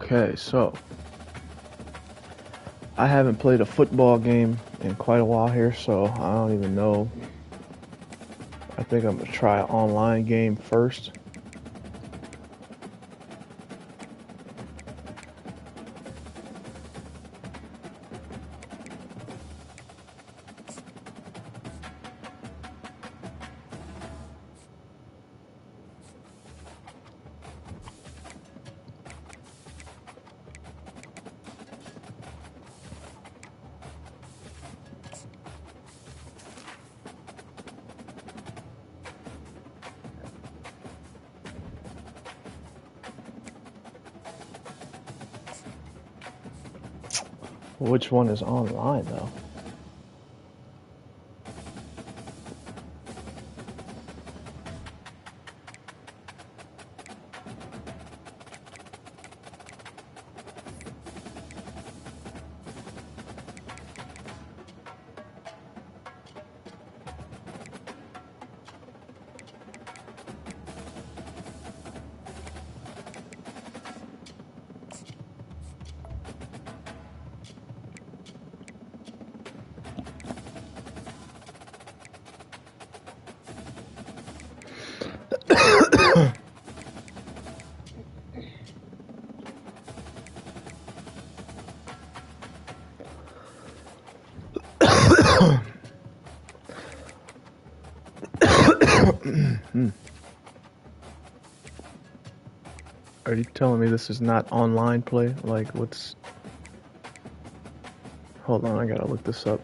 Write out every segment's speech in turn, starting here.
Okay, so I haven't played a football game in quite a while here, so I don't even know. I think I'm gonna try an online game first. Which one is online though? Are you telling me this is not online play? Like, what's... Hold on, I gotta look this up.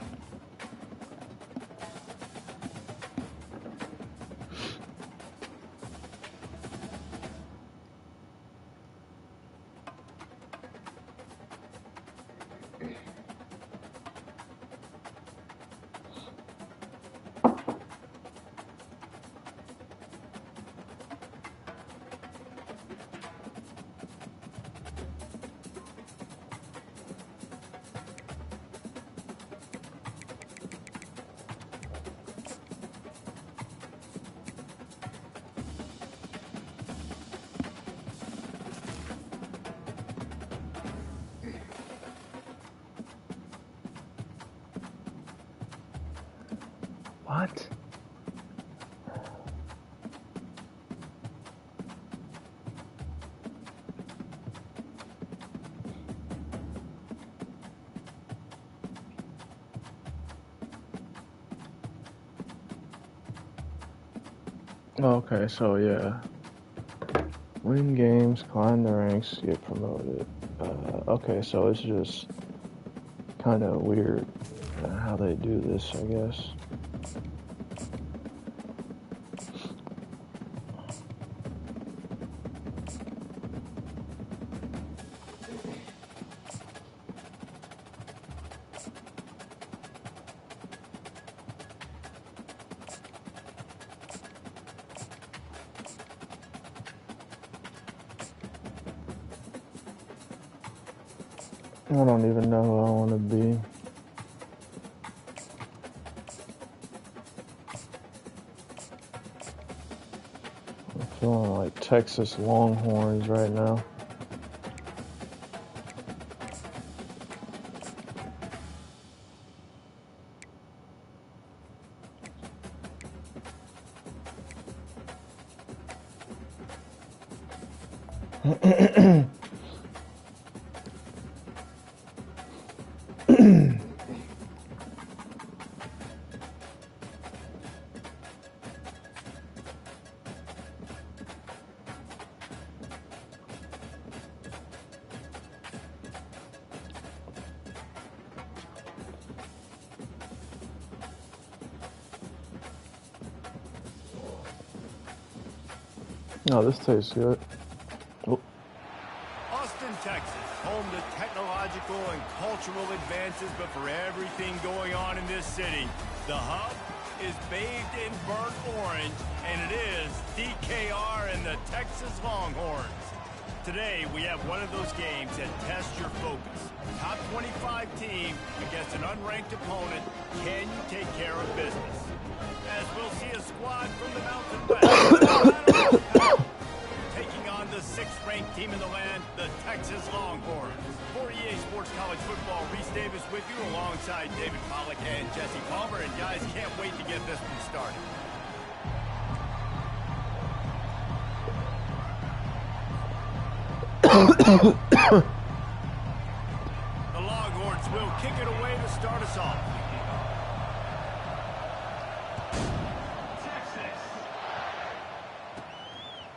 What? Okay, so yeah. Win games, climb the ranks, get promoted. Okay, so it's just kind of weird how they do this, I guess. I don't even know who I want to be. I'm feeling like Texas Longhorns right now. Oh, this tastes good. Oh. Austin, Texas, home to technological and cultural advances, but for everything going on in this city, the hub is bathed in burnt orange, and it is DKR and the Texas Longhorns. Today, we have one of those games that test your focus. Top 25 team against an unranked opponent. Can you take care of business? As we'll see a squad from the Mountain West taking on the 6th-ranked team in the land, the Texas Longhorns. For EA Sports College Football, Reese Davis with you alongside David Pollack and Jesse Palmer. And guys, can't wait to get this one started. The Longhorns will kick it away to start us off.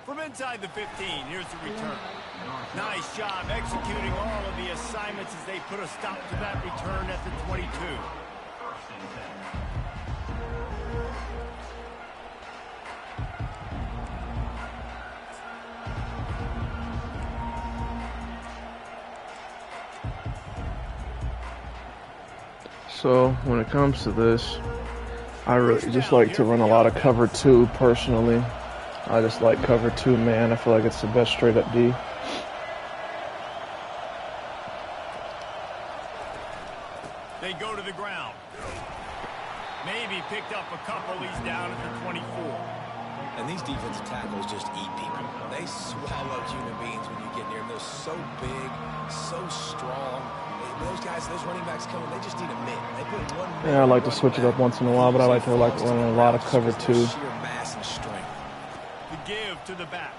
From inside the 15, here's the return. Nice job executing all of the assignments as they put a stop to that return at the 22. So when it comes to this, I really just like to run a lot of cover 2 personally. I just like cover 2, man. I feel like it's the best straight up D. They go to the ground. Maybe picked up a couple. He's down at the 24. And these defensive tackles just eat people. They swallow human beings when you get near them. They're so big, so strong. Those guys, those running backs coming, they just need a minute. They put 1 minute. Yeah, I like to switch it up once in a while, but I like to run a lot of cover 2. Sheer mass and strength. The give to the back.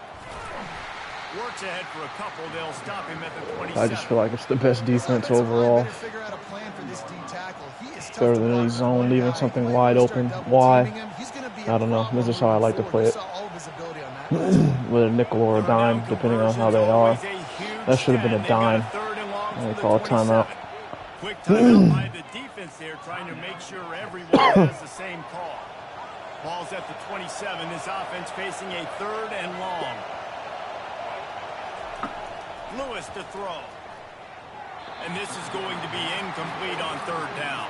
Works ahead for a couple. They'll stop him at the 27. I just feel like it's the best defense overall. Better than any zone, leaving something wide open. Why? I don't know. This is how I like to play it. With a nickel or a dime, depending on how they are. That should have been a dime. They call a timeout. Quick timeout by the defense there, trying to make sure everyone has the same call. Ball's at the 27. This offense facing a 3rd and long. Lewis to throw. And this is going to be incomplete on 3rd down.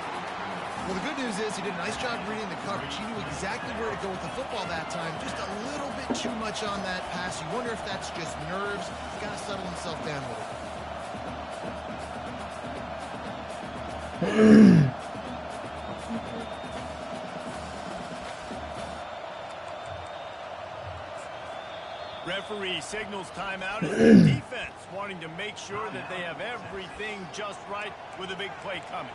Well, the good news is he did a nice job reading the coverage. He knew exactly where to go with the football that time. Just a little bit too much on that pass. You wonder if that's just nerves. He's got to settle himself down with it. Referee signals timeout as the defense wanting to make sure that they have everything just right with a big play coming.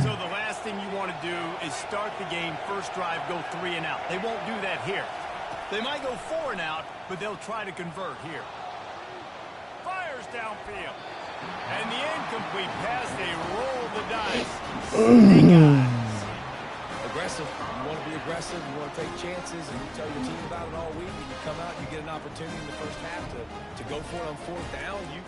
So the last thing you want to do is start the game, first drive, go 3 and out. They won't do that here. They might go 4 and out, but they'll try to convert here. Fires downfield. And the incomplete pass, they roll the dice. Aggressive. You want to be aggressive. You want to take chances, and you tell your team about it all week. And you come out, you get an opportunity in the first half to go for it on 4th down. You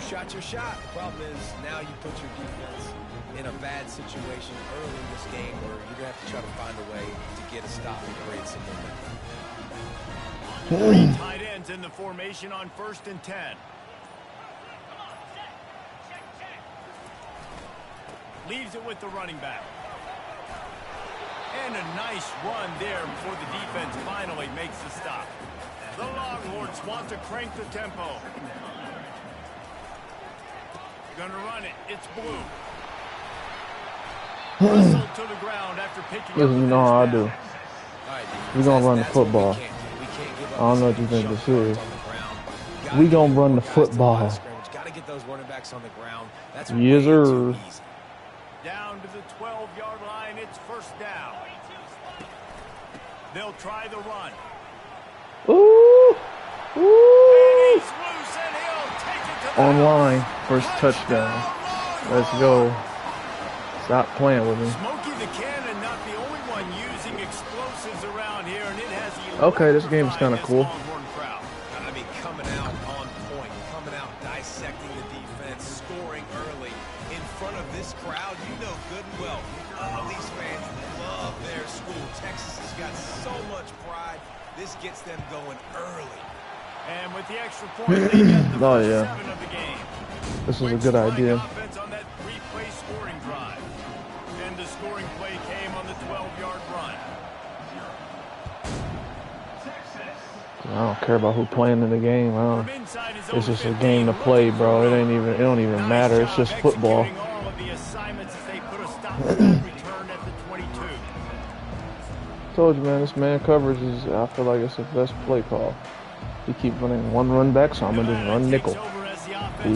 shot your shot. The problem is now you put your defense in a bad situation early in this game where you're going to have to try to find a way to get a stop and create some momentum. 3 tight ends in the formation on 1st and 10. Leaves it with the running back. And a nice run there before the defense finally makes the stop. The Longhorns want to crank the tempo. Gonna run it. It's Blue. Russell to the ground after picking Listen, you know how I do. We're going to run the football. I don't know what you think this is. We going to run the football. Got to get those running backs on the ground. That's Yes, sir. Down to the 12-yard line. It's 1st down. They'll try the run. Ooh. And Ooh. he's loose, and he'll take it to the Online. house. First touchdown. Let's go. Stop playing with me. Smokey the Cannon, not the only one using explosives around here, and it has Okay, this game is kind of cool. I mean, coming out on point, coming out dissecting the defense, scoring early in front of this crowd. You know good and well, all these fans love their school. Texas has got so much pride. This gets them going early. And with the extra point, they get the Oh, first yeah. 7 of the game. This is a good idea. Offense on that 3-play scoring drive. And the scoring play came on the 12-yard run. I don't care about who playing in the game. From inside his own It's just a 15, game to play, bro. looking It for ain't even. It don't even Nice matter. It's job just football. executing all of the assignments as they put a stop to that return at the 22. told you, man, this man coverage is, I feel like it's the best play call. He keep running one run back, so I'm gonna just run nickel. If he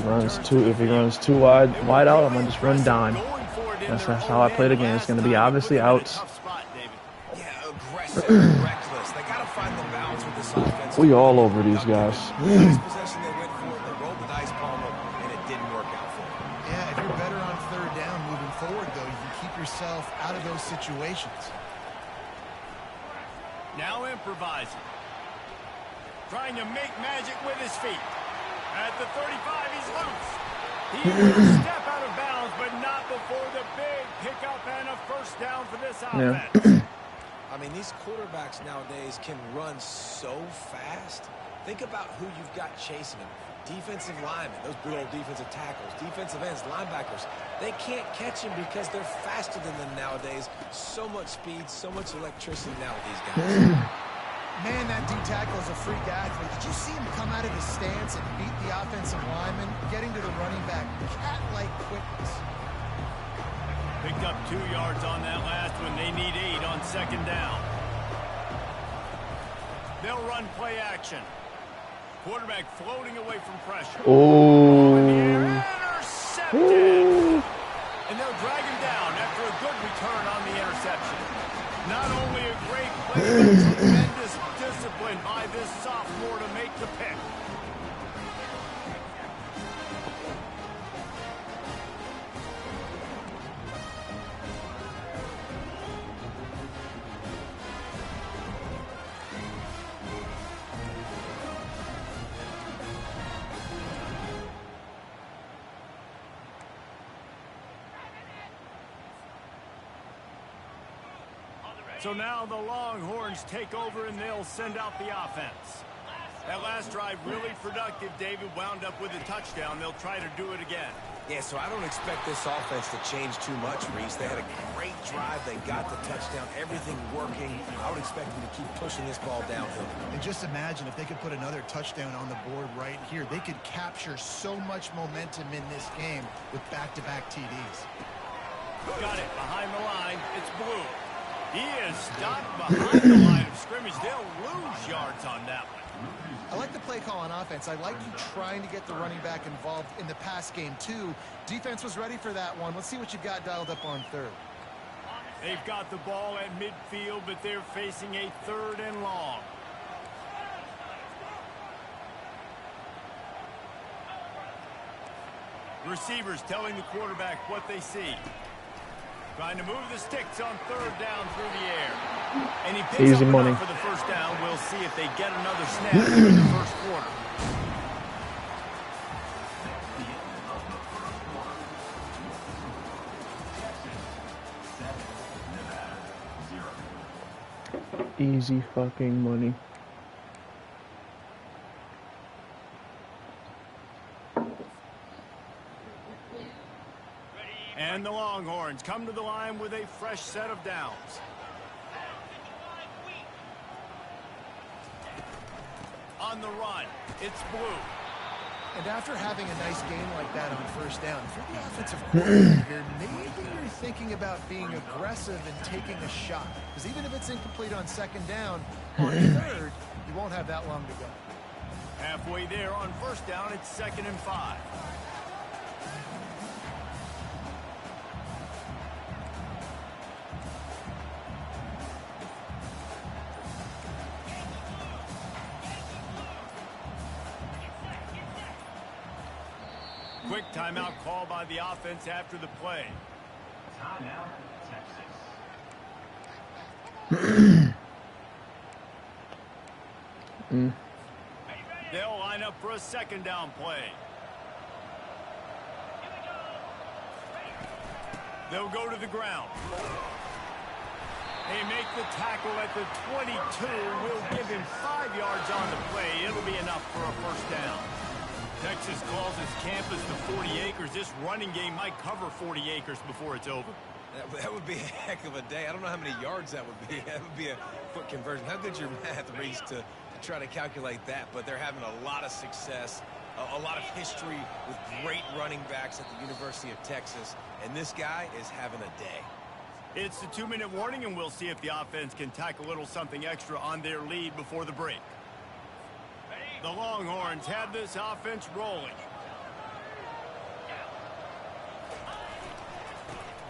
runs two wide out, I'm gonna just run dime. That's how I play the game. It's gonna be obviously outs. Yeah, aggressive, reckless. They gotta find the balance with this offense. We all over these guys. Last possession they went for it, they rolled the dice, Palmer, and it didn't work out for them. Yeah, if you're better on third down moving forward, though, you can keep yourself out of those situations. Now improvising. Trying to make magic with his feet. At the 35, he's loose. He will step out of bounds, but not before the big pickup and a first down for this offense. I mean, these quarterbacks nowadays can run so fast. Think about who you've got chasing them. Defensive linemen, those big old defensive tackles, defensive ends, linebackers. They can't catch him because they're faster than them nowadays. So much speed, so much electricity now with these guys. Man, that D-tackle is a freak athlete. Did you see him come out of his stance and beat the offensive lineman, getting to the running back? Cat-like quickness. Picked up 2 yards on that last one. They need 8 on second down. They'll run play action. Quarterback floating away from pressure. Oh. In the air, intercepted. And they'll drag him down after a good return on the interception. Not only a great play, but tremendous discipline by this sophomore to make the pick. So now the Longhorns take over and they'll send out the offense. That last drive really productive. David wound up with a touchdown. They'll try to do it again. Yeah, so I don't expect this offense to change too much, Reese. They had a great drive. They got the touchdown. Everything working. I would expect them to keep pushing this ball downhill. And just imagine if they could put another touchdown on the board right here. They could capture so much momentum in this game with back-to-back TDs. Got it behind the line. It's Blue. He is stopped behind the line of scrimmage. They'll lose yards on that one. I like the play call on offense. I like you trying to get the running back involved in the pass game, too. Defense was ready for that one. Let's see what you've got dialed up on third. They've got the ball at midfield, but they're facing a 3rd and long. Receivers telling the quarterback what they see. Trying to move the sticks on 3rd down through the air. And he picks Easy up money enough for the first down. We'll see if they get another snap here in the first quarter. Easy fucking money. And the Longhorns come to the line with a fresh set of downs. On the run, it's Blue. And after having a nice game like that on first down, if you're the offensive coordinator here, maybe you're thinking about being aggressive and taking a shot. Because even if it's incomplete on second down, on third, you won't have that long to go. Halfway there on first down, it's 2nd and 5. Quick timeout call by the offense after the play. Timeout, Texas. They'll line up for a 2nd down play. They'll go to the ground. They make the tackle at the 22. We'll give him 5 yards on the play. It'll be enough for a first down. Texas calls his campus the 40 acres. This running game might cover 40 acres before it's over. That would be a heck of a day. I don't know how many yards that would be. That would be a quick conversion. How good's your math, Reese, to try to calculate that? But they're having a lot of success, a lot of history with great running backs at the University of Texas. And this guy is having a day. It's the 2-minute warning, and we'll see if the offense can tack a little something extra on their lead before the break. The Longhorns have this offense rolling.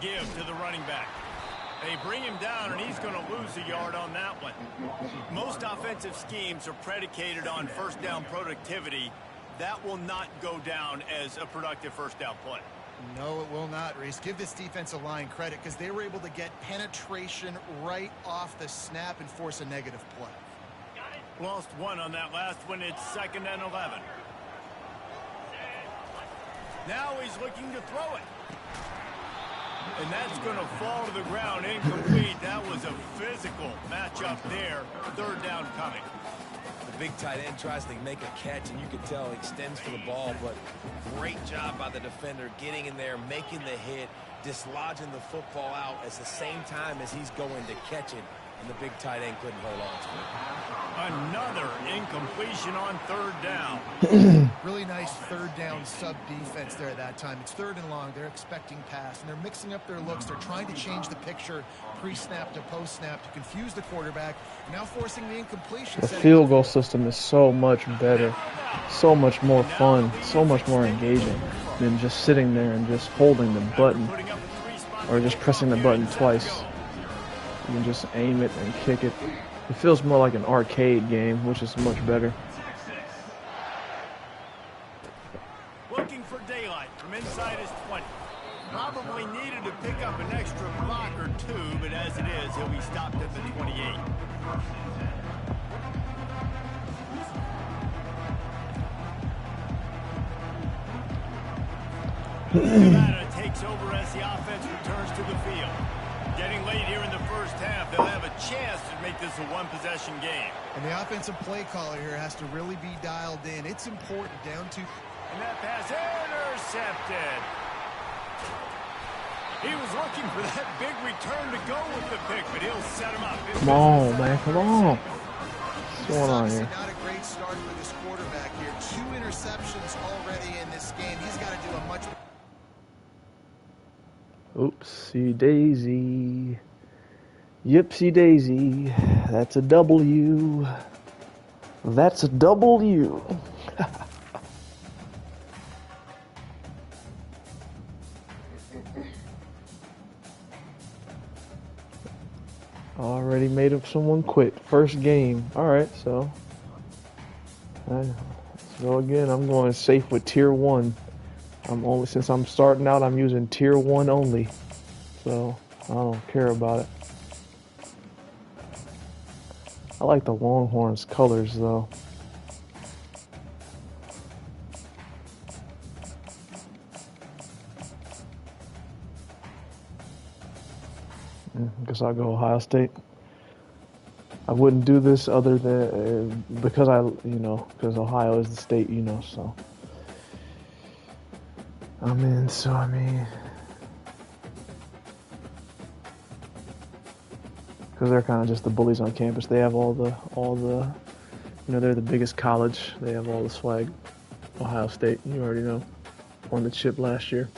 Give to the running back. They bring him down, and he's going to lose a yard on that one. Most offensive schemes are predicated on first down productivity. That will not go down as a productive first down play. No, it will not, Reese. Give this defensive line credit because they were able to get penetration right off the snap and force a negative play. Lost one on that last one. It's 2nd and 11. Now he's looking to throw it. And that's going to fall to the ground incomplete. That was a physical matchup there. 3rd down coming. The big tight end tries to make a catch, and you can tell he extends for the ball, but great job by the defender getting in there, making the hit, dislodging the football out at the same time as he's going to catch it, and the big tight end couldn't hold on to it. Another incompletion on 3rd down. Really nice 3rd down sub defense there at that time. It's 3rd and long. They're expecting pass, and they're mixing up their looks. They're trying to change the picture pre-snap to post-snap to confuse the quarterback, now forcing the incompletion. The field goal system is so much better, so much more fun, so much more engaging than just sitting there and just holding the button or just pressing the button twice. You can just aim it and kick it. It feels more like an arcade game, which is much better. Looking for daylight from inside his 20. Probably needed to pick up an extra block or two, but as it is, he'll be stopped at the 28. Nevada takes over as the offense returns to the field. Getting late here in the first half, they'll have a chance to make this a one-possession game. And the offensive play caller here has to really be dialed in. It's important down to... And that pass intercepted. He was looking for that big return to go with the pick, but he'll set him up. Come on, man, come on. What's going on here? Not a great start for this quarterback here. 2 interceptions already in this game. He's got to do a much... Oopsie daisy. Yipsy daisy. That's a W. That's a W. Already made up someone quit. First game. Alright, so. Let's go again. I'm going safe with tier 1. Since I'm starting out, I'm using tier 1 only. So I don't care about it. I like the Longhorns colors though. Guess I'll go Ohio State. I wouldn't do this other than because because Ohio is the state, so. I mean, because they're kind of just the bullies on campus. They have all the, they're the biggest college. They have all the swag. Ohio State, you already know, won the chip last year.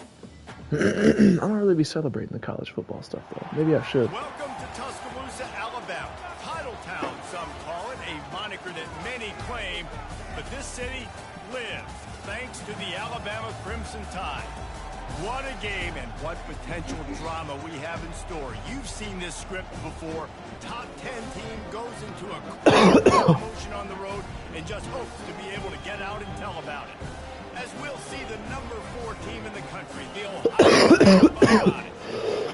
I don't really be celebrating the college football stuff though. Maybe I should. Welcome to Tuscaloosa, Alabama. Titletown, some call it, a moniker that many claim, but this city lives thanks to the Alabama Crimson Tide. What a game and what potential drama we have in store. You've seen this script before. Top 10 team goes into a promotion on the road and just hopes to be able to get out and tell about it. As we'll see the number 4 team in the country, the Ohio Buckeyes,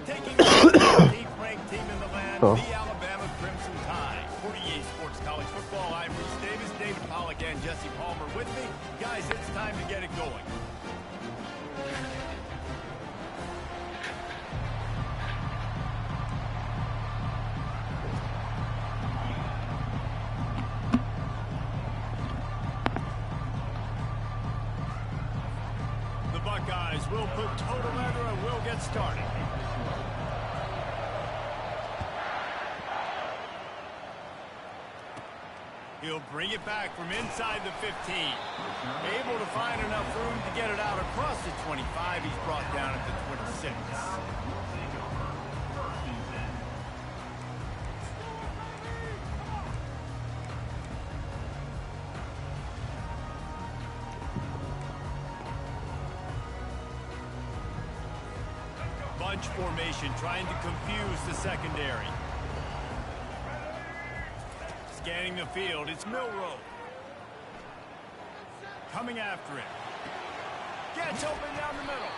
taking the 14th ranked team in the land, the Alabama Crimson Tide. 48 Sports College Football. I'm Reese Davis, David Pollack, and Jesse Palmer with me. Guys, it's time to get it going. Buckeyes will put total leather and we'll get started. He'll bring it back from inside the 15. Able to find enough room to get it out across the 25. He's brought down at the 26. bunch formation, trying to confuse the secondary. Scanning the field, it's Milroe. Coming after it. Gets open down the middle.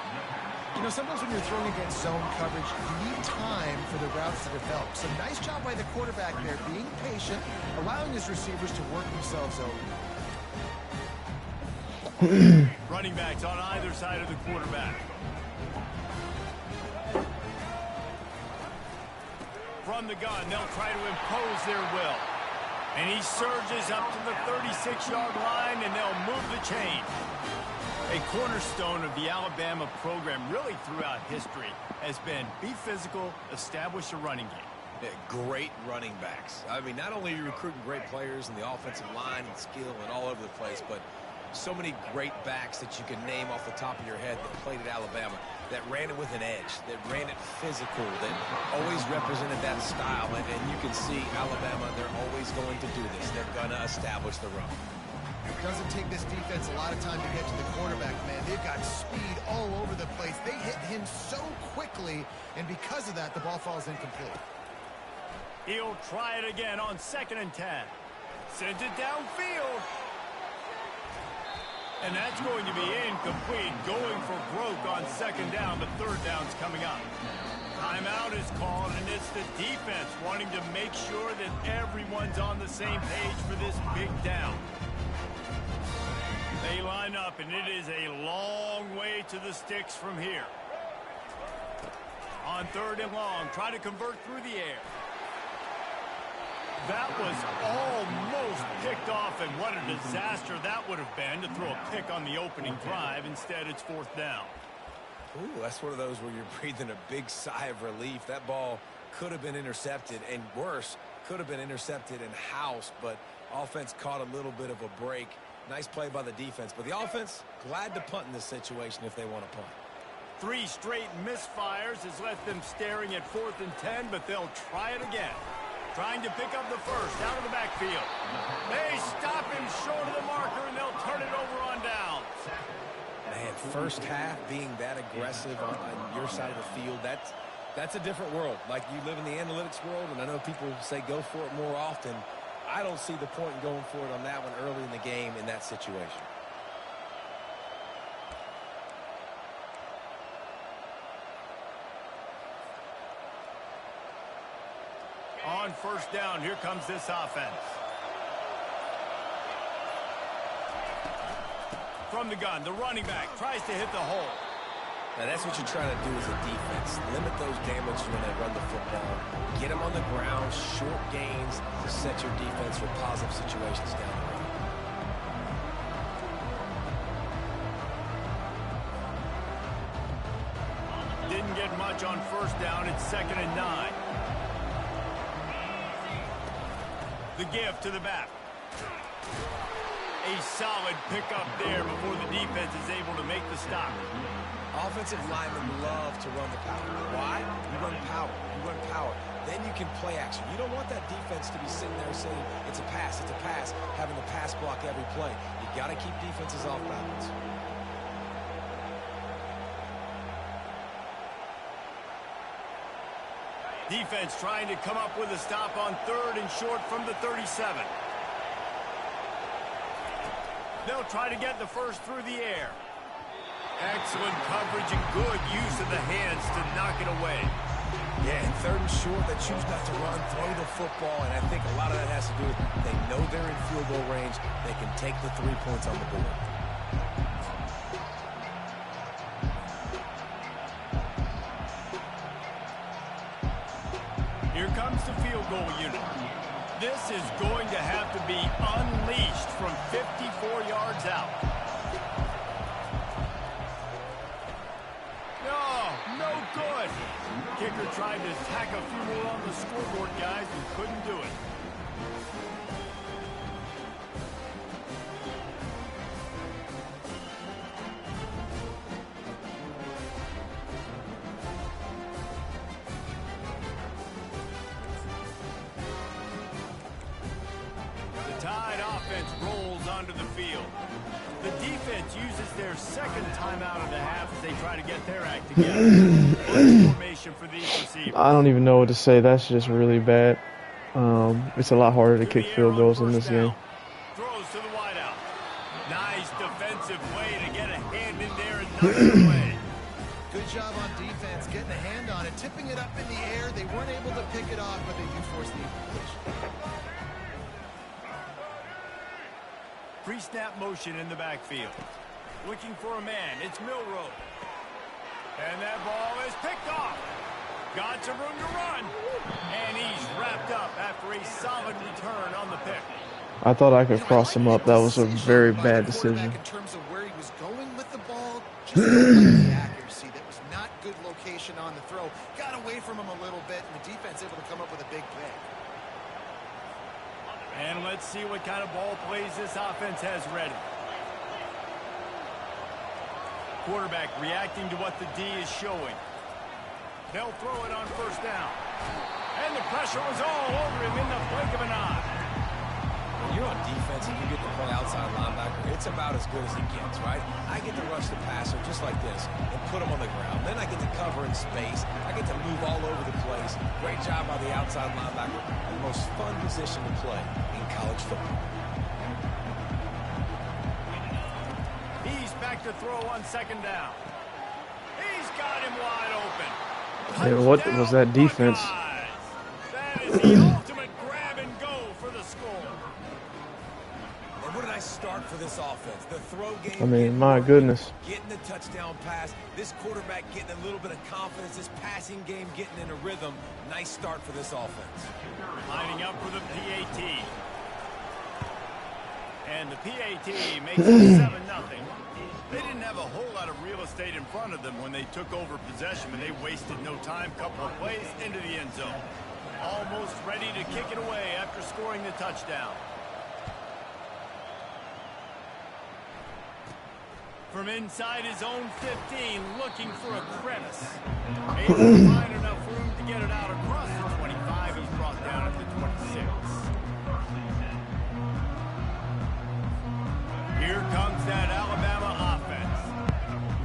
You know, sometimes when you're throwing against zone coverage, you need time for the routes to develop. So nice job by the quarterback there, being patient, allowing his receivers to work themselves over. Running backs on either side of the quarterback. From the gun, they'll try to impose their will. And he surges up to the 36-yard line, and they'll move the chain. A cornerstone of the Alabama program really throughout history has been be physical, establish a running game. Yeah, great running backs. I mean, not only are you recruiting great players in the offensive line and skill and all over the place, but so many great backs that you can name off the top of your head that played at Alabama, that ran it with an edge, that ran it physical, that always represented that style. And you can see Alabama, they're always going to do this. They're going to establish the run. It doesn't take this defense a lot of time to get to the quarterback, man. They've got speed all over the place. They hit him so quickly, and because of that, the ball falls incomplete. He'll try it again on 2nd and 10. Sends it downfield. And that's going to be incomplete, going for broke on 2nd down, but 3rd down's coming up. Timeout is called, and it's the defense wanting to make sure that everyone's on the same page for this big down. They line up, and it is a long way to the sticks from here. On 3rd and long, try to convert through the air. That was almost picked off, and what a disaster that would have been to throw a pick on the opening drive. Instead, it's 4th down. Ooh, that's one of those where you're breathing a big sigh of relief. That ball could have been intercepted, and worse, could have been intercepted in house, but offense caught a little bit of a break. Nice play by the defense, but the offense glad to punt in this situation if they want to punt. 3 straight misfires has left them staring at 4th and 10, but they'll try it again. Trying to pick up the first out of the backfield. They stop him short of the marker, and they'll turn it over on down. Man, first half being that aggressive on your side of the field, that's a different world. Like, you live in the analytics world, and I know people say go for it more often. I don't see the point in going for it on that one early in the game in that situation. On 1st down, here comes this offense. From the gun, the running back tries to hit the hole. Now, that's what you're trying to do as a defense. Limit those damages when they run the football. Get them on the ground, short gains to set your defense for positive situations down the road. Didn't get much on 1st down. It's 2nd and 9. The give to the back. A solid pickup there before the defense is able to make the stop. Offensive linemen love to run the power. Why? You run power. You run power. Then you can play action. You don't want that defense to be sitting there saying, it's a pass, having to pass block every play. You got to keep defenses off balance. Defense trying to come up with a stop on 3rd and short from the 37. They'll try to get the first through the air. Excellent coverage and good use of the hands to knock it away. Yeah, and 3rd and short, they choose not to run, throw the football, and I think a lot of that has to do with they know they're in field goal range. They can take the 3 points on the board. Here comes the field goal unit. This is going to have to be unleashed from 54 yards out. No good. Kicker tried to tack a few more on the scoreboard, guys, and couldn't do it. The Tide offense rolls onto the field. The defense defense uses their second timeout of the half as they try to get their act together. Formation for these receivers. I don't even know what to say. That's just really bad. It's a lot harder to kick field goals in this game. Throws to the wideout. Nice defensive play to get a hand in there and knock it away. Good job on defense getting a hand on it, tipping it up in the air. They weren't able to pick it off, but they do force the incompletion. Pre-snap motion in the backfield. Looking for a man. It's Milroe. And that ball is picked off. Got some room to run. And he's wrapped up after a solid return on the pick. I thought I could cross him up. That was a very bad decision. In terms of where he was going with the ball, just the accuracy. That was not good location on the throw. Got away from him a little bit, and the defense able to come up with a big pick. And let's see what kind of ball plays this offense has ready. Quarterback reacting to what the D is showing. They'll throw it on first down. And the pressure was all over him in the blink of an eye. When you're on defense and you get to play outside linebacker, it's about as good as it gets, right? I get to rush the passer just like this and put him on the ground. Then I get to cover in space. I get to move all over the place. Great job by the outside linebacker. The most fun position to play in college football. He's back to throw on second down. He's got him wide open. Man, what was that defense? That is the ultimate grab and go for the score. And what did I start for this offense? The throw game. I mean, my goodness. Getting the touchdown pass. This quarterback getting a little bit of confidence. This passing game getting in a rhythm. Nice start for this offense. Lining up for the PAT. And the PAT makes it 7-0. They didn't have a whole lot of real estate in front of them when they took over possession, and they wasted no time. Couple of plays into the end zone. Almost ready to kick it away after scoring the touchdown. From inside his own 15, looking for a crevice. Able to find enough room to get it out across the 25. He's brought down at the 26. Here comes that Alabama offense.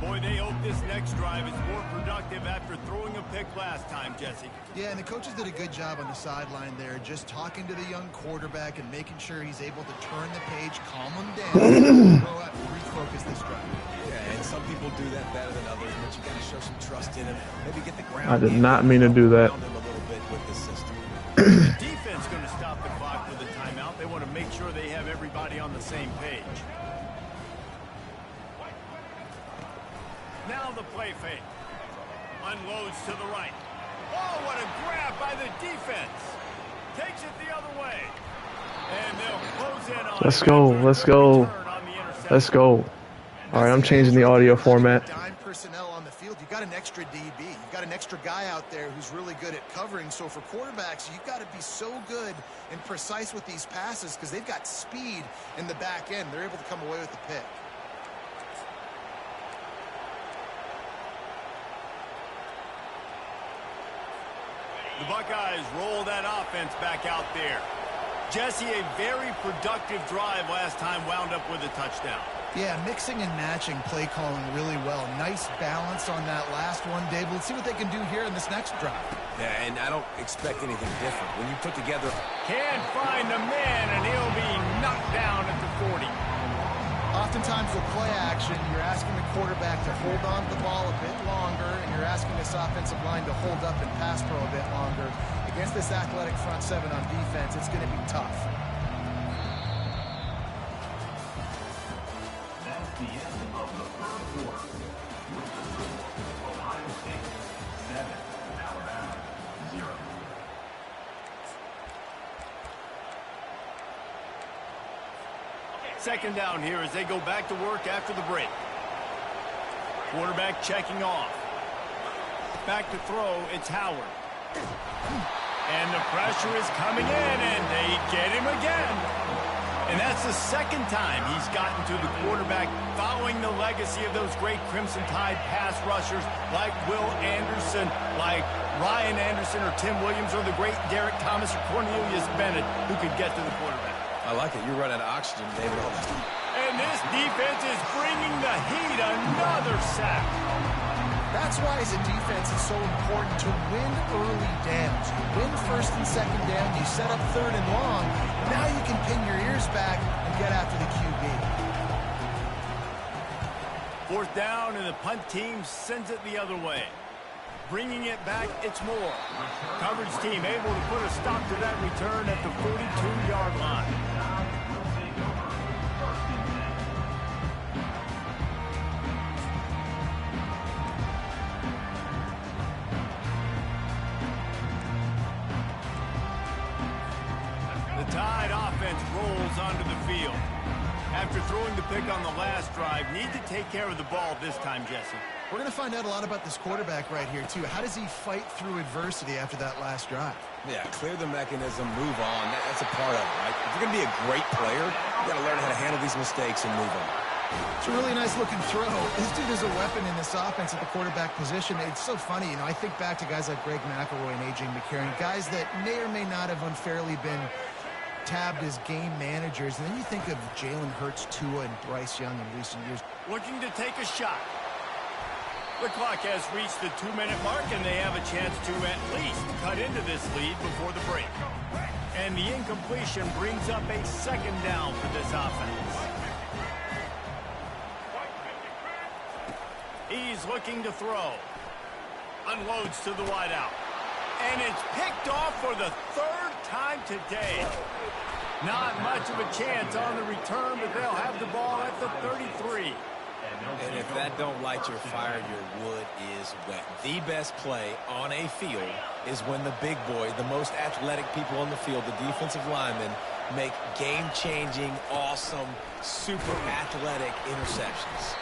Boy, they hope this next drive is more productive after throwing a pick last time, Jesse. Yeah, and the coaches did a good job on the sideline there, just talking to the young quarterback and making sure he's able to turn the page, calm him down, go out and refocus this drive. Yeah, and some people do that better than others, but you got to show some trust in him. Maybe get the ground. I did not mean to do that. A little bit with the system. The defense going to stop the clock with a timeout. They want to make sure they have everybody on the same page. Now the play fake. Unloads to the right. Oh, what a grab by the defense. Takes it the other way. And they'll close in on Let's go. Let's go. Let's go. All right, I'm changing the audio format. Dime personnel on the field. You got an extra DB. You got an extra guy out there who's really good at covering. So for quarterbacks, you've got to be so good and precise with these passes because they've got speed in the back end. They're able to come away with the pick. The Buckeyes roll that offense back out there. Jesse, a very productive drive last time, wound up with a touchdown. Yeah, mixing and matching play calling really well. Nice balance on that last one, Dave. Let's see what they can do here in this next drive. Yeah, and I don't expect anything different. When you put together... Can't find the man, and he'll be knocked down at the 40. Oftentimes with play action, you're asking the quarterback to hold on to the ball a bit longer, and you're asking this offensive line to hold up and pass pro a bit longer. Against this athletic front seven on defense, it's going to be tough. That's the end of the first quarter. Ohio State 7, Alabama 0. Second down here as they go back to work after the break. Quarterback checking off. Back to throw, it's Howard. And the pressure is coming in, and they get him again. And that's the second time he's gotten to the quarterback following the legacy of those great Crimson Tide pass rushers like Will Anderson, like Ryan Anderson or Tim Williams, or the great Derek Thomas or Cornelius Bennett, who could get to the quarterback. I like it. You're running out of oxygen, David. And this This defense is bringing the heat. Another sack. That's why, as a defense, it's so important to win early downs. You win first and second down, you set up third and long. Now you can pin your ears back and get after the QB. Fourth down, and the punt team sends it the other way. Bringing it back, it's Moore. Coverage team able to put a stop to that return at the 42-yard line. The Tide offense rolls onto the field. After throwing the pick on the last drive, need to take care of the ball this time, Jesse. We're going to find out a lot about this quarterback right here, too. How does he fight through adversity after that last drive? Yeah, clear the mechanism, move on. That's a part of it, right? If you're going to be a great player, you got to learn how to handle these mistakes and move on. It's a really nice-looking throw. This dude is a weapon in this offense at the quarterback position. It's so funny, you know, I think back to guys like Greg McElroy and A.J. McCarron, guys that may or may not have unfairly been tabbed as game managers. And then you think of Jalen Hurts, Tua, and Bryce Young in recent years. Looking to take a shot. The clock has reached the 2-minute mark, and they have a chance to at least cut into this lead before the break. And the incompletion brings up a second down for this offense. He's looking to throw. Unloads to the wideout. And it's picked off for the third time today. Not much of a chance on the return, but they'll have the ball at the 33. And if that don't light your fire, your wood is wet. The best play on a field is when the big boy, the most athletic people on the field, the defensive linemen, make game-changing, awesome, super athletic interceptions.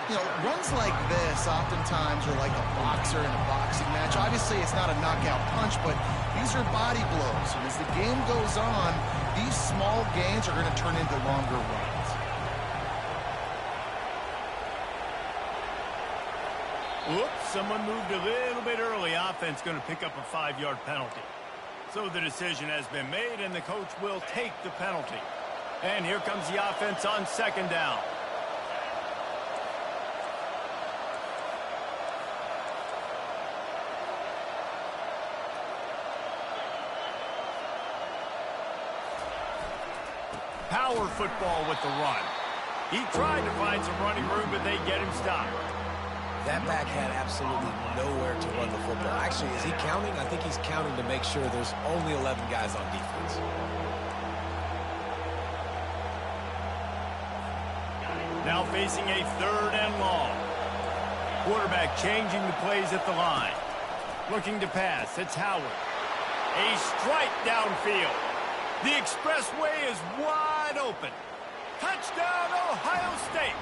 You know, runs like this oftentimes are like a boxer in a boxing match. Obviously, it's not a knockout punch, but these are body blows. And as the game goes on, these small gains are going to turn into longer runs. Whoops, someone moved a little bit early. Offense going to pick up a 5-yard penalty. So the decision has been made, and the coach will take the penalty. And here comes the offense on second down. Power football with the run. He tried to find some running room, but they get him stopped. That back had absolutely nowhere to run the football. Actually, is he counting? I think he's counting to make sure there's only 11 guys on defense. Now facing a third and long. Quarterback changing the plays at the line. Looking to pass. It's Howard. A strike downfield. The expressway is wide open. Touchdown, Ohio State.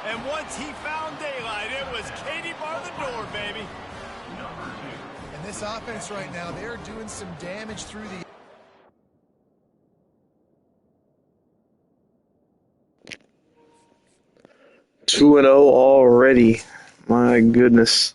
And once he found daylight, it was Katie bar the door, baby. And this offense right now, they're doing some damage through the... 2-0 already. My goodness.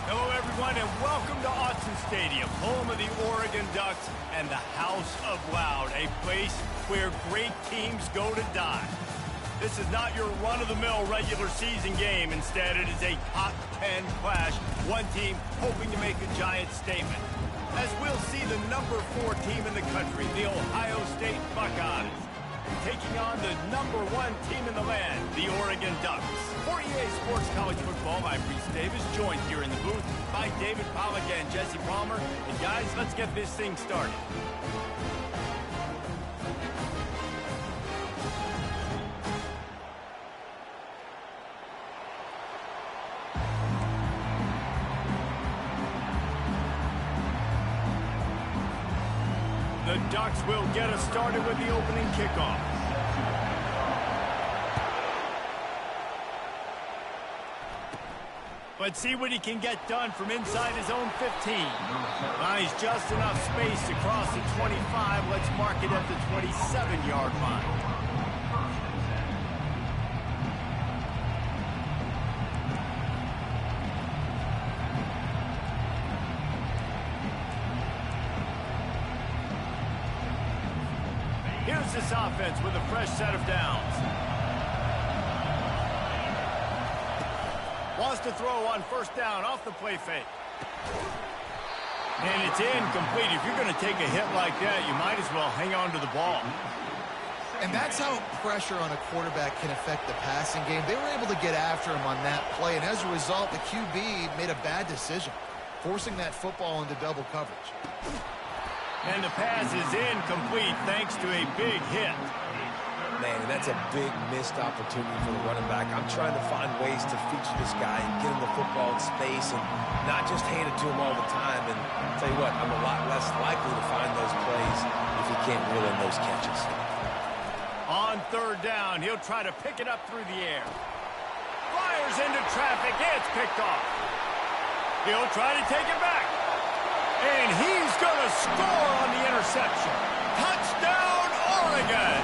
Hello, everyone, and welcome to Autzen Stadium, home of the Oregon Ducks and the House of Loud, a place where great teams go to die. This is not your run-of-the-mill regular season game. Instead, it is a top 10 clash, one team hoping to make a giant statement. As we'll see the number 4 team in the country, the Ohio State Buckeyes, taking on the #1 team in the land, the Oregon Ducks. For EA Sports College Football, I'm Reese Davis, joined here in the booth by David Pollack and Jesse Palmer. And guys, let's get this thing started. The Ducks will get us started with the opening kickoff. Let's see what he can get done from inside his own 15. Nice, just enough space to cross the 25. Let's mark it at the 27-yard line. Here's this offense with a fresh set of downs. Wants to throw on first down off the play fake. And it's incomplete. If you're going to take a hit like that, you might as well hang on to the ball. And that's how pressure on a quarterback can affect the passing game. They were able to get after him on that play, and as a result, the QB made a bad decision, forcing that football into double coverage. And the pass is incomplete thanks to a big hit. Man, and that's a big missed opportunity for the running back. I'm trying to find ways to feature this guy and get him the football in space and not just hand it to him all the time. And I'll tell you what, I'm a lot less likely to find those plays if he can't reel in those catches. On third down, he'll try to pick it up through the air. Fires into traffic. It's picked off. He'll try to take it back. And he's going to score on the interception. Touchdown, Oregon!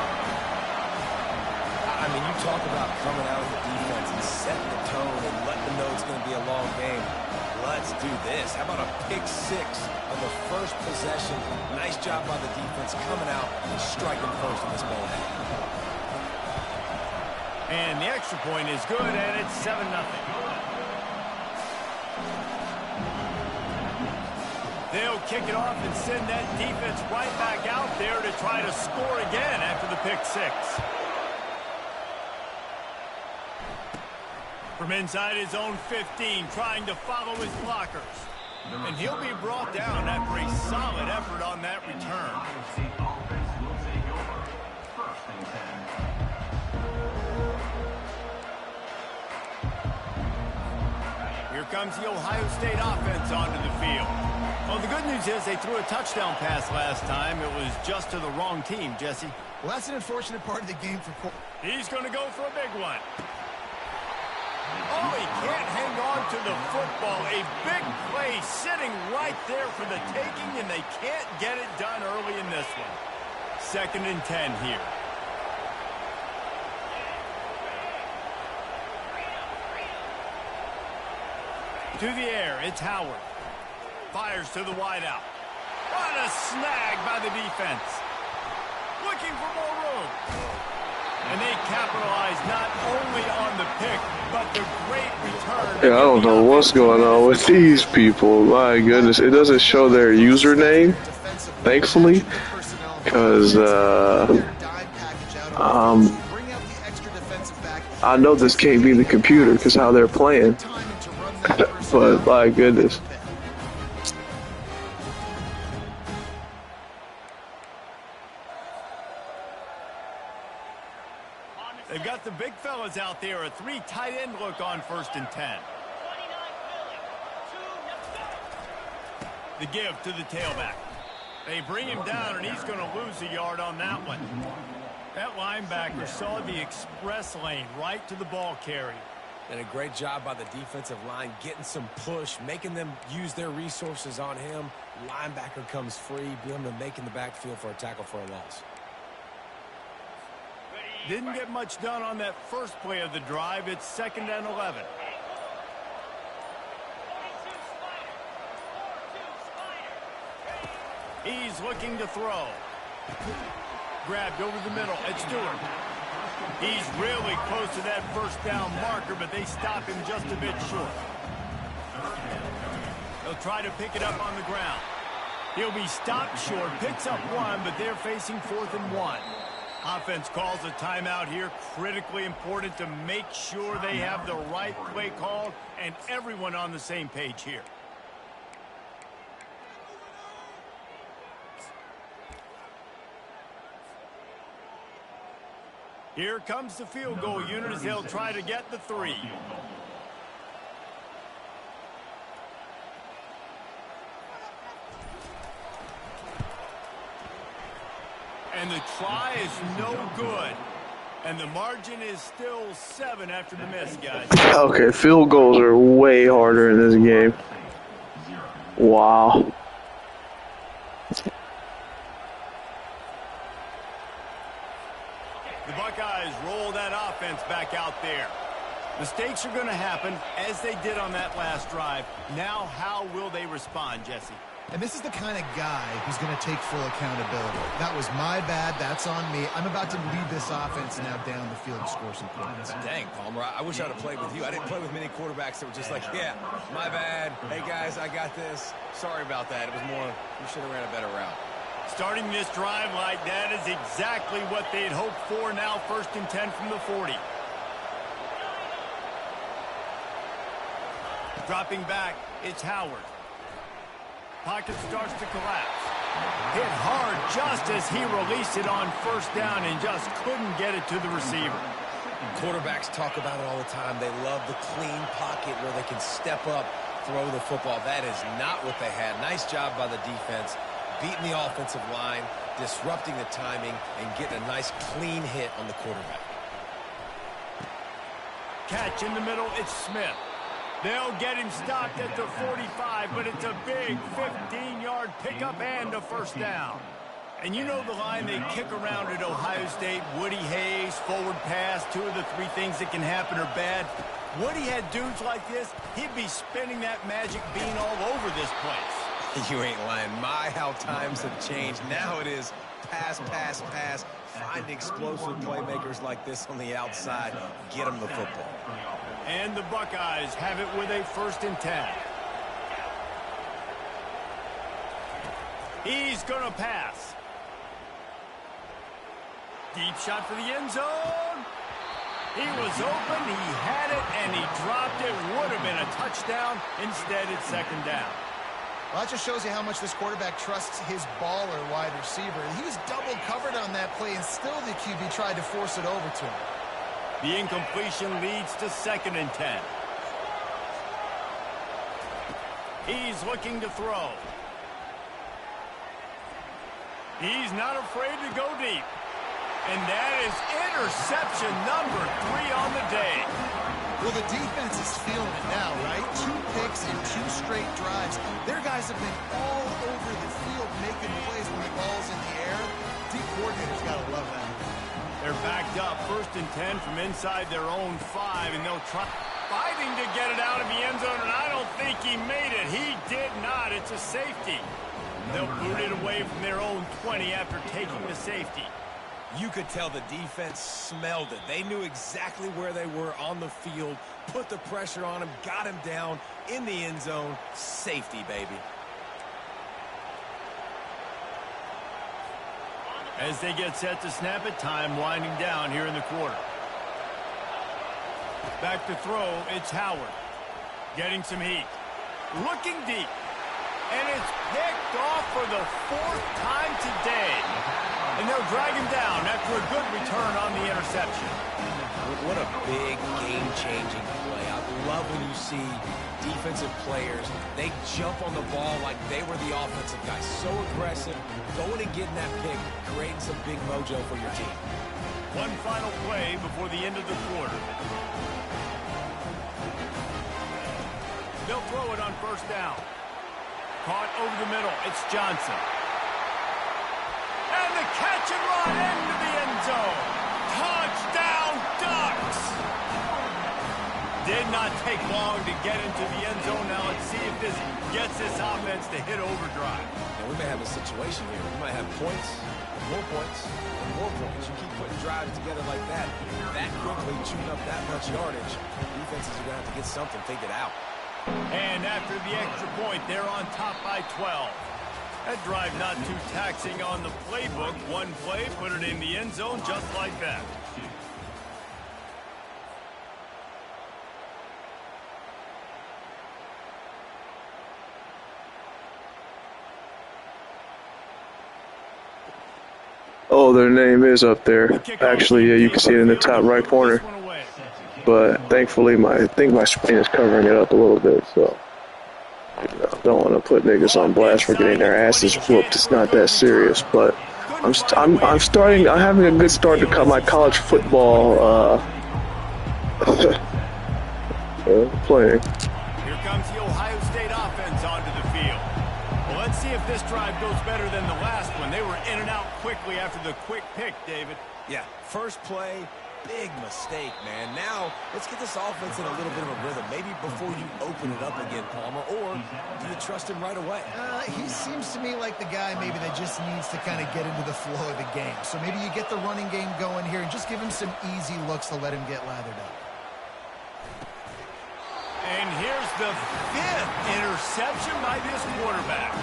I mean, you talk about coming out of the defense and setting the tone and letting them know it's going to be a long game. Let's do this. How about a pick six on the first possession? Nice job by the defense coming out and striking first in this ball game. And the extra point is good, and it's 7-0. They'll kick it off and send that defense right back out there to try to score again after the pick six. From inside his own 15, trying to follow his blockers. And he'll be brought down after a solid effort on that return. Here comes the Ohio State offense onto the field. Well, the good news is they threw a touchdown pass last time. It was just to the wrong team, Jesse. Well, that's an unfortunate part of the game for Cole. He's going to go for a big one. Oh, he can't hang on to the football. A big play sitting right there for the taking, and they can't get it done early in this one. 2nd and 10 here. To the air, it's Howard. Fires to the wideout. What a snag by the defense. Looking for more room. And they capitalize not only on the pick, but the great return. Yeah, I don't know what's going on with these people. My goodness, it doesn't show their username, thankfully, because I know this can't be the computer because how they're playing. But my goodness. They've got the big fellas out there. A 3 tight end look on 1st and 10. The give to the tailback. They bring him down, and he's going to lose a yard on that one. That linebacker saw the express lane right to the ball carrier. And a great job by the defensive line getting some push, making them use their resources on him. Linebacker comes free, being able to make in the backfield for a tackle for a loss. Didn't get much done on that first play of the drive. It's 2nd and 11. He's looking to throw. Grabbed over the middle. It's Stewart. He's really close to that first down marker, but they stop him just a bit short. They'll try to pick it up on the ground. He'll be stopped short, picks up 1, but they're facing 4th and 1. Offense calls a timeout here. Critically important to make sure they have the right play called and everyone on the same page here. Here comes the field goal unit as they'll try to get the 3. And the try is no good. And the margin is still 7 after the miss, guys. Okay, field goals are way harder in this game. Wow. The Buckeyes roll that offense back out there. Mistakes are going to happen, as they did on that last drive. Now, how will they respond, Jesse? And this is the kind of guy who's going to take full accountability. That was my bad. That's on me. I'm about to lead this offense now down the field and score some points. Dang, Palmer, I wish I'd have played with you. I didn't play with many quarterbacks that were just like, yeah, my bad. Hey, guys, I got this. Sorry about that. It was more, we should have ran a better route. Starting this drive like that is exactly what they'd hoped for. Now 1st and 10 from the 40. Dropping back, it's Howard. Pocket starts to collapse. Hit hard just as he released it on 1st down and just couldn't get it to the receiver. Quarterbacks talk about it all the time. They love the clean pocket where they can step up, throw the football. That is not what they had. Nice job by the defense, beating the offensive line, disrupting the timing, and getting a nice clean hit on the quarterback. Catch in the middle, it's Smith. They'll get him stopped at the 45, but it's a big 15-yard pickup and a 1st down. And you know the line they kick around at Ohio State, Woody Hayes, forward pass, 2 of the 3 things that can happen are bad. Woody had dudes like this, he'd be spinning that magic bean all over this place. You ain't lying. My, how times have changed. Now it is pass, pass, pass. Find explosive playmakers like this on the outside. Get them the football. And the Buckeyes have it with a 1st and 10. He's going to pass. Deep shot for the end zone. He was open, he had it, and he dropped it. Would have been a touchdown. Instead, it's 2nd down. Well, that just shows you how much this quarterback trusts his baller wide receiver. He was double covered on that play, and still the QB tried to force it over to him. The incompletion leads to 2nd and 10. He's looking to throw. He's not afraid to go deep. And that is interception number 3 on the day. Well, the defense is feeling it now, right? 2 picks in 2 straight drives. Their guys have been all over the field making plays when the ball's in the air. Deep coordinator's got to love that. They're backed up 1st and 10 from inside their own 5, and they'll try fighting to get it out of the end zone, and I don't think he made it. He did not. It's a safety. They'll boot it away from their own 20 after taking the safety. You could tell the defense smelled it. They knew exactly where they were on the field, put the pressure on him, got him down in the end zone. Safety, baby. As they get set to snap it, time winding down here in the quarter. Back to throw, it's Howard. Getting some heat. Looking deep. And it's picked off for the 4th time today. And they'll drag him down after a good return on the interception. What a big game-changing play. I love when you see defensive players, they jump on the ball like they were the offensive guys. So aggressive, going and getting that pick, creating some big mojo for your team. One final play before the end of the quarter. They'll throw it on 1st down. Caught over the middle. It's Johnson. And the catch and run into the end zone. Touchdown, Ducks! Did not take long to get into the end zone. Now let's see if this gets this offense to hit overdrive. Now we may have a situation here. We might have points, more points, and more points. You keep putting drives together like that quickly, chewing up that much yardage, defenses are going to have to get something figured out. And after the extra point, they're on top by 12. That drive not too taxing on the playbook. One play, put it in the end zone just like that. Oh, their name is up there. Actually, yeah, you can see it in the top right corner. But thankfully, I think my screen is covering it up a little bit, so don't want to put niggas on blast for getting their asses whooped. It's not that serious, but I'm having a good start to cut my college football playing. Here comes the Ohio State offense onto the field. Well, let's see if this drive goes better than the last one. They were in and out quickly after the quick pick, David. Yeah, first play, big mistake, man. Now, let's get this offense in a little bit of a rhythm. Maybe before you open it up again, Palmer, or do you trust him right away? He seems to me like the guy maybe that just needs to kind of get into the flow of the game. So maybe you get the running game going here and just give him some easy looks to let him get lathered up. And here's the 5th interception by this quarterback.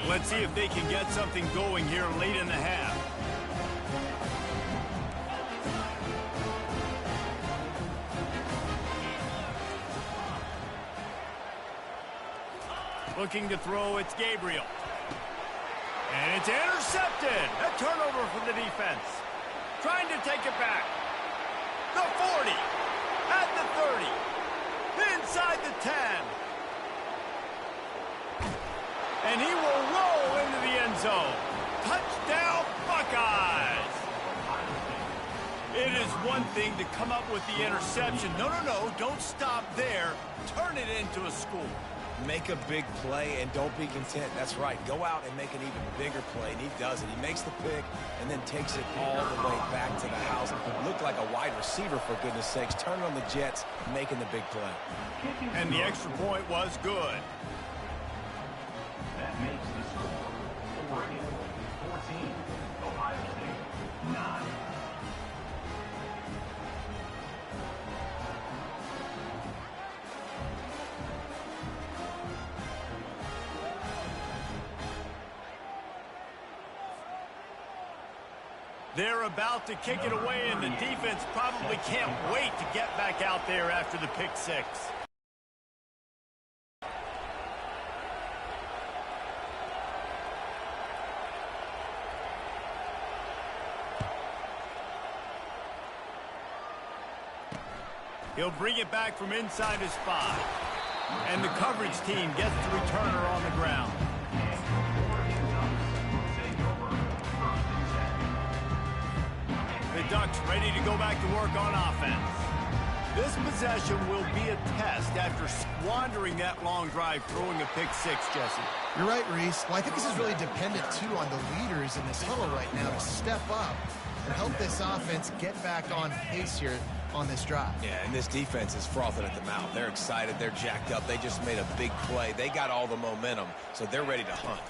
Let's see if they can get something going here late in the half. Looking to throw, it's Gabriel. And it's intercepted. A turnover for the defense. Trying to take it back. The 40. At the 30. Inside the 10. And he will roll into the end zone. Touchdown, Buckeyes. It is one thing to come up with the interception. No, don't stop there. Turn it into a score. Make a big play and don't be content. That's right. Go out and make an even bigger play, and he does it. He makes the pick and then takes it all the way back to the house. Looked like a wide receiver, for goodness sakes. Turning on the Jets, making the big play. And the extra point was good. That makes the score Oregon 14, Ohio State 9. They're about to kick it away, and the defense probably can't wait to get back out there after the pick six. He'll bring it back from inside his 5. And the coverage team gets the returner on the ground. The Ducks ready to go back to work on offense. This possession will be a test after squandering that long drive, throwing a pick six, Jesse. You're right, Reese. Well, I think this is really dependent, too, on the leaders in this huddle right now to step up and help this offense get back on pace here on this drive. Yeah, and this defense is frothing at the mouth. They're excited. They're jacked up. They just made a big play. They got all the momentum, so they're ready to hunt.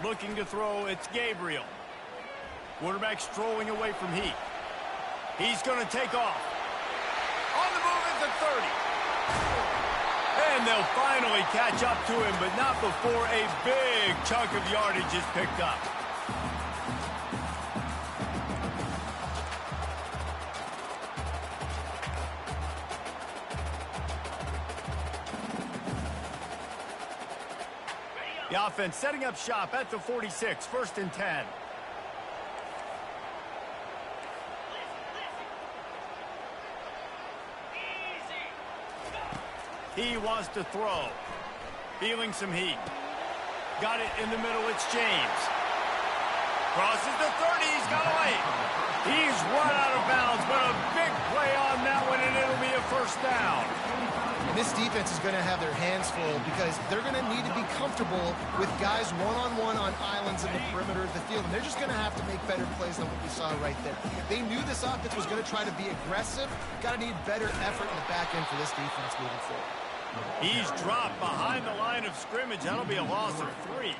Looking to throw, it's Gabriel. Quarterback strolling away from Heat. He's going to take off. On the move at the 30. And they'll finally catch up to him, but not before a big chunk of yardage is picked up. The offense setting up shop at the 46, 1st and 10. He wants to throw. Feeling some heat. Got it in the middle, it's James. Crosses the 30, he's got away. He's run out of bounds, but a big play on that one, and it'll be a 1st down. And this defense is going to have their hands full because they're going to need to be comfortable with guys one-on-one on islands in the perimeter of the field. And they're just going to have to make better plays than what we saw right there. They knew this offense was going to try to be aggressive. Got to need better effort in the back end for this defense moving forward. He's dropped behind the line of scrimmage. That'll be a loss of 3.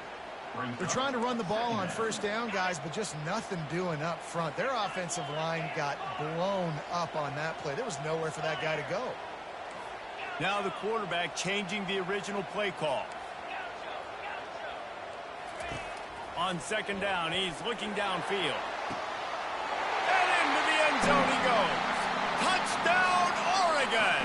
They're trying to run the ball on first down, guys, but just nothing doing up front. Their offensive line got blown up on that play. There was nowhere for that guy to go. Now the quarterback changing the original play call. On second down, he's looking downfield. And into the end zone he goes. Touchdown, Oregon!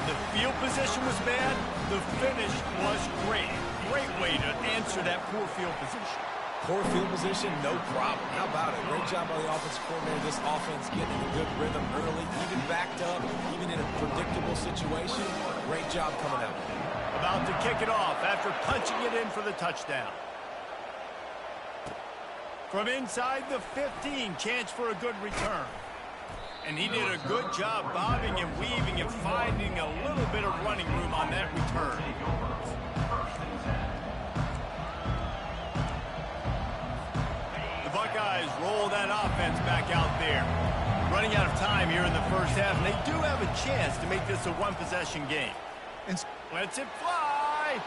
The field position was bad. The finish was great. Great way to answer that poor field position. Poor field position, no problem. How about it? Great job by the offensive coordinator. This offense getting in a good rhythm early, even backed up, even in a predictable situation. Great job coming out. About to kick it off after punching it in for the touchdown. From inside the 15, chance for a good return. And he did a good job bobbing and weaving and finding a little bit of running room on that return. The Buckeyes roll that offense back out there. Running out of time here in the first half, and they do have a chance to make this a one-possession game. Lets it fly.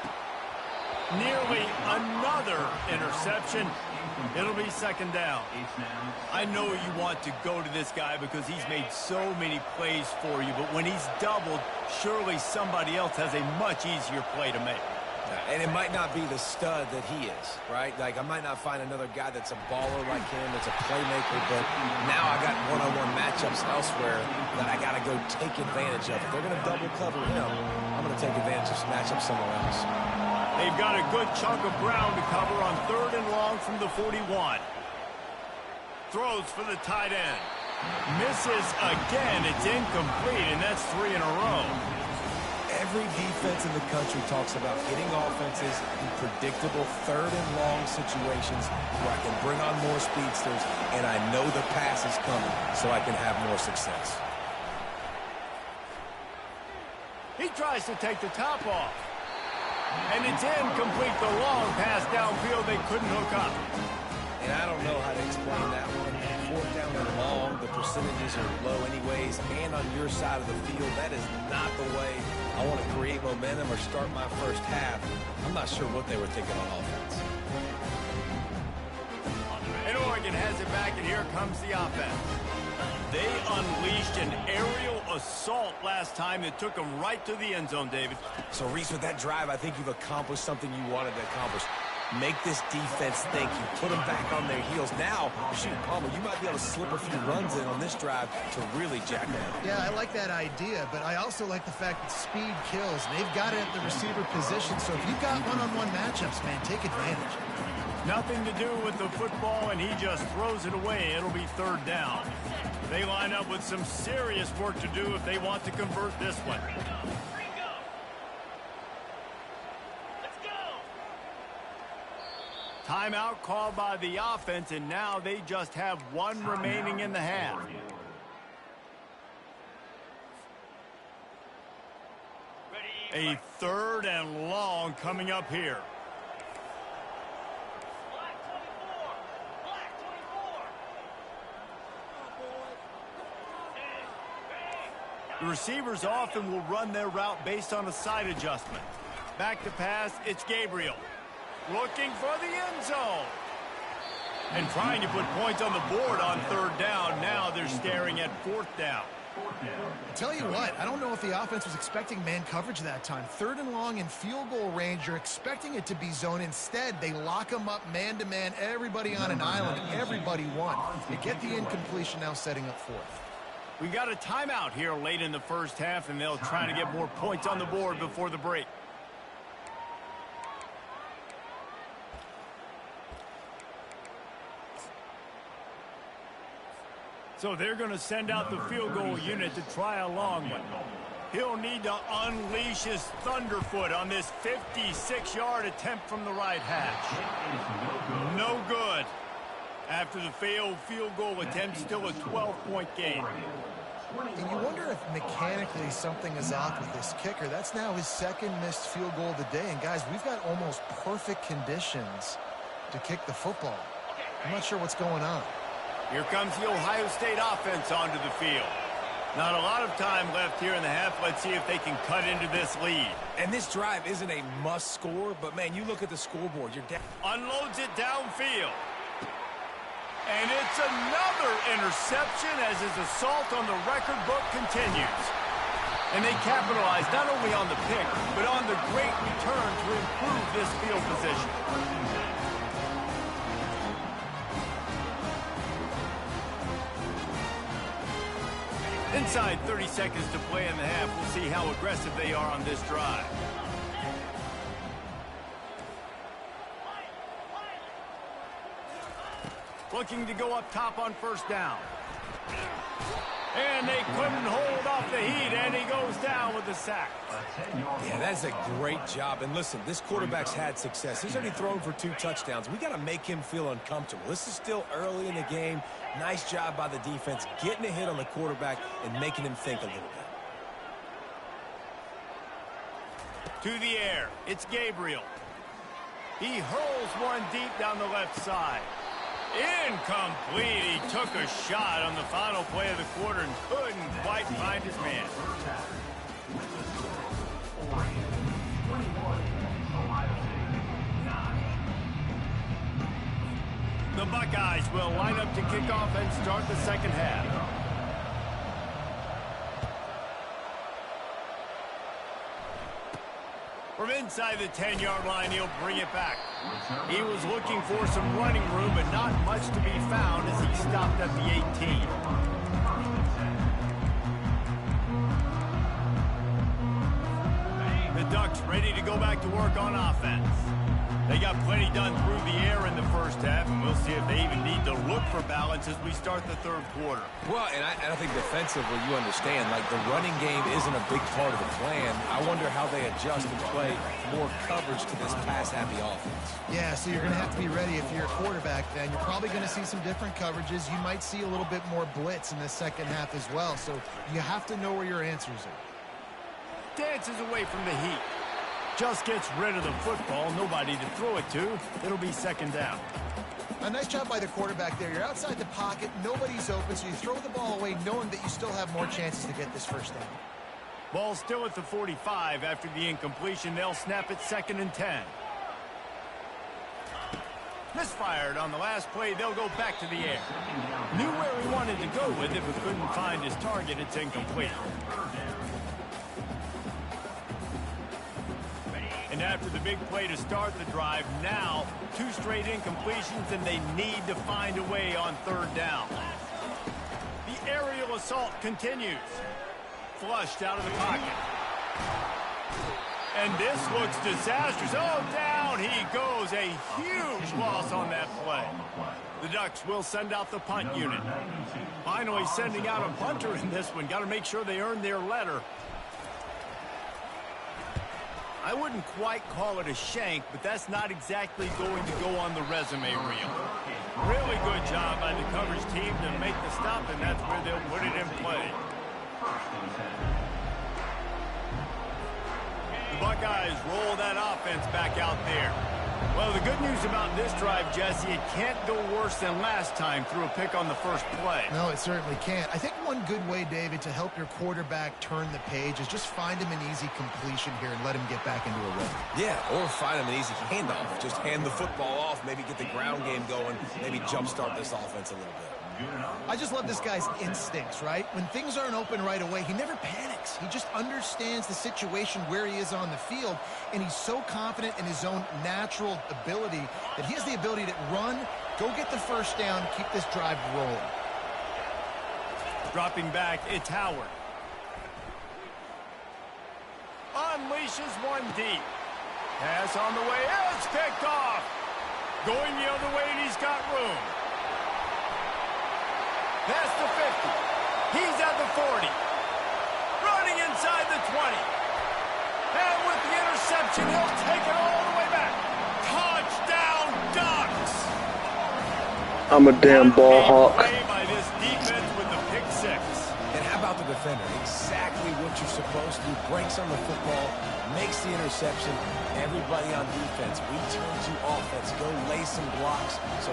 Nearly another interception. It'll be second down. I know you want to go to this guy because he's made so many plays for you, but when he's doubled, surely somebody else has a much easier play to make. And it might not be the stud that he is, right? Like, I might not find another guy that's a baller like him, that's a playmaker, but now I got one-on-one matchups elsewhere that I got to go take advantage of. If they're going to double cover him, I'm going to take advantage of some matchups somewhere else. They've got a good chunk of ground to cover on third and long from the 41. Throws for the tight end. Misses again. It's incomplete, and that's 3 in a row. Every defense in the country talks about hitting offenses in predictable third and long situations where I can bring on more speedsters and I know the pass is coming so I can have more success. He tries to take the top off. And it's incomplete. The long pass downfield they couldn't hook up. And I don't know how to explain that one. Fourth down and long, the percentages are low anyways. And on your side of the field, that is not the way I want to create momentum or start my first half. I'm not sure what they were thinking on offense. And Oregon has it back, and here comes the offense. They unleashed an aerial assault last time that took them right to the end zone, David. So, Reese, with that drive, I think you've accomplished something you wanted to accomplish. Make this defense think. You put them back on their heels. Now, shoot, Palmer, you might be able to slip a few runs in on this drive to really jack them up. Yeah, I like that idea, but I also like the fact that speed kills. And they've got it at the receiver position, so if you've got one-on-one matchups, man, take advantage. Nothing to do with the football, and he just throws it away. It'll be third down. They line up with some serious work to do if they want to convert this one. Timeout called by the offense, and now they just have one remaining in the half. A third and long coming up here. The receivers often will run their route based on a side adjustment. Back to pass, it's Gabriel. Looking for the end zone. And trying to put points on the board on third down. Now they're staring at fourth down. I'll tell you what, I don't know if the offense was expecting man coverage that time. Third and long in field goal range, you're expecting it to be zone. Instead, they lock them up man-to-man, everybody on an island, everybody won. They get the incompletion, now setting up fourth. We got a timeout here late in the first half, and they'll try to get more points on the board before the break. So they're going to send out the field goal unit to try a long one. He'll need to unleash his thunderfoot on this 56-yard attempt from the right hash. No good. After the failed field goal attempt, still a 12-point game. And you wonder if mechanically something is off with this kicker. That's now his second missed field goal of the day. And guys, we've got almost perfect conditions to kick the football. I'm not sure what's going on. Here comes the Ohio State offense onto the field. Not a lot of time left here in the half. Let's see if they can cut into this lead. And this drive isn't a must score, but man, you look at the scoreboard. You're down. Unloads it downfield. And it's another interception as his assault on the record book continues. And they capitalize not only on the pick, but on the great return to improve this field position. Inside 30 seconds to play in the half. We'll see how aggressive they are on this drive. Looking to go up top on first down. And they couldn't hold off the heat, and he goes down with the sack. Yeah, that's a great job. And listen, this quarterback's had success. He's already thrown for 2 touchdowns. We got to make him feel uncomfortable. This is still early in the game. Nice job by the defense, getting a hit on the quarterback and making him think a little bit. To the air, it's Gabriel. He hurls one deep down the left side. Incomplete. He took a shot on the final play of the quarter and couldn't quite find his man. The Buckeyes will line up to kick off and start the second half. From inside the 10-yard line, he'll bring it back. He was looking for some running room, but not much to be found as he stopped at the 18. The Ducks ready to go back to work on offense. They got plenty done through the air in the first half, and we'll see if they even need to look for balance as we start the third quarter. Well, and I think defensively, you understand, like the running game isn't a big part of the plan. I wonder how they adjust and play more coverage to this pass-happy offense. Yeah, so you're going to have to be ready if you're a quarterback then. You're probably going to see some different coverages. You might see a little bit more blitz in the second half as well, so you have to know where your answers are. Dances away from the heat. Just gets rid of the football. Nobody to throw it to. It'll be second down. A nice job by the quarterback there. You're outside the pocket. Nobody's open, so you throw the ball away knowing that you still have more chances to get this first down. Ball still at the 45 after the incompletion. They'll snap it 2nd and 10. Misfired on the last play. They'll go back to the air. Knew where he wanted to go with it, but couldn't find his target. It's incomplete. And after the big play to start the drive, now 2 straight incompletions, and they need to find a way on third down. The aerial assault continues. Flushed out of the pocket. And this looks disastrous. Oh, down he goes. A huge loss on that play. The Ducks will send out the punt unit. Finally sending out a punter in this one. Got to make sure they earn their letter. I wouldn't quite call it a shank, but that's not exactly going to go on the resume reel. Really good job by the coverage team to make the stop, and that's where they'll put it in play. The Buckeyes roll that offense back out there. Well, the good news about this drive, Jesse, it can't go worse than last time through a pick on the first play. No, it certainly can't. I think one good way, David, to help your quarterback turn the page is just find him an easy completion here and let him get back into a rhythm. Yeah, or find him an easy handoff. Just hand the football off, maybe get the ground game going, maybe jumpstart this offense a little bit. I just love this guy's instincts, right? When things aren't open right away, he never panics. He just understands the situation where he is on the field, and he's so confident in his own natural ability that he has the ability to run, go get the first down, keep this drive rolling. Dropping back, it's Howard. Unleashes one deep. Pass on the way, it's picked off. Going the other way, and he's got room. Past the 50. He's at the 40. Running inside the 20. And with the interception, he'll take it all the way back. Touchdown, Ducks! I'm a damn ball hawk. Play by this defense with the pick 6. And how about the defender? Exactly what you're supposed to do. Breaks on the football, makes the interception. Everybody on defense, we turn to offense. Go lay some blocks. So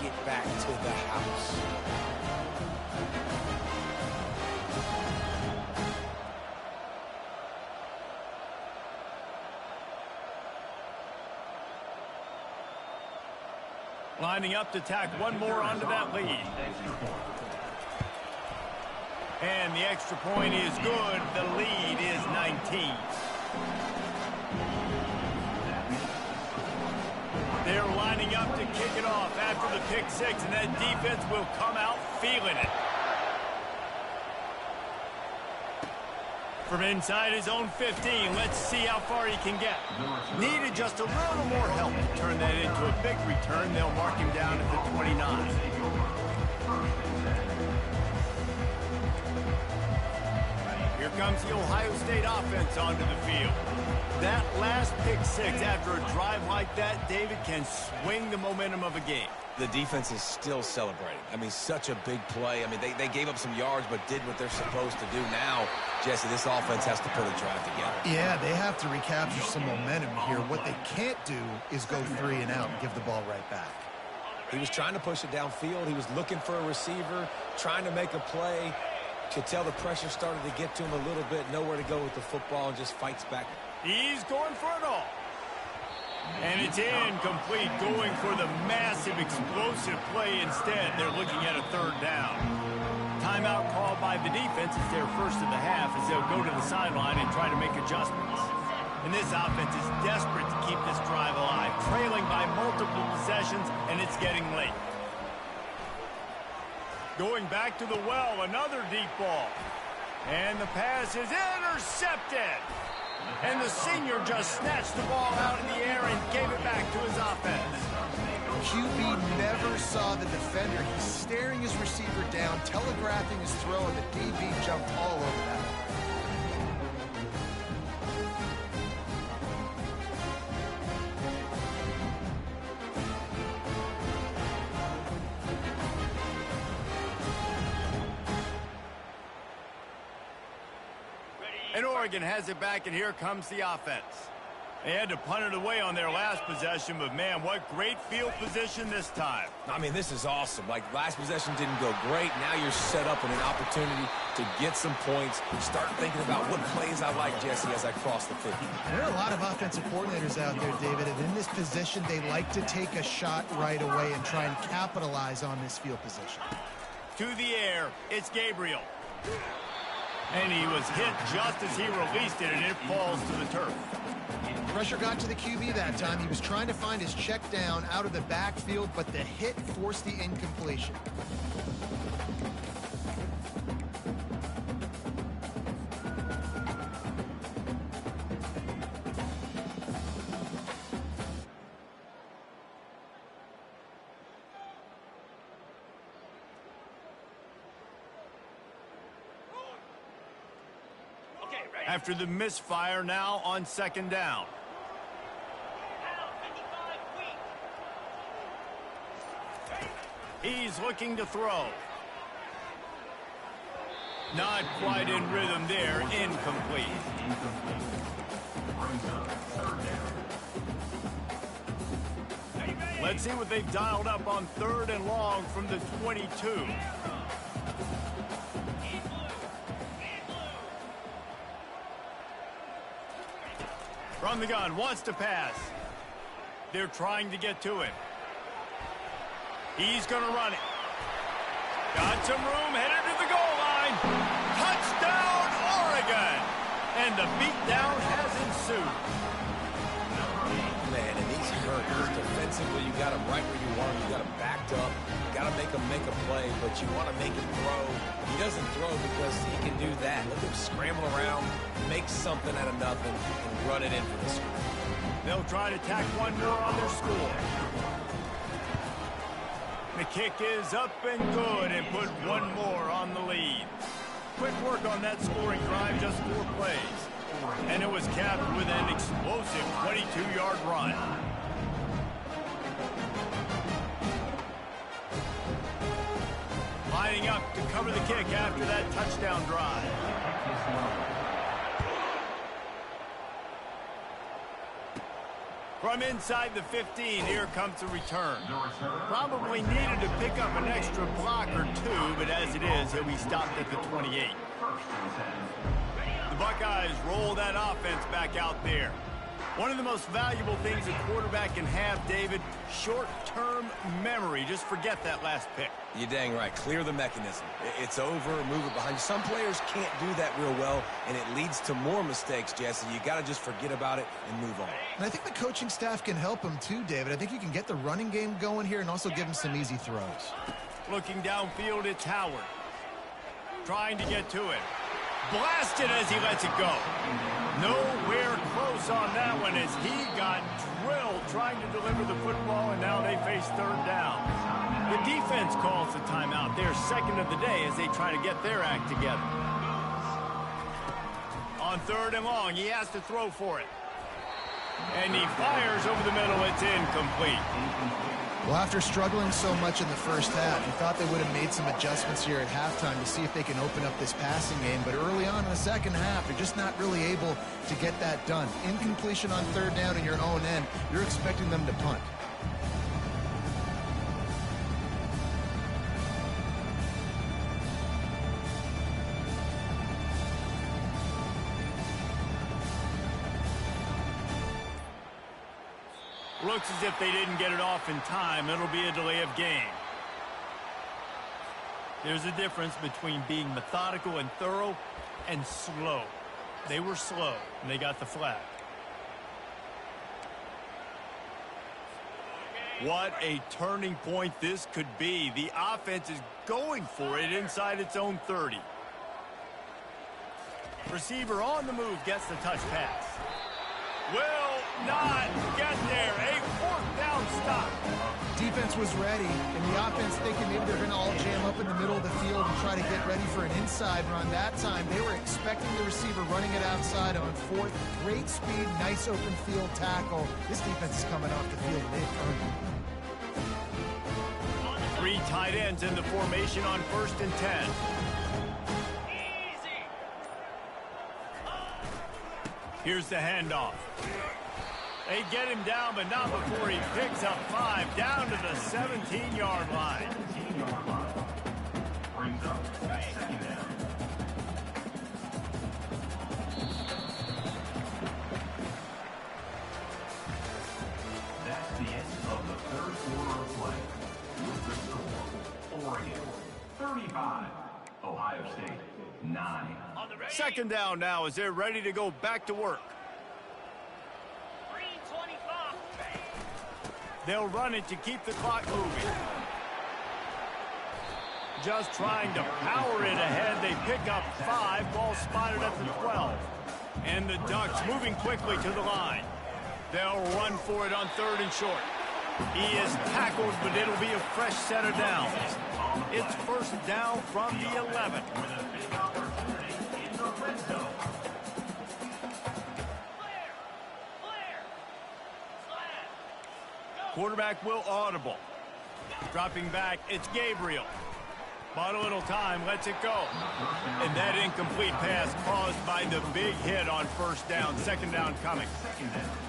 get back to the house. Lining up to tack one more onto that lead. And the extra point is good. The lead is 19. They're lining up to kick it off after the pick six, and that defense will come out feeling it. From inside his own 15, let's see how far he can get. Needed just a little more help to turn that into a big return. They'll mark him down at the 29. Here comes the Ohio State offense onto the field. That last pick six after a drive like that, David, can swing the momentum of a game. The defense is still celebrating. I mean, such a big play. I mean, they gave up some yards but did what they're supposed to do. Now, Jesse, this offense has to put a drive together. Yeah, they have to recapture some momentum here. What they can't do is go 3 and out and give the ball right back. He was trying to push it downfield. He was looking for a receiver, trying to make a play. Could tell the pressure started to get to him a little bit. Nowhere to go with the football and just fights back. He's going for it all. And it's incomplete, going for the massive explosive play instead. They're looking at a 3rd down. Timeout called by the defense. It's their first of the half as they'll go to the sideline and try to make adjustments. And this offense is desperate to keep this drive alive, trailing by multiple possessions, and it's getting late. Going back to the well, another deep ball. And the pass is intercepted. And the senior just snatched the ball out in the air and gave it back to his offense. QB never saw the defender. He's staring his receiver down, telegraphing his throw, and the DB jumped all over that. And Oregon has it back, and here comes the offense. They had to punt it away on their last possession, but man, what great field position this time. I mean, this is awesome. Like, last possession didn't go great. Now you're set up in an opportunity to get some points. Start thinking about what plays I like, Jesse, as I cross the 50. There are a lot of offensive coordinators out there, David, and in this position, they like to take a shot right away and try and capitalize on this field position. To the air, it's Gabriel. And he was hit just as he released it, and it falls to the turf. Pressure got to the QB that time. He was trying to find his check down out of the backfield, but the hit forced the incompletion. After the misfire, now on 2nd down. He's looking to throw. Not quite in rhythm there, incomplete. Let's see what they've dialed up on 3rd and long from the 22. From the gun, wants to pass. They're trying to get to him. He's going to run it. Got some room, headed to the goal line. Touchdown, Oregon! And the beatdown has ensued. Man, and he's hurt. Defensively, you got him right where you want him. You got him backed up. You got to make him make a play, but you want to make him throw. He doesn't throw because he can do that. Let him scramble around, make something out of nothing, and run it in for the score. They'll try to tack one more on their score. The kick is up and good, and put one more on the lead. Quick work on that scoring drive, just 4 plays. And it was capped with an explosive 22-yard run. Lining up to cover the kick after that touchdown drive. From inside the 15, here comes the return. Probably needed to pick up an extra block or two, but as it is, he'll be stopped at the 28. The Buckeyes roll that offense back out there. One of the most valuable things a quarterback can have, David, short-term memory. Just forget that last pick. You're dang right. Clear the mechanism. It's over, move it behind you. Some players can't do that real well, and it leads to more mistakes, Jesse. You got to just forget about it and move on. And I think the coaching staff can help him too, David. I think you can get the running game going here and also give him some easy throws. Looking downfield, it's Howard. Trying to get to it. Blasted as he lets it go. Nowhere close on that one as he got drilled trying to deliver the football, and now they face third down. The defense calls the timeout. Their second of the day as they try to get their act together. On third and long, he has to throw for it. And he fires over the middle. It's incomplete. Well, after struggling so much in the first half, you thought they would have made some adjustments here at halftime to see if they can open up this passing game. But early on in the second half, they're just not really able to get that done. Incompletion on third down in your own end, you're expecting them to punt. Looks as if they didn't get it off in time. It'll be a delay of game. There's a difference between being methodical and thorough and slow. They were slow, and they got the flag. What a turning point this could be. The offense is going for it inside its own 30. Receiver on the move gets the touch pass. Will not get there. A fourth down stop. Defense was ready, and the offense thinking maybe they're going to all jam up in the middle of the field and try to get ready for an inside run. That time, they were expecting the receiver running it outside on fourth. Great speed, nice open field tackle. This defense is coming off the field, and they've earned it. Three tight ends in the formation on 1st and 10. Here's the handoff. They get him down, but not before he picks up 5 down to the 17-yard line. Brings up second down. That's the end of the third quarter of play. With the score, Oregon 35, Ohio State 9. Second down now as they're ready to go back to work. They'll run it to keep the clock moving. Just trying to power it ahead. They pick up 5. Ball spotted at the 12. And the Ducks moving quickly to the line. They'll run for it on 3rd and short. He is tackled, but it'll be a fresh set of downs. It's first down from the 11. Quarterback will audible. Dropping back, it's Gabriel. Bought a little time, lets it go. And that incomplete pass caused by the big hit on 1st down. 2nd down coming.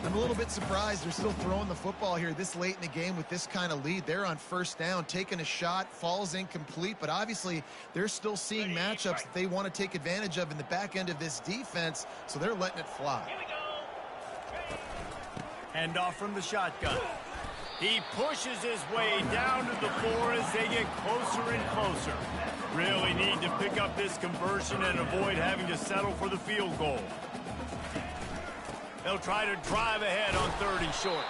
I'm a little bit surprised they're still throwing the football here this late in the game with this kind of lead. They're on 1st down, taking a shot, falls incomplete, but obviously they're still seeing matchups that they want to take advantage of in the back end of this defense, so they're letting it fly. Hand off from the shotgun. He pushes his way down to the 4 as they get closer and closer. Really need to pick up this conversion and avoid having to settle for the field goal. They'll try to drive ahead on 3rd and short.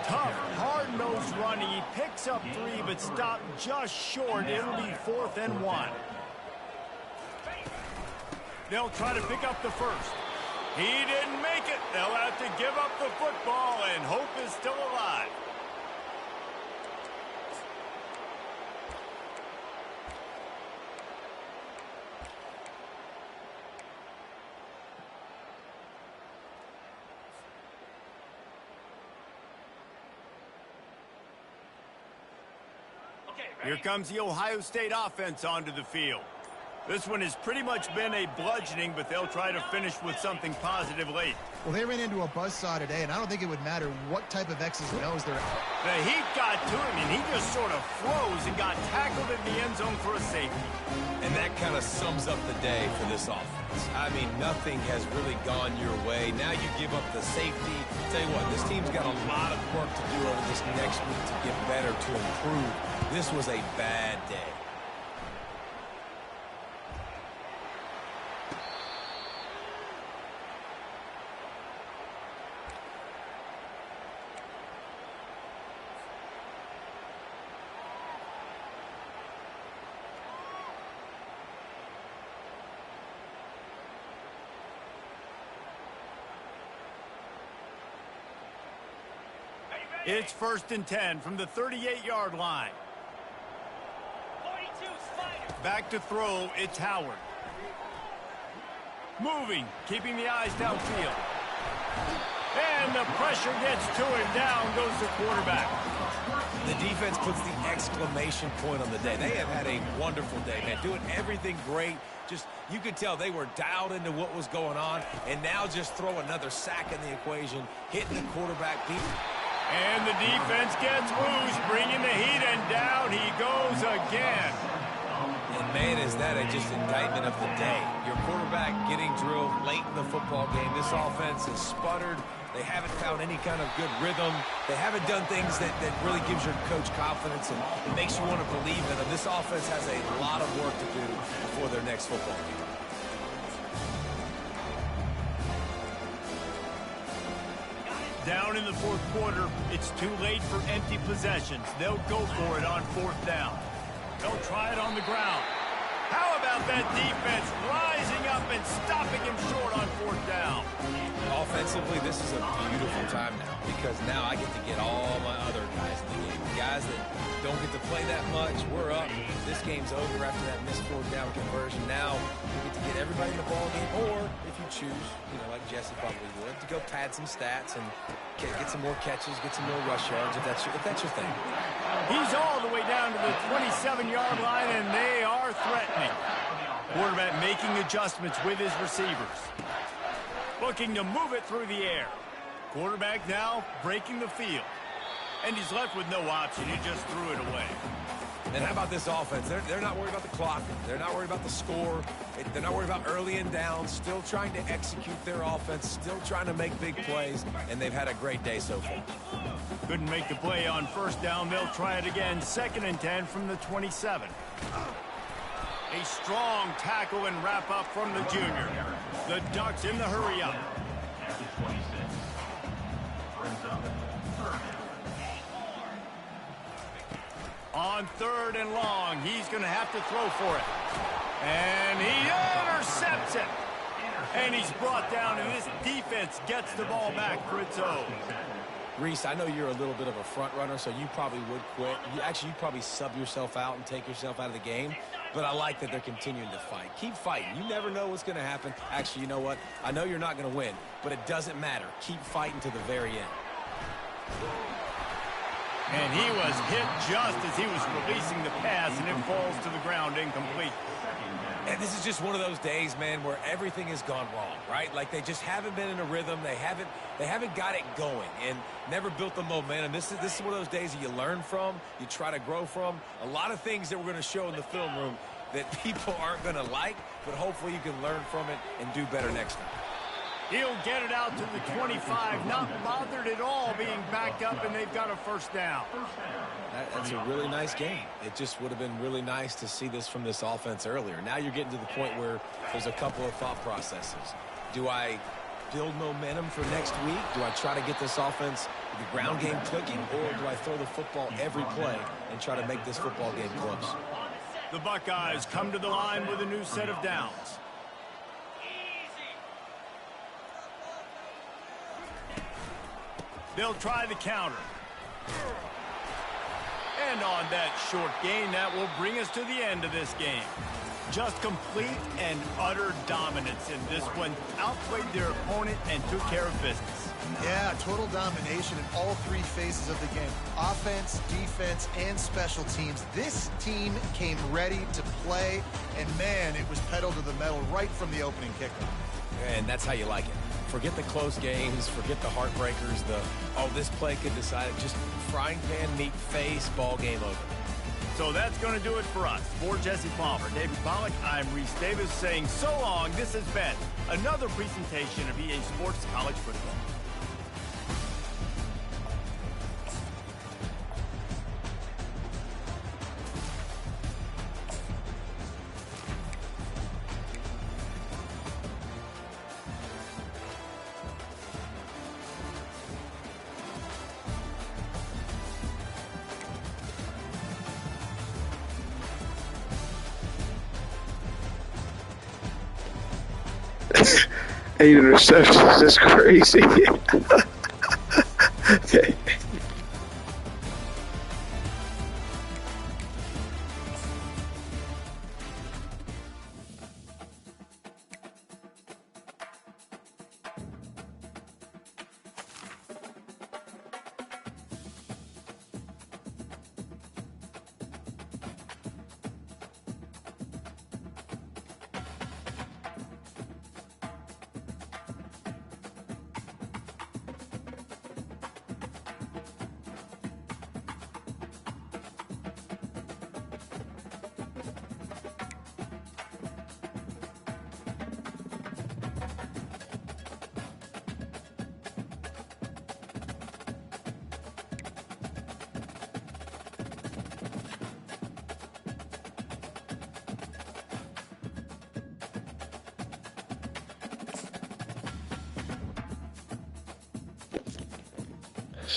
Tough, hard-nosed running. He picks up 3, but stopped just short. It'll be 4th and 1. They'll try to pick up the 1st. He didn't make it. They'll have to give up the football, and hope is still alive. Here comes the Ohio State offense onto the field. This one has pretty much been a bludgeoning, but they'll try to finish with something positive late. Well, they ran into a buzzsaw today, and I don't think it would matter what type of X's and O's they're at. The heat got to him, and he just sort of froze and got tackled in the end zone for a safety. And that kind of sums up the day for this offense. I mean, nothing has really gone your way. Now you give up the safety. Tell you what, this team's got a lot of work to do over this next week to get better, to improve. This was a bad day. It's 1st and 10 from the 38-yard line. Back to throw, it's Howard. Moving, keeping the eyes downfield. And the pressure gets to him. Down goes the quarterback. The defense puts the exclamation point on the day. They have had a wonderful day, man. Doing everything great. Just, you could tell they were dialed into what was going on. And now just throw another sack in the equation, hitting the quarterback beat. And the defense gets loose, bringing the heat, and down he goes again. And, man, is that just indictment of the day. Your quarterback getting drilled late in the football game. This offense has sputtered. They haven't found any kind of good rhythm. They haven't done things that really gives your coach confidence and it makes you want to believe in them. This offense has a lot of work to do before their next football game. Down in the 4th quarter, it's too late for empty possessions. They'll go for it on 4th down. They'll try it on the ground. How about that defense rising up and stopping him short on 4th down? Offensively, this is a beautiful time now because now I get to get all my other guys in the game. Guys that don't get to play that much, we're up. This game's over after that missed 4th down conversion. Now we get to get everybody in the ball game, or if you choose, like Jesse probably would, to go pad some stats and get some more catches, get some more rush yards if that's your thing. He's all the way down to the 27-yard line, and they are threatening. Quarterback making adjustments with his receivers. Looking to move it through the air. Quarterback now breaking the field. And he's left with no option. He just threw it away. And how about this offense? They're not worried about the clock. They're not worried about the score. They're not worried about early and down. Still trying to execute their offense. Still trying to make big plays. And they've had a great day so far. Couldn't make the play on 1st down. They'll try it again. 2nd and 10 from the 27. A strong tackle and wrap up from the junior. The Ducks in the hurry up. On 3rd and long, he's going to have to throw for it. And he intercepts it. And he's brought down, and this defense gets the ball back for its own. Reese, I know you're a little bit of a front runner, so you probably would quit. You'd probably sub yourself out and take yourself out of the game. But I like that they're continuing to fight. Keep fighting. You never know what's going to happen. Actually, you know what? I know you're not going to win, but it doesn't matter. Keep fighting to the very end. And he was hit just as he was releasing the pass, and it falls to the ground incomplete. And this is just one of those days, man, where everything has gone wrong, right? Like they just haven't been in a rhythm. They haven't got it going and never built the momentum. This is one of those days that you learn from, you try to grow from. A lot of things that we're going to show in the film room that people aren't going to like, but hopefully you can learn from it and do better next time. He'll get it out to the 25, not bothered at all being backed up, and they've got a 1st down. That's a really nice game. It just would have been really nice to see this from this offense earlier. Now you're getting to the point where there's a couple of thought processes. Do I build momentum for next week? Do I try to get this offense, the ground game clicking, or do I throw the football every play and try to make this football game close? The Buckeyes come to the line with a new set of downs. They'll try the counter. And on that short gain, that will bring us to the end of this game. Just complete and utter dominance in this one. Outplayed their opponent and took care of business. Yeah, total domination in all three phases of the game. Offense, defense, and special teams. This team came ready to play, and man, it was pedal to the metal right from the opening kickoff. And that's how you like it. Forget the close games, forget the heartbreakers, this play could decide it. Just frying pan, meat face, ball game over. So that's going to do it for us. For Jesse Palmer, David Pollack, I'm Reese Davis saying so long. This has been another presentation of EA Sports College Football. Eight interceptions. That's crazy. Okay.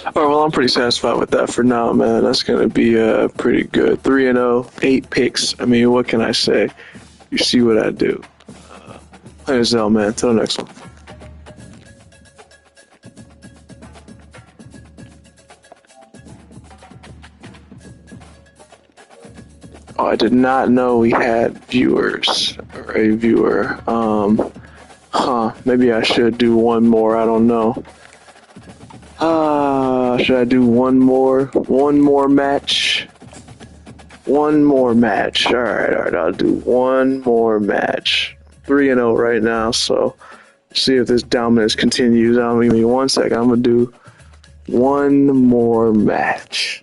All right, well, I'm pretty satisfied with that for now, man. That's going to be pretty good. 3-0, 8 picks. I mean, what can I say? You see what I do. Plain as hell, man. Till the next one. Oh, I did not know we had viewers or a viewer. Maybe I should do one more. I don't know. Should I do one more match? One more match. All right. I'll do one more match. 3-0 right now. So see if this dominance continues. Give me 1 second. I'm gonna do one more match.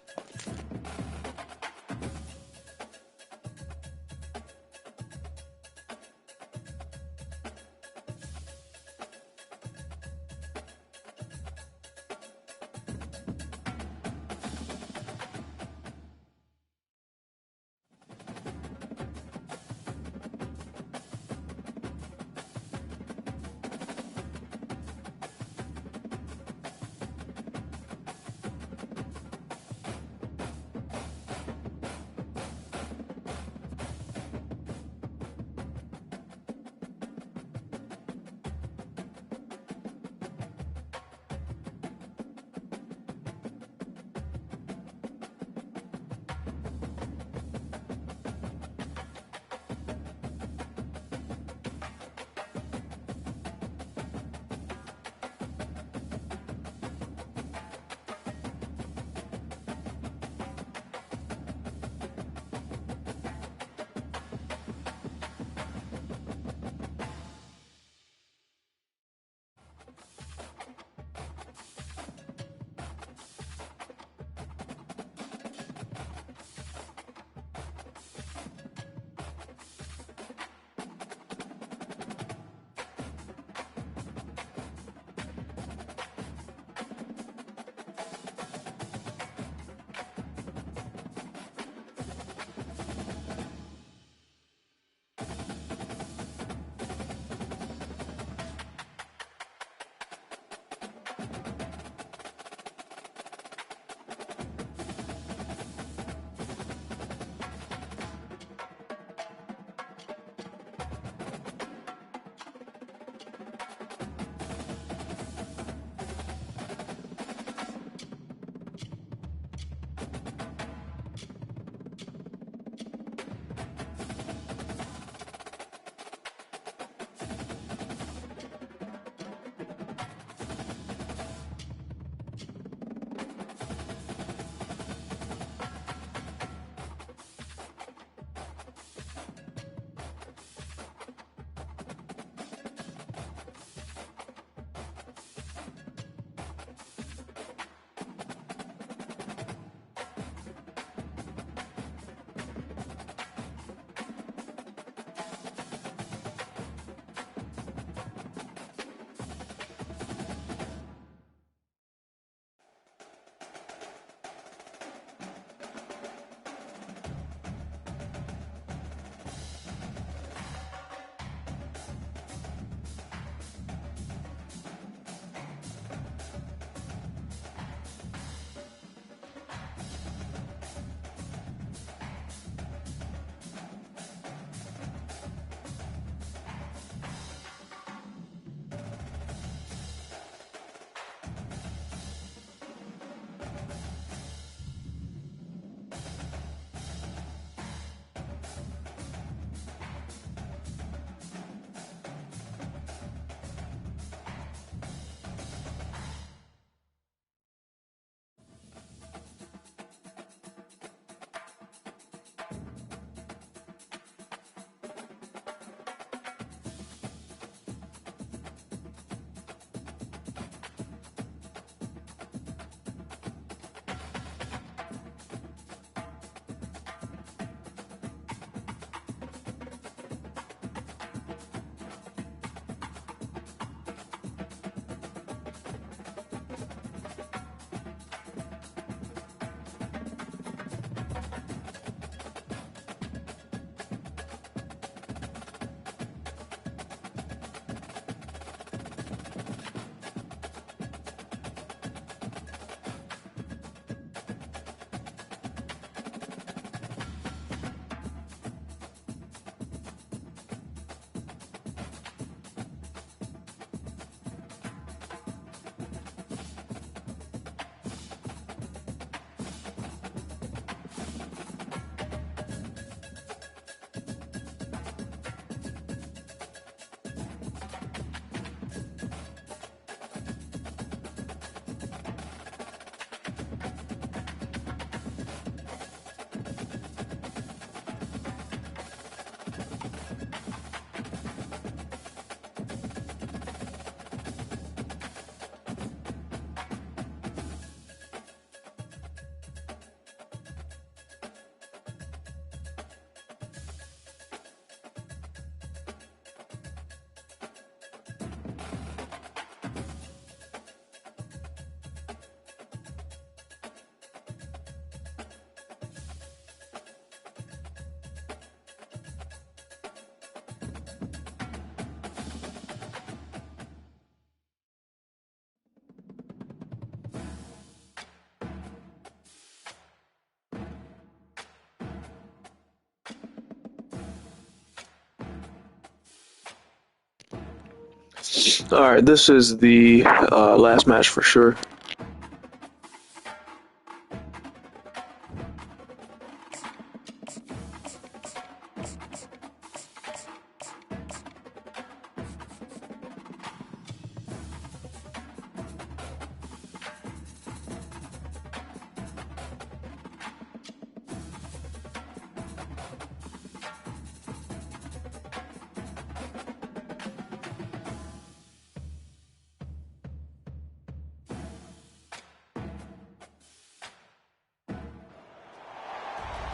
Alright, this is the last match for sure.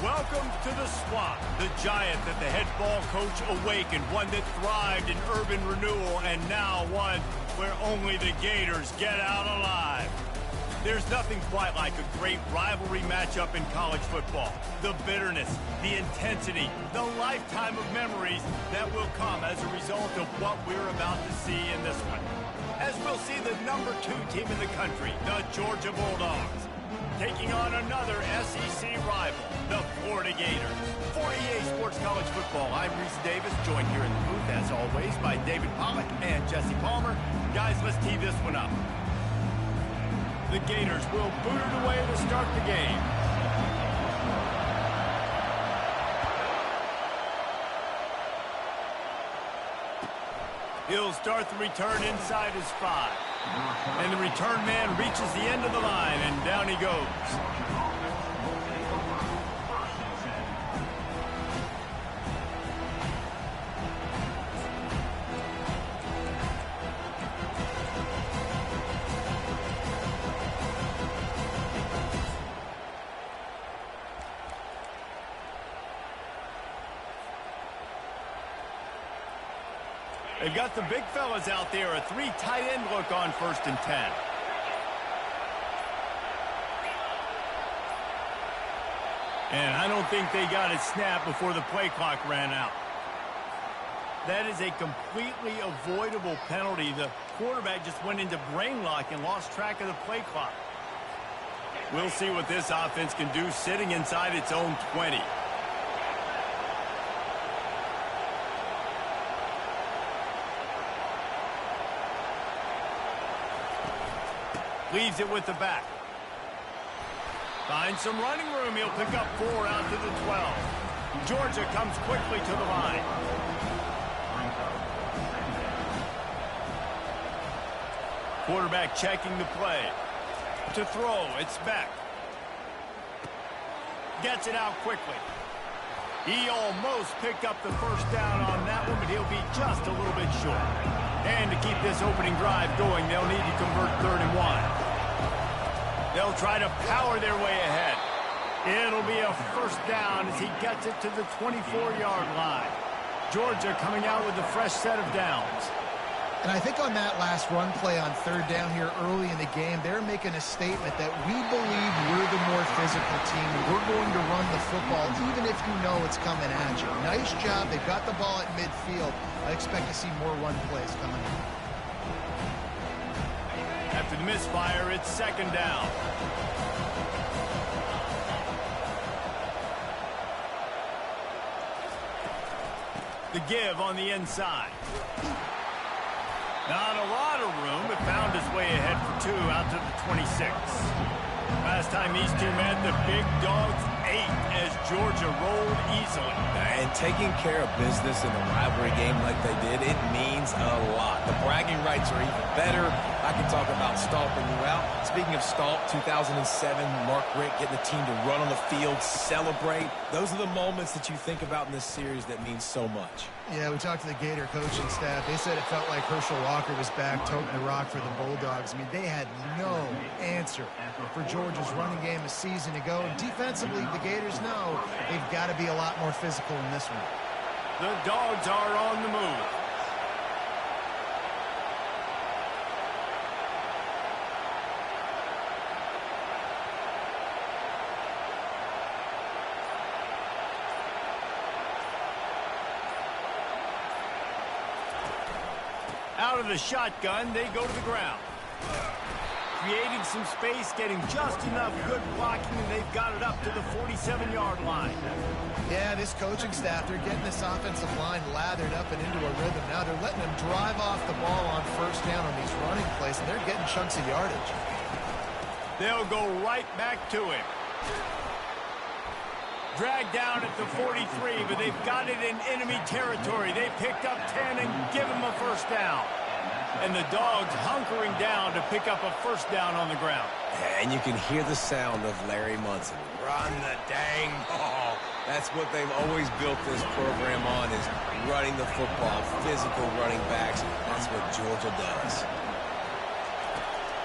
Welcome to the Swamp, the giant that the head ball coach awakened, one that thrived in urban renewal, and now one where only the Gators get out alive. There's nothing quite like a great rivalry matchup in college football. The bitterness, the intensity, the lifetime of memories that will come as a result of what we're about to see in this one. As we'll see the #2 team in the country, the Georgia Bulldogs, taking on another SEC rival, the Florida Gators. For EA Sports College Football, I'm Reese Davis, joined here in the booth, as always, by David Pollack and Jesse Palmer. Guys, let's tee this one up. The Gators will boot it away to start the game. He'll start the return inside his 5. And the return man reaches the end of the line, and down he goes. They've got the big fellas out there, a 3 tight end look on 1st and 10. And I don't think they got it snapped before the play clock ran out. That is a completely avoidable penalty. The quarterback just went into brain lock and lost track of the play clock. We'll see what this offense can do sitting inside its own 20. Leaves it with the back. Finds some running room. He'll pick up 4 out to the 12. Georgia comes quickly to the line. Quarterback checking the play. To throw, it's Beck. Gets it out quickly. He almost picked up the first down on that one, but he'll be just a little bit short. And to keep this opening drive going, they'll need to convert 3rd and 1. They'll try to power their way ahead. It'll be a first down as he gets it to the 24-yard line. Georgia coming out with a fresh set of downs. And I think on that last run play on 3rd down here early in the game, they're making a statement that we believe we're the more physical team. We're going to run the football even if you know it's coming at you. Nice job. They've got the ball at midfield. I expect to see more run plays coming in. After the misfire, it's 2nd down. The give on the inside. Not a lot of room, but found his way ahead for 2 out to the 26. Last time these two met, the big dogs ate as Georgia rolled easily. And taking care of business in a rivalry game like they did, it means a lot. The bragging rights are even better. I can talk about stomping you out. Speaking of stomp, 2007, Mark Richt getting the team to run on the field, celebrate. Those are the moments that you think about in this series that mean so much. Yeah, we talked to the Gator coaching staff. They said it felt like Herschel Walker was back toting the rock for the Bulldogs. I mean, they had no answer for Georgia's running game a season ago. And defensively, the Gators know they've got to be a lot more physical in this one. The Dogs are on the move. Out of the shotgun, they go to the ground. creating some space, getting just enough good blocking, and they've got it up to the 47-yard line. Yeah, this coaching staff, they're getting this offensive line lathered up and into a rhythm. Now they're letting them drive off the ball on first down on these running plays, and they're getting chunks of yardage. They'll go right back to him. Dragged down at the 43, but they've got it in enemy territory. They picked up 10 and give him a first down. And the Dogs hunkering down to pick up a first down on the ground. And you can hear the sound of Larry Munson. Run the dang ball. That's what they've always built this program on, is running the football, physical running backs. That's what Georgia does.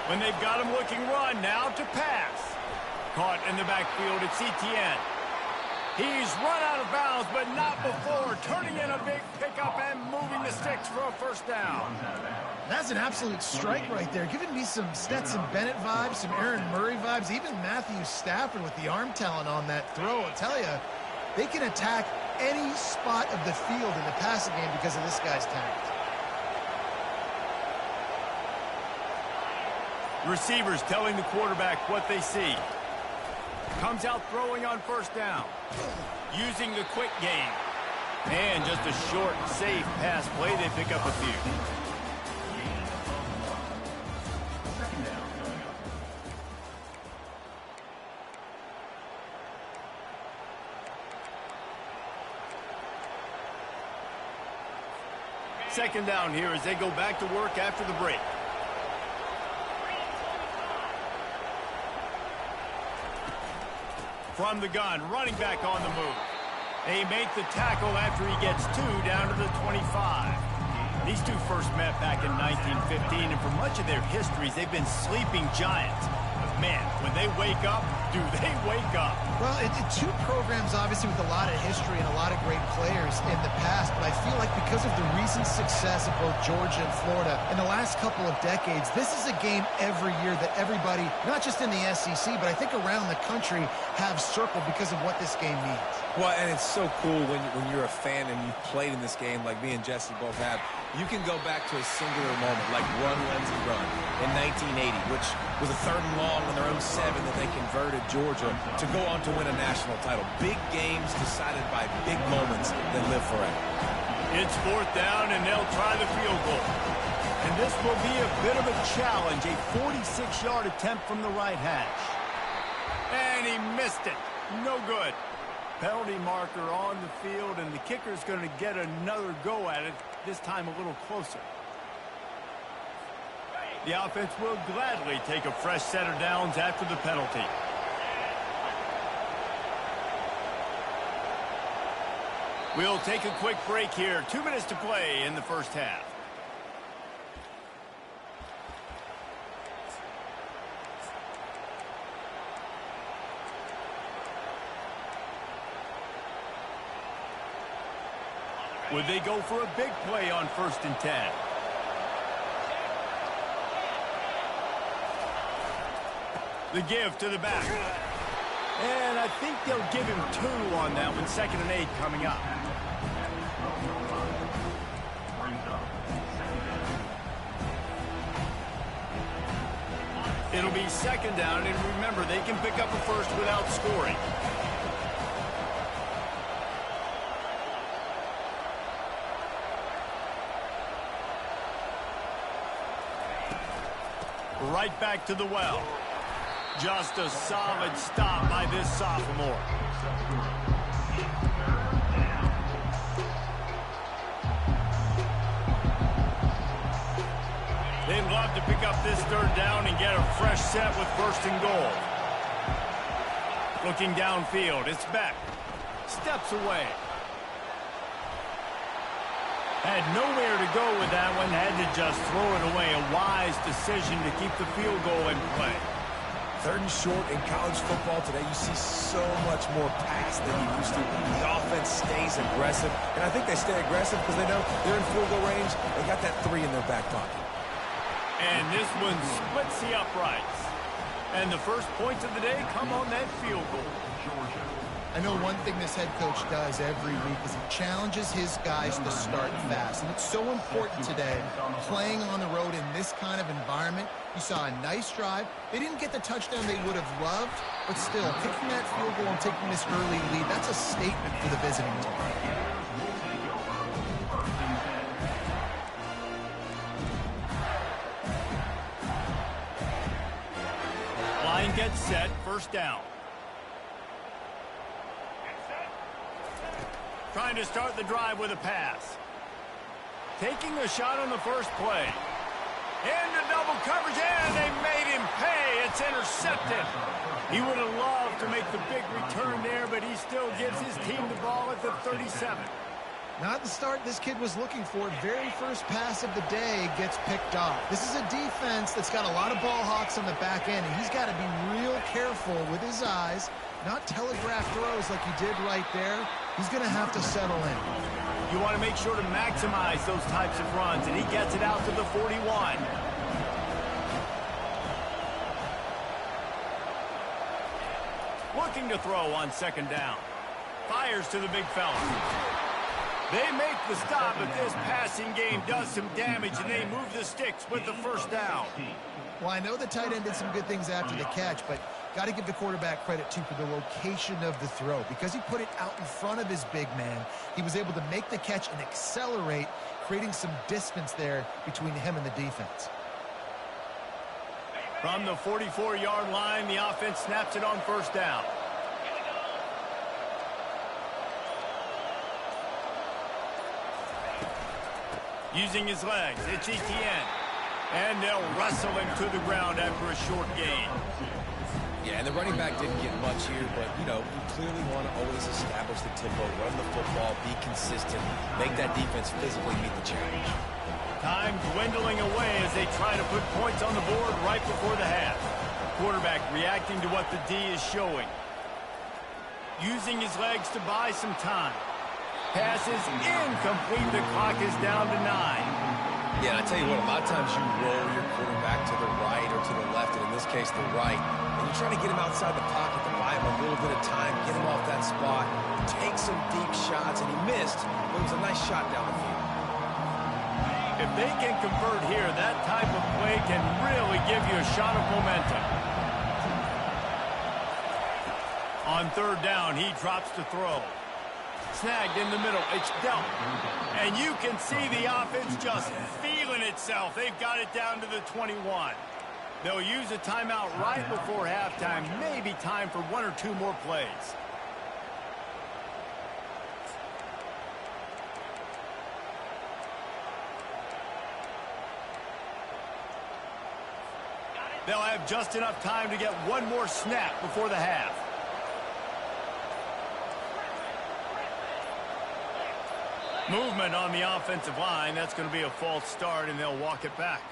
When they've got him looking run, now to pass. Caught in the backfield at CTN. He's run out of bounds, but not before turning in a big pickup and moving the sticks for a first down. That's an absolute strike right there, giving me some Stetson Bennett vibes, some Aaron Murray vibes, even Matthew Stafford with the arm talent on that throw. I'll tell you, they can attack any spot of the field in the passing game because of this guy's talent. Receivers telling the quarterback what they see. Comes out throwing on first down. Using the quick game. And just a short, safe pass play. They pick up a few. Second down here as they go back to work after the break. From the gun, running back on the move. They make the tackle after he gets two down to the 25. These two first met back in 1915, and for much of their histories, they've been sleeping giants. But man, when they wake up, do they wake up? Well, two programs, obviously, with a lot of history and a lot of great players in the past, but I feel like because of the recent success of both Georgia and Florida in the last couple of decades, this is a game every year that everybody, not just in the SEC, but I think around the country, have circled because of what this game means. Well, and it's so cool when you're a fan and you've played in this game like me and Jesse both have. You can go back to a singular moment, like Run, Lindsey, Run in 1980, which was a 3rd and long on their own 7 that they converted Georgia to go on to win a national title. Big games decided by big moments that live forever. It's 4th down, and they'll try the field goal. And this will be a bit of a challenge, a 46-yard attempt from the right hash. And he missed it. No good. Penalty marker on the field, and the kicker's going to get another go at it, this time a little closer. The offense will gladly take a fresh set of downs after the penalty. We'll take a quick break here. 2 minutes to play in the first half. Would they go for a big play on 1st and 10? The give to the back. And I think they'll give him 2 on that one. 2nd and 8 coming up. It'll be 2nd down, and remember, they can pick up a first without scoring. Right back to the well. Just a solid stop by this sophomore. They'd love to pick up this 3rd down and get a fresh set with 1st and goal. Looking downfield, it's Beck. Steps away. Had nowhere to go with that one, had to just throw it away. A wise decision to keep the field goal in play. 3rd and short in college football today, you see so much more pass than you used to. The offense stays aggressive, and I think they stay aggressive because they know they're in field goal range. They got that 3 in their back pocket. And this one splits the uprights. And the first points of the day come on that field goal. I know one thing this head coach does every week is he challenges his guys to start fast. And it's so important today, playing on the road in this kind of environment. You saw a nice drive. They didn't get the touchdown they would have loved, but still, kicking that field goal and taking this early lead, that's a statement for the visiting team. Line gets set, first down. Trying to start the drive with a pass. Taking a shot on the first play. Into double coverage, and they made him pay. It's intercepted. He would have loved to make the big return there, but he still gives his team the ball at the 37. Not the start this kid was looking for. Very first pass of the day gets picked off. This is a defense that's got a lot of ball hawks on the back end, and he's got to be real careful with his eyes, not telegraph throws like he did right there. He's going to have to settle in. You want to make sure to maximize those types of runs, and he gets it out to the 41. Looking to throw on second down. Fires to the big fella. They make the stop, but this passing game does some damage, and they move the sticks with the first down. Well, I know the tight end did some good things after the catch, but got to give the quarterback credit, too, for the location of the throw. Because he put it out in front of his big man, he was able to make the catch and accelerate, creating some distance there between him and the defense. From the 44-yard line, the offense snaps it on first down. Using his legs, it's Etienne. And they'll wrestle him to the ground after a short gain. Yeah, and the running back didn't get much here, but, you know, you clearly want to always establish the tempo, run the football, be consistent, make that defense physically meet the challenge. Time dwindling away as they try to put points on the board right before the half. Quarterback reacting to what the D is showing. Using his legs to buy some time. Pass is incomplete. The clock is down to 9. Yeah, I tell you what, a lot of times you roll your quarterback to the right or to the left, and in this case, the right. And you're trying to get him outside the pocket to buy him a little bit of time, get him off that spot, take some deep shots, and he missed, but it was a nice shot down the field. If they can convert here, that type of play can really give you a shot of momentum. On third down, he drops to throw. Snagged in the middle. It's dealt. And you can see the offense just feeling itself. They've got it down to the 21. They'll use a timeout right before halftime. Maybe time for one or two more plays. They'll have just enough time to get one more snap before the half. Movement on the offensive line. That's going to be a false start, and they'll walk it back.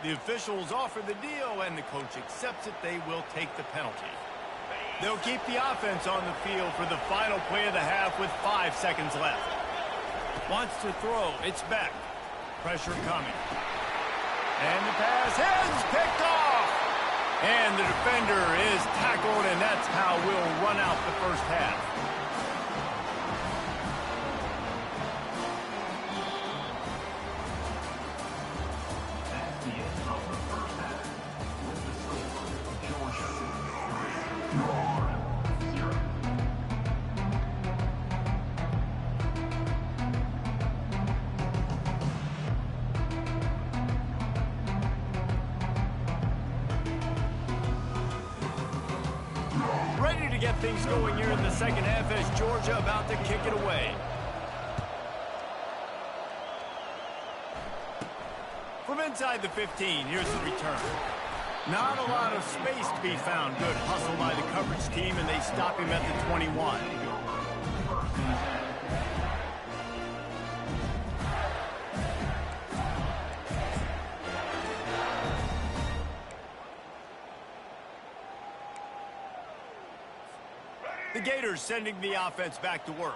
The officials offer the deal, and the coach accepts it. They will take the penalty. They'll keep the offense on the field for the final play of the half with 5 seconds left. Wants to throw. It's back. Pressure coming. And the pass is picked off. And the defender is tackled, and that's how we'll run out the first half. Ready to get things going here in the second half as Georgia about to kick it away. From inside the 15, here's the return. Not a lot of space to be found. Good hustle by the coverage team, and they stop him at the 21. The Gators sending the offense back to work.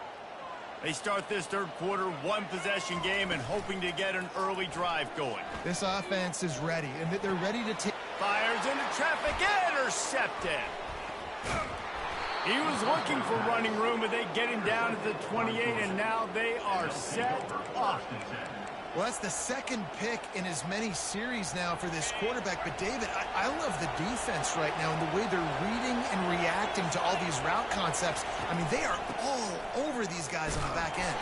They start this third quarter, one-possession game, and hoping to get an early drive going. This offense is ready, and they're ready to take... Fires into traffic, intercepted. He was looking for running room, but they get him down at the 28, and now they are set up. Well, that's the second pick in as many series now for this quarterback. But, David, I love the defense right now and the way they're reading and reacting to all these route concepts. I mean, they are all over these guys on the back end.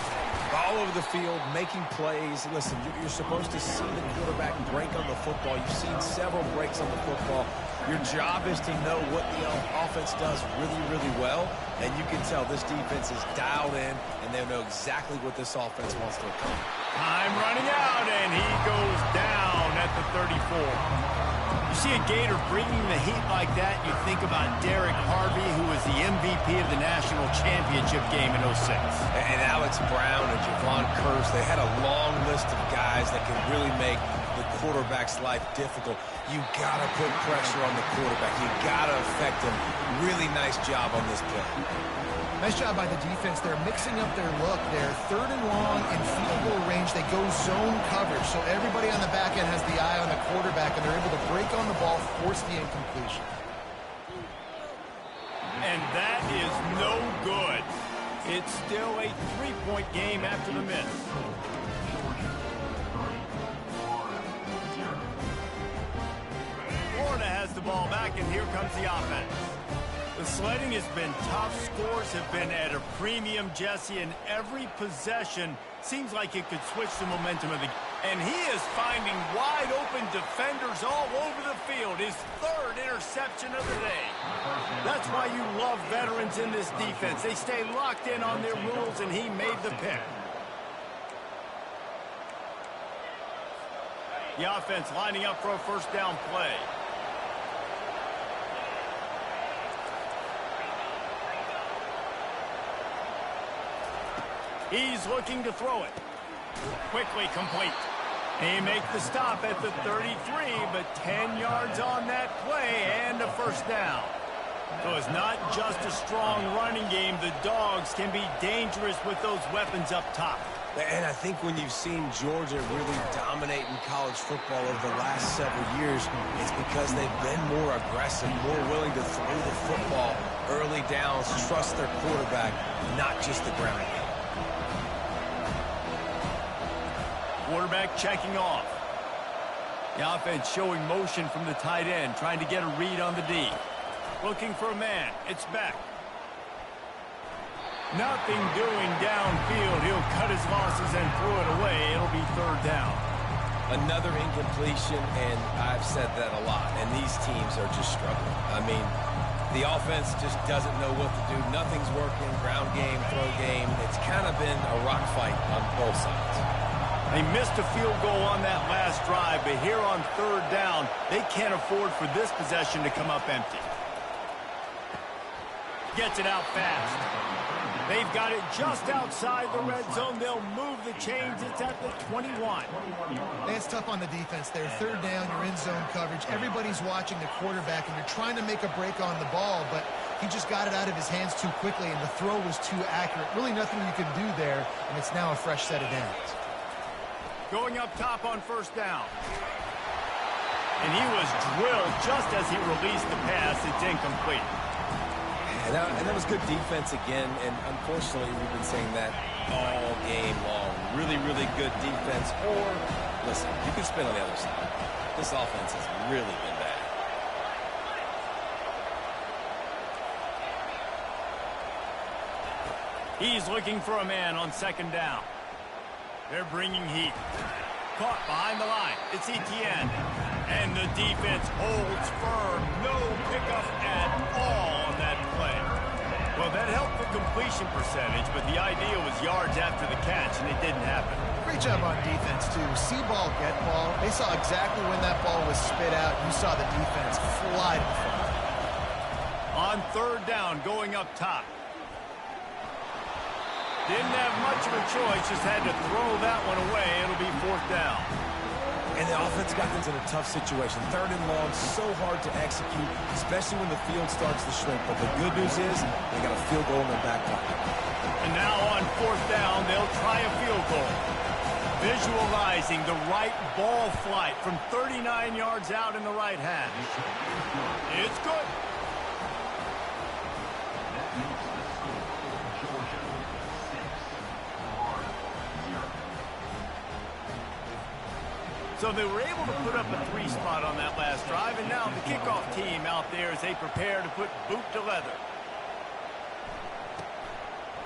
All over the field, making plays. Listen, you're supposed to see the quarterback break on the football. You've seen several breaks on the football. Your job is to know what the offense does really, really well. And you can tell this defense is dialed in, and they know exactly what this offense wants to accomplish. Time running out, and he goes down at the 34. You see a Gator bringing the heat like that, you think about Derek Harvey, who was the MVP of the national championship game in 06. And Alex Brown and Javon Curse, they had a long list of guys that can really make the quarterback's life difficult. You got to put pressure on the quarterback. You got to affect him. Really nice job on this play. Nice job by the defense. They're mixing up their look. They're 3rd and long in field goal range. They go zone coverage, so everybody on the back end has the eye on the quarterback, and they're able to break on the ball, force the incompletion. And that is no good. It's still a 3-point game after the miss. Florida has the ball back, and here comes the offense. The sledding has been tough. Scores have been at a premium, Jesse, and every possession seems like it could switch the momentum of the game. And he is finding wide-open defenders all over the field. His 3rd interception of the day. That's why you love veterans in this defense. They stay locked in on their rules, and he made the pick. The offense lining up for a first down play. He's looking to throw it. Quickly complete. He makes the stop at the 33, but 10 yards on that play and a first down. So it's not just a strong running game. The Dogs can be dangerous with those weapons up top. And I think when you've seen Georgia really dominate in college football over the last several years, it's because they've been more aggressive, more willing to throw the football early downs, trust their quarterback, not just the ground game. Quarterback checking off. The offense showing motion from the tight end, trying to get a read on the D. Looking for a man. It's Beck. Nothing doing downfield. He'll cut his losses and throw it away. It'll be 3rd down. Another incompletion, and I've said that a lot, and these teams are just struggling. I mean, the offense just doesn't know what to do. Nothing's working. Ground game, throw game. It's kind of been a rock fight on both sides. They missed a field goal on that last drive, but here on 3rd down, they can't afford for this possession to come up empty. Gets it out fast. They've got it just outside the red zone. They'll move the chains. It's at the 21. It's tough on the defense there. 3rd down, you're in zone coverage. Everybody's watching the quarterback, and you're trying to make a break on the ball, but he just got it out of his hands too quickly, and the throw was too accurate. Really nothing you can do there, and it's now a fresh set of downs. Going up top on 1st down. And he was drilled just as he released the pass. It's incomplete. And that was good defense again, and unfortunately we've been saying that all game long. Really, really good defense. Or, listen, you can spin on the other side. This offense has really been bad. He's looking for a man on 2nd down. They're bringing heat. Caught behind the line. It's Etienne. And the defense holds firm. No pickup at all on that play. Well, that helped for completion percentage, but the idea was yards after the catch, and it didn't happen. Great job on defense, too. See ball, get ball. They saw exactly when that ball was spit out. You saw the defense fly to the front. On 3rd down, going up top. Didn't have much of a choice, just had to throw that one away. It'll be 4th down. And the offense got into a tough situation. 3rd and long, so hard to execute, especially when the field starts to shrink. But the good news is they got a field goal in their back pocket. And now on 4th down, they'll try a field goal. Visualizing the right ball flight from 39 yards out in the right hash. It's good. So they were able to put up a 3 spot on that last drive, and now the kickoff team out there as they prepare to put boot to leather.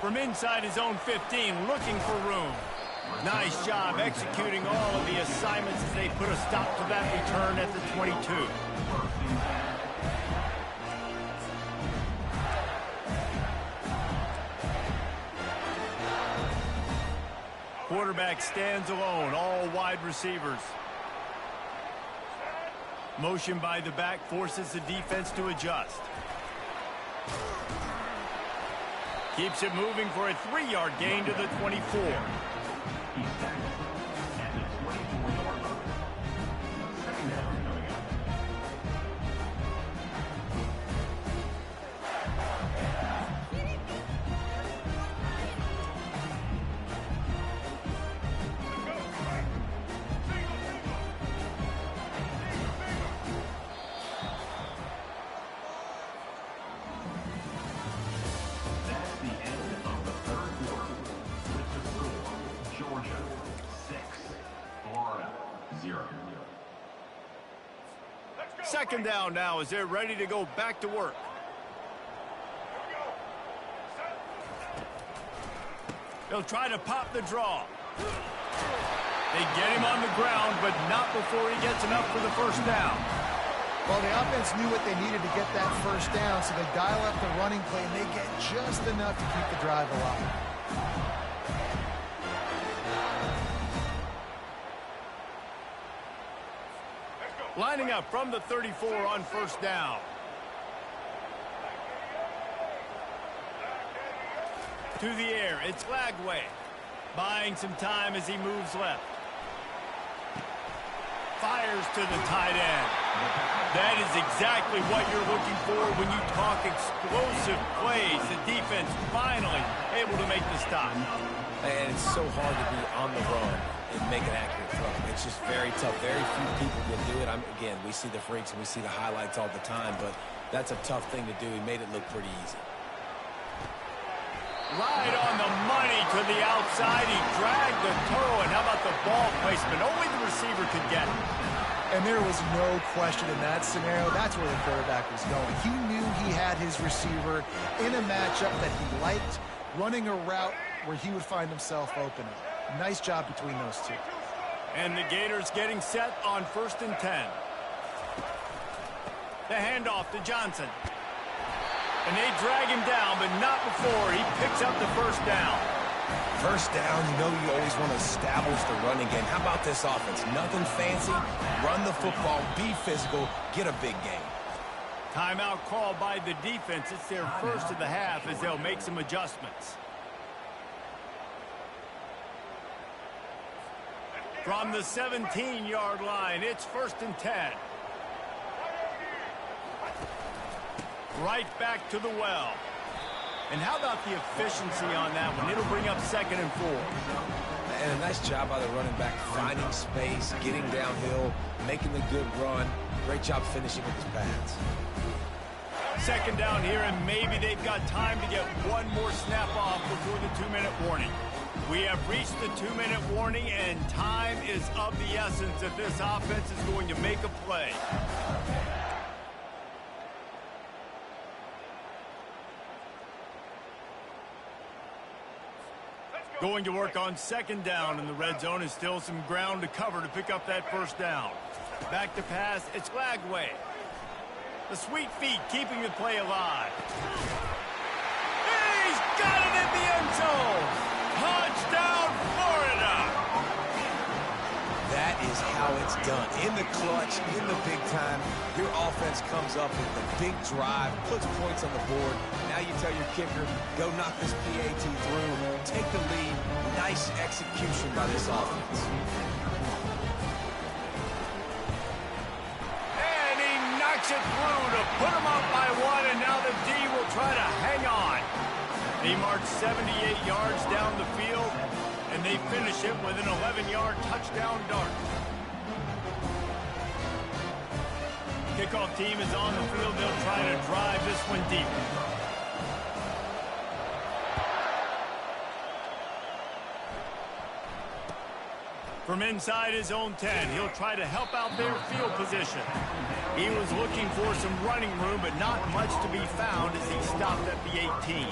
From inside his own 15, looking for room. Nice job executing all of the assignments as they put a stop to that return at the 22. Quarterback stands alone, all wide receivers. Motion by the back forces the defense to adjust. Keeps it moving for a 3-yard gain to the 24. He's tackled at the 24-yard line. Second down coming up. That's the end of the third quarter. With the score, Georgia 6, Florida 0. Second down now as they're ready to go back to work. They'll try to pop the draw. They get him on the ground, but not before he gets enough for the first down. Well, the offense knew what they needed to get that first down, so they dial up the running play, and they get just enough to keep the drive alive. Lining up from the 34 on first down. To the air, it's Lagway. Buying some time as he moves left. Fires to the tight end. That is exactly what you're looking for when you talk explosive plays. The defense finally able to make the stop. And it's so hard to be on the run and make an accurate throw. It's just very tough. Very few people can do it. Again, we see the freaks and we see the highlights all the time, but that's a tough thing to do. He made it look pretty easy. Right on the money to the outside. He dragged the toe, and how about the ball placement? Only the receiver could get it. And there was no question in that scenario. That's where the quarterback was going. He knew he had his receiver in a matchup that he liked, running a route where he would find himself open. Nice job between those two. And the Gators getting set on 1st and 10. The handoff to Johnson. And they drag him down, but not before he picks up the first down. First down, you know you always want to establish the running game. How about this offense? Nothing fancy. Run the football, be physical, get a big gain. Timeout called by the defense. It's their first of the half as they'll make some adjustments. From the 17-yard line, it's 1st and 10. Right back to the well. And how about the efficiency on that one? It'll bring up 2nd and 4. And a nice job by the running back, finding space, getting downhill, making the good run. Great job finishing with his pads. 2nd down here, and maybe they've got time to get one more snap off before the 2-minute warning. We have reached the 2-minute warning, and time is of the essence if this offense is going to make a play. Going to work on 2nd down, and the red zone is still some ground to cover to pick up that first down. Back to pass, it's Lagway. The sweet feet keeping the play alive. He's got it in the end zone. Touchdown, Florida. That is how it's done. In the clutch, in the big time, your offense comes up with a big drive, puts points on the board. Now you tell your kicker, go knock this PAT through, take the lead. Nice execution by this offense. And he knocks it through to put him up by 1, and now the D will try to hang on. They march 78 yards down the field, and they finish it with an 11-yard touchdown dart. Kickoff team is on the field. They'll try to drive this one deep. From inside his own 10, he'll try to help out their field position. He was looking for some running room, but not much to be found as he stopped at the 18.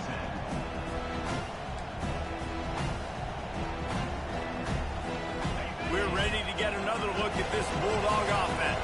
We're ready to get another look at this Bulldog offense.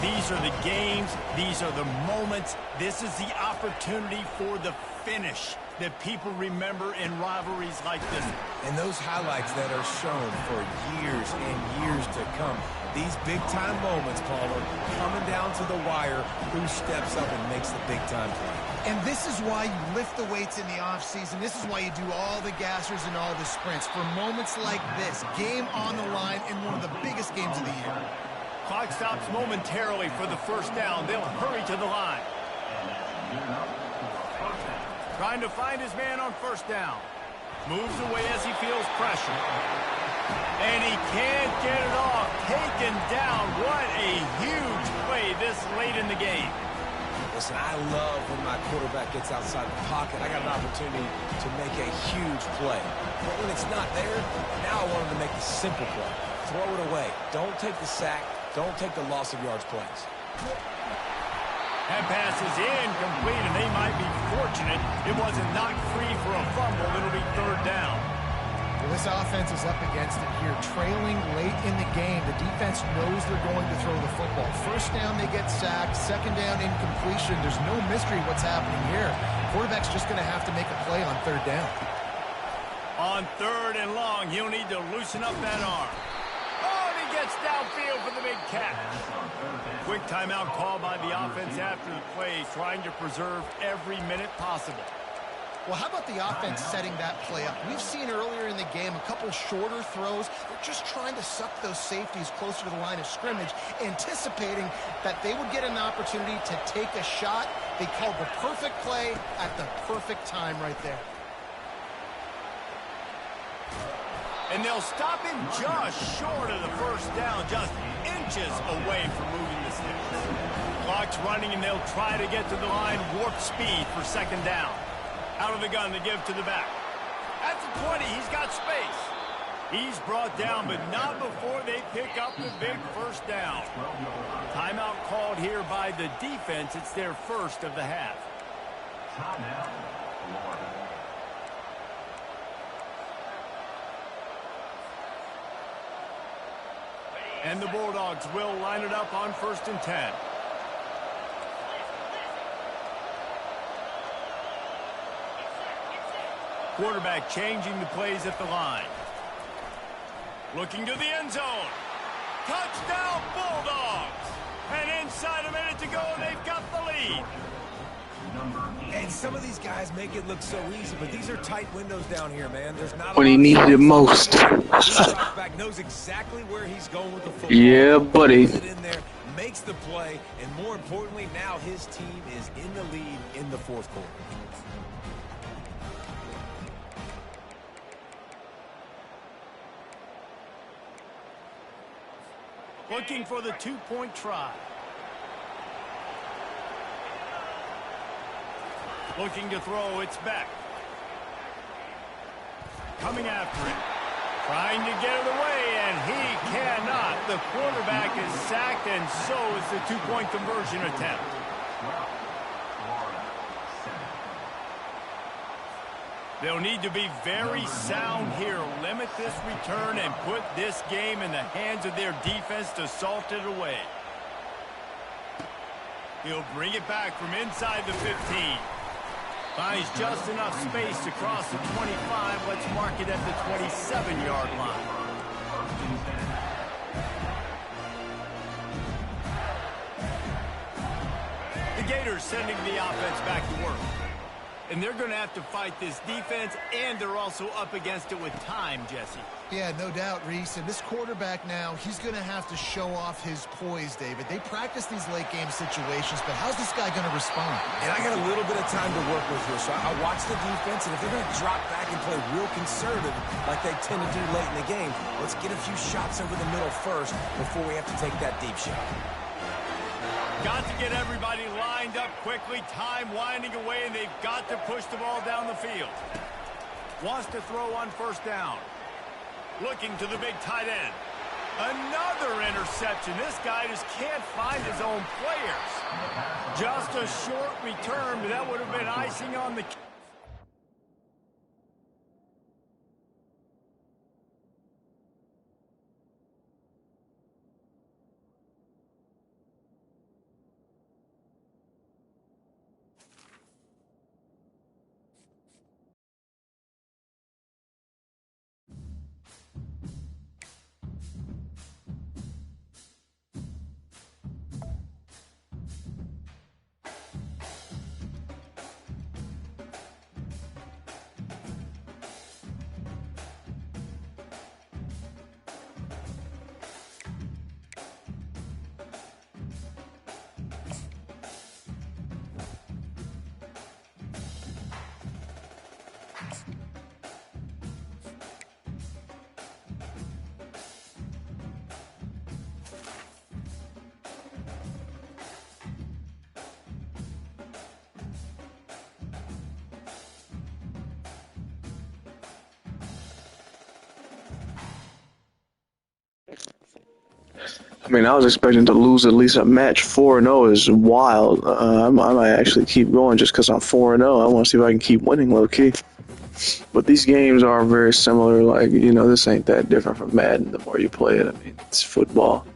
These are the games. These are the moments. This is the opportunity for the finish that people remember in rivalries like this. And those highlights that are shown for years and years to come. These big-time moments, Palmer, coming down to the wire, who steps up and makes the big-time play. And this is why you lift the weights in the offseason. This is why you do all the gassers and all the sprints. For moments like this, game on the line in one of the biggest games of the year. Clock stops momentarily for the first down. They'll hurry to the line. Trying to find his man on first down. Moves away as he feels pressure. And he can't get it off. Taken down. What a huge play this late in the game. Listen, I love when my quarterback gets outside the pocket. I got an opportunity to make a huge play. But when it's not there, now I want him to make the simple play. Throw it away. Don't take the sack. Don't take the loss of yards plays. That pass is incomplete, and they might be fortunate it wasn't knocked free for a fumble. It'll be third down. Well, this offense is up against it here. Trailing late in the game, the defense knows they're going to throw the football. First down, they get sacked. Second down, incompletion. There's no mystery what's happening here. Quarterback's just going to have to make a play on third down. On third and long, he'll need to loosen up that arm. Oh, and he gets downfield for the big catch. Quick timeout call by the offense after the play, trying to preserve every minute possible. Well, how about the offense setting that play up? We've seen earlier in the game a couple shorter throws. They're just trying to suck those safeties closer to the line of scrimmage, anticipating that they would get an opportunity to take a shot. They called the perfect play at the perfect time right there. And they'll stop him just short of the first down, just inches away from moving the sticks. Clock's running, and they'll try to get to the line, warp speed for second down. Out of the gun to give to the back. At the 20, he's got space. He's brought down, but not before they pick up the big first down. Timeout called here by the defense. It's their first of the half. Timeout, Florida. And the Bulldogs will line it up on 1st and 10. Quarterback changing the plays at the line. Looking to the end zone. Touchdown Bulldogs! And inside a minute to go, they've got the lead. And some of these guys make it look so easy, but these are tight windows down here, man. There's not When he needed it most. the back knows exactly where he's going with the football. Yeah, buddy. Puts it in there, makes the play, and more importantly, now his team is in the lead in the fourth quarter. Looking for the two-point try. Looking to throw, it's Beck. Coming after it. Trying to get it away, and he cannot. The quarterback is sacked, and so is the two-point conversion attempt. They'll need to be very sound here. Limit this return and put this game in the hands of their defense to salt it away. He'll bring it back from inside the 15. Finds just enough space to cross the 25. Let's mark it at the 27-yard line. The Gators sending the offense back to work. And they're going to have to fight this defense, and they're also up against it with time, Jesse. Yeah, no doubt, Reese. And this quarterback now, he's going to have to show off his poise, David. They practice these late-game situations, but how's this guy going to respond? And I got a little bit of time to work with here, so I watch the defense, and if they're going to drop back and play real conservative like they tend to do late in the game, let's get a few shots over the middle first before we have to take that deep shot. Got to get everybody lined up quickly. Time winding away, and they've got to push the ball down the field. Wants to throw on first down. Looking to the big tight end. Another interception. This guy just can't find his own players. Just a short return, but that would have been icing on the cake. I mean, I was expecting to lose at least a match. 4-0 is wild. I might actually keep going just because I'm 4-0. I want to see if I can keep winning low key. But these games are very similar. Like, you know, this ain't that different from Madden the more you play it. I mean, it's football.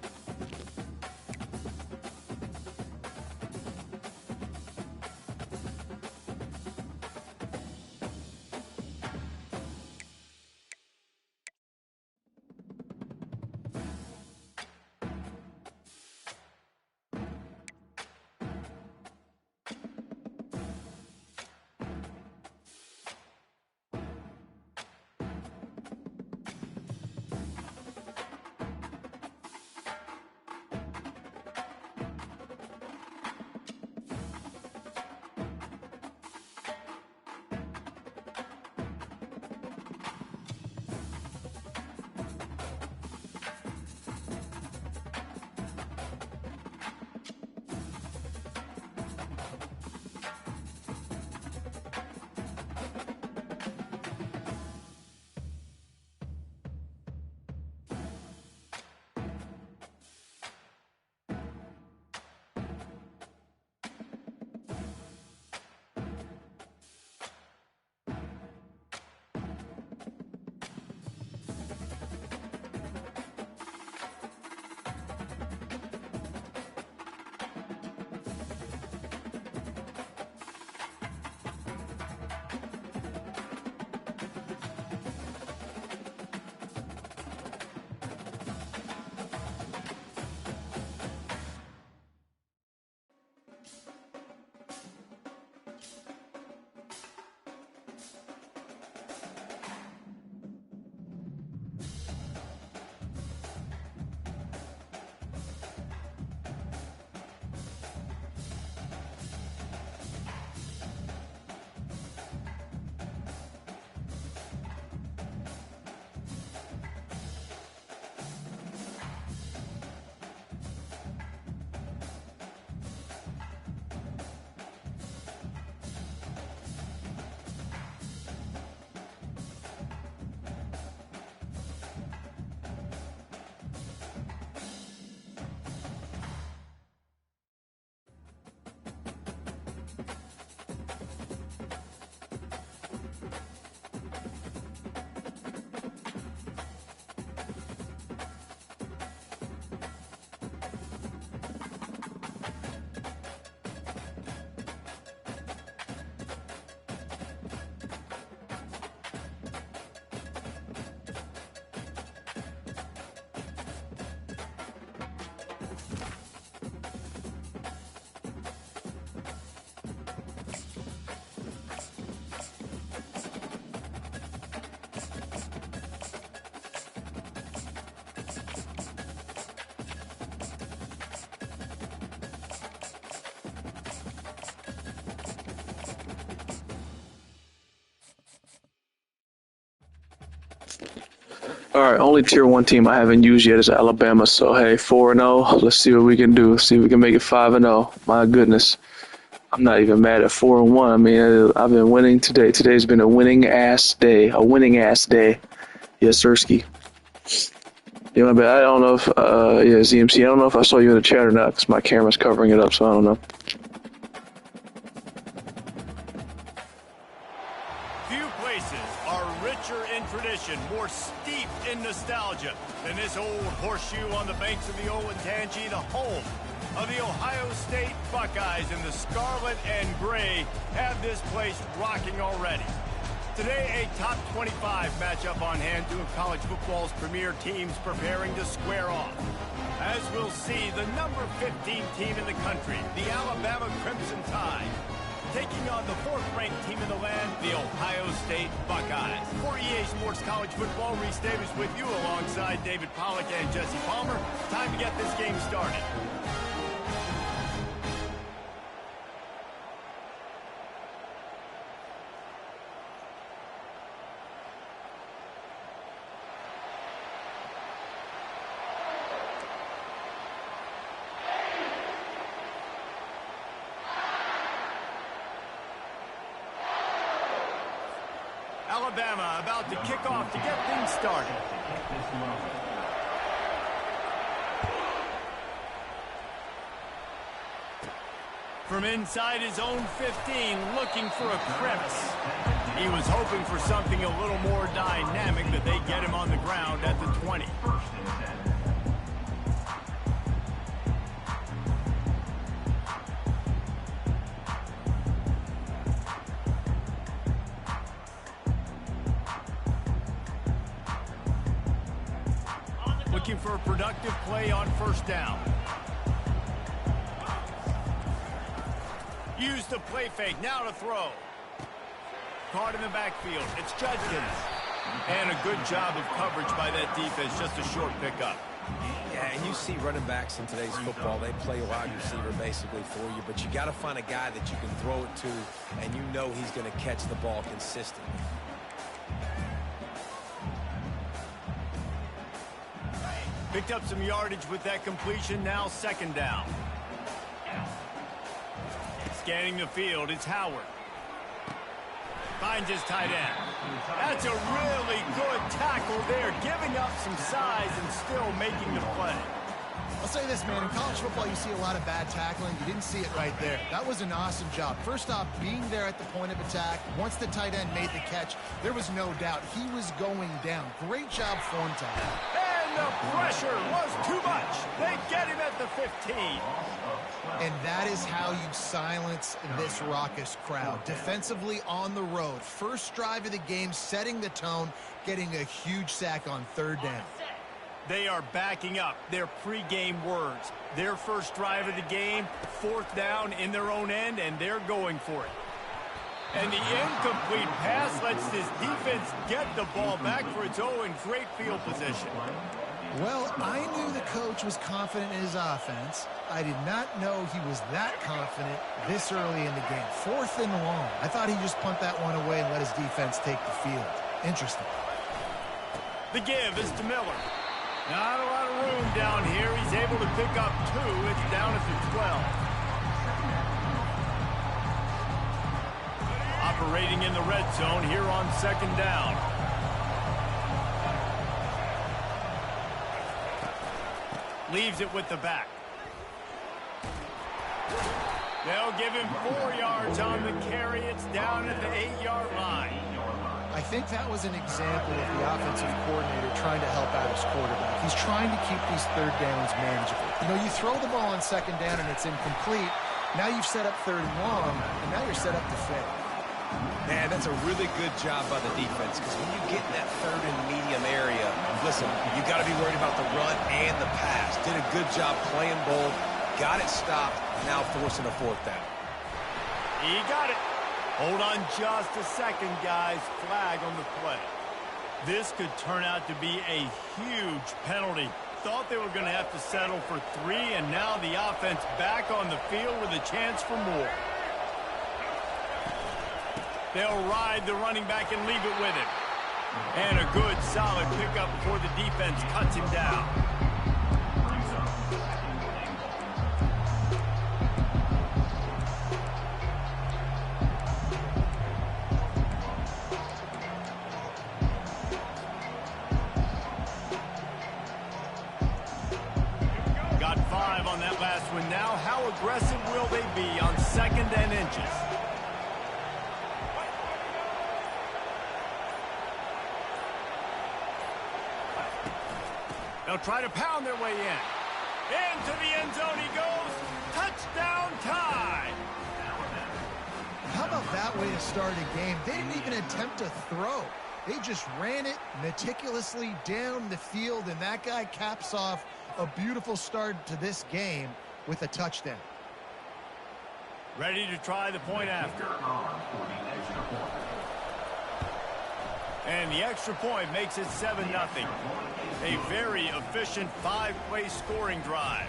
All right, only tier 1 team I haven't used yet is Alabama. So, hey, 4-0. Let's see what we can do. See if we can make it 5-0. My goodness. I'm not even mad at 4-1. I mean, I've been winning today. Today's been a winning ass day. A winning ass day. Yes, Sirski. Yeah, my bad. I don't know if, yeah, ZMC, I don't know if I saw you in the chat or not, because my camera's covering it up, so I don't know. Few places are richer in tradition, more steeped in nostalgia than this old horseshoe on the banks of the Olentangy, the home of the Ohio State Buckeyes, and the scarlet and gray have this place rocking already. Today, a top 25 matchup on hand, two of college football's premier teams preparing to square off. As we'll see, the number 15 team in the country, the Alabama Crimson Tide, taking on the fourth-ranked team in the land, the Ohio State Buckeyes. For EA Sports College Football, Reese Davis with you alongside David Pollack and Jesse Palmer. Time to get this game started. Alabama about to kick off to get things started. From inside his own 15, looking for a crevice. He was hoping for something a little more dynamic, but they get him on the ground at the 20. Looking for a productive play on first down. Use the play fake, now to throw. Caught in the backfield, it's Judkins. And a good job of coverage by that defense, just a short pickup. Yeah, and you see running backs in today's football, they play wide receiver basically for you, but you got to find a guy that you can throw it to, and you know he's going to catch the ball consistently. Picked up some yardage with that completion, now second down. Scanning the field, it's Howard. Finds his tight end. That's a really good tackle there, giving up some size and still making the play. I'll say this, man, in college football you see a lot of bad tackling. You didn't see it right there. That was an awesome job. First off, being there at the point of attack. Once the tight end made the catch, there was no doubt he was going down. Great job form time. And the pressure was too much. They get him at the 15. And that is how you silence this raucous crowd. Defensively on the road. First drive of the game, setting the tone, getting a huge sack on third down. They are backing up their pregame words. Their first drive of the game, fourth down in their own end, and they're going for it. And the incomplete pass lets this defense get the ball back for its own great field position. Well, I knew the coach was confident in his offense. I did not know he was that confident this early in the game. Fourth and long. I thought he'd just punt that one away and let his defense take the field. Interesting. The give is to Miller. Not a lot of room down here. He's able to pick up 2. It's down at the 12. Operating in the red zone here on second down. Leaves it with the back. They'll give him 4 yards on the carry. It's down at the 8-yard line. I think that was an example of the offensive coordinator trying to help out his quarterback. He's trying to keep these third downs manageable. You know, you throw the ball on second down and it's incomplete. Now you've set up third and long, and now you're set up to fail. Man, that's a really good job by the defense, because when you get in that third and medium area, listen, you got to be worried about the run and the pass. Did a good job playing both, got it stopped, now forcing a fourth down. He got it. Hold on just a second, guys. Flag on the play. This could turn out to be a huge penalty. Thought they were going to have to settle for 3, and now the offense back on the field with a chance for more. They'll ride the running back and leave it with him. And a good, solid pickup before the defense cuts him down. 2nd and inches. They'll try to pound their way in. Into the end zone he goes. Touchdown tie. How about that way to start a game? They didn't even attempt to throw. They just ran it meticulously down the field, and that guy caps off a beautiful start to this game with a touchdown. Ready to try the point after. And the extra point makes it 7-0. A very efficient 5-play scoring drive.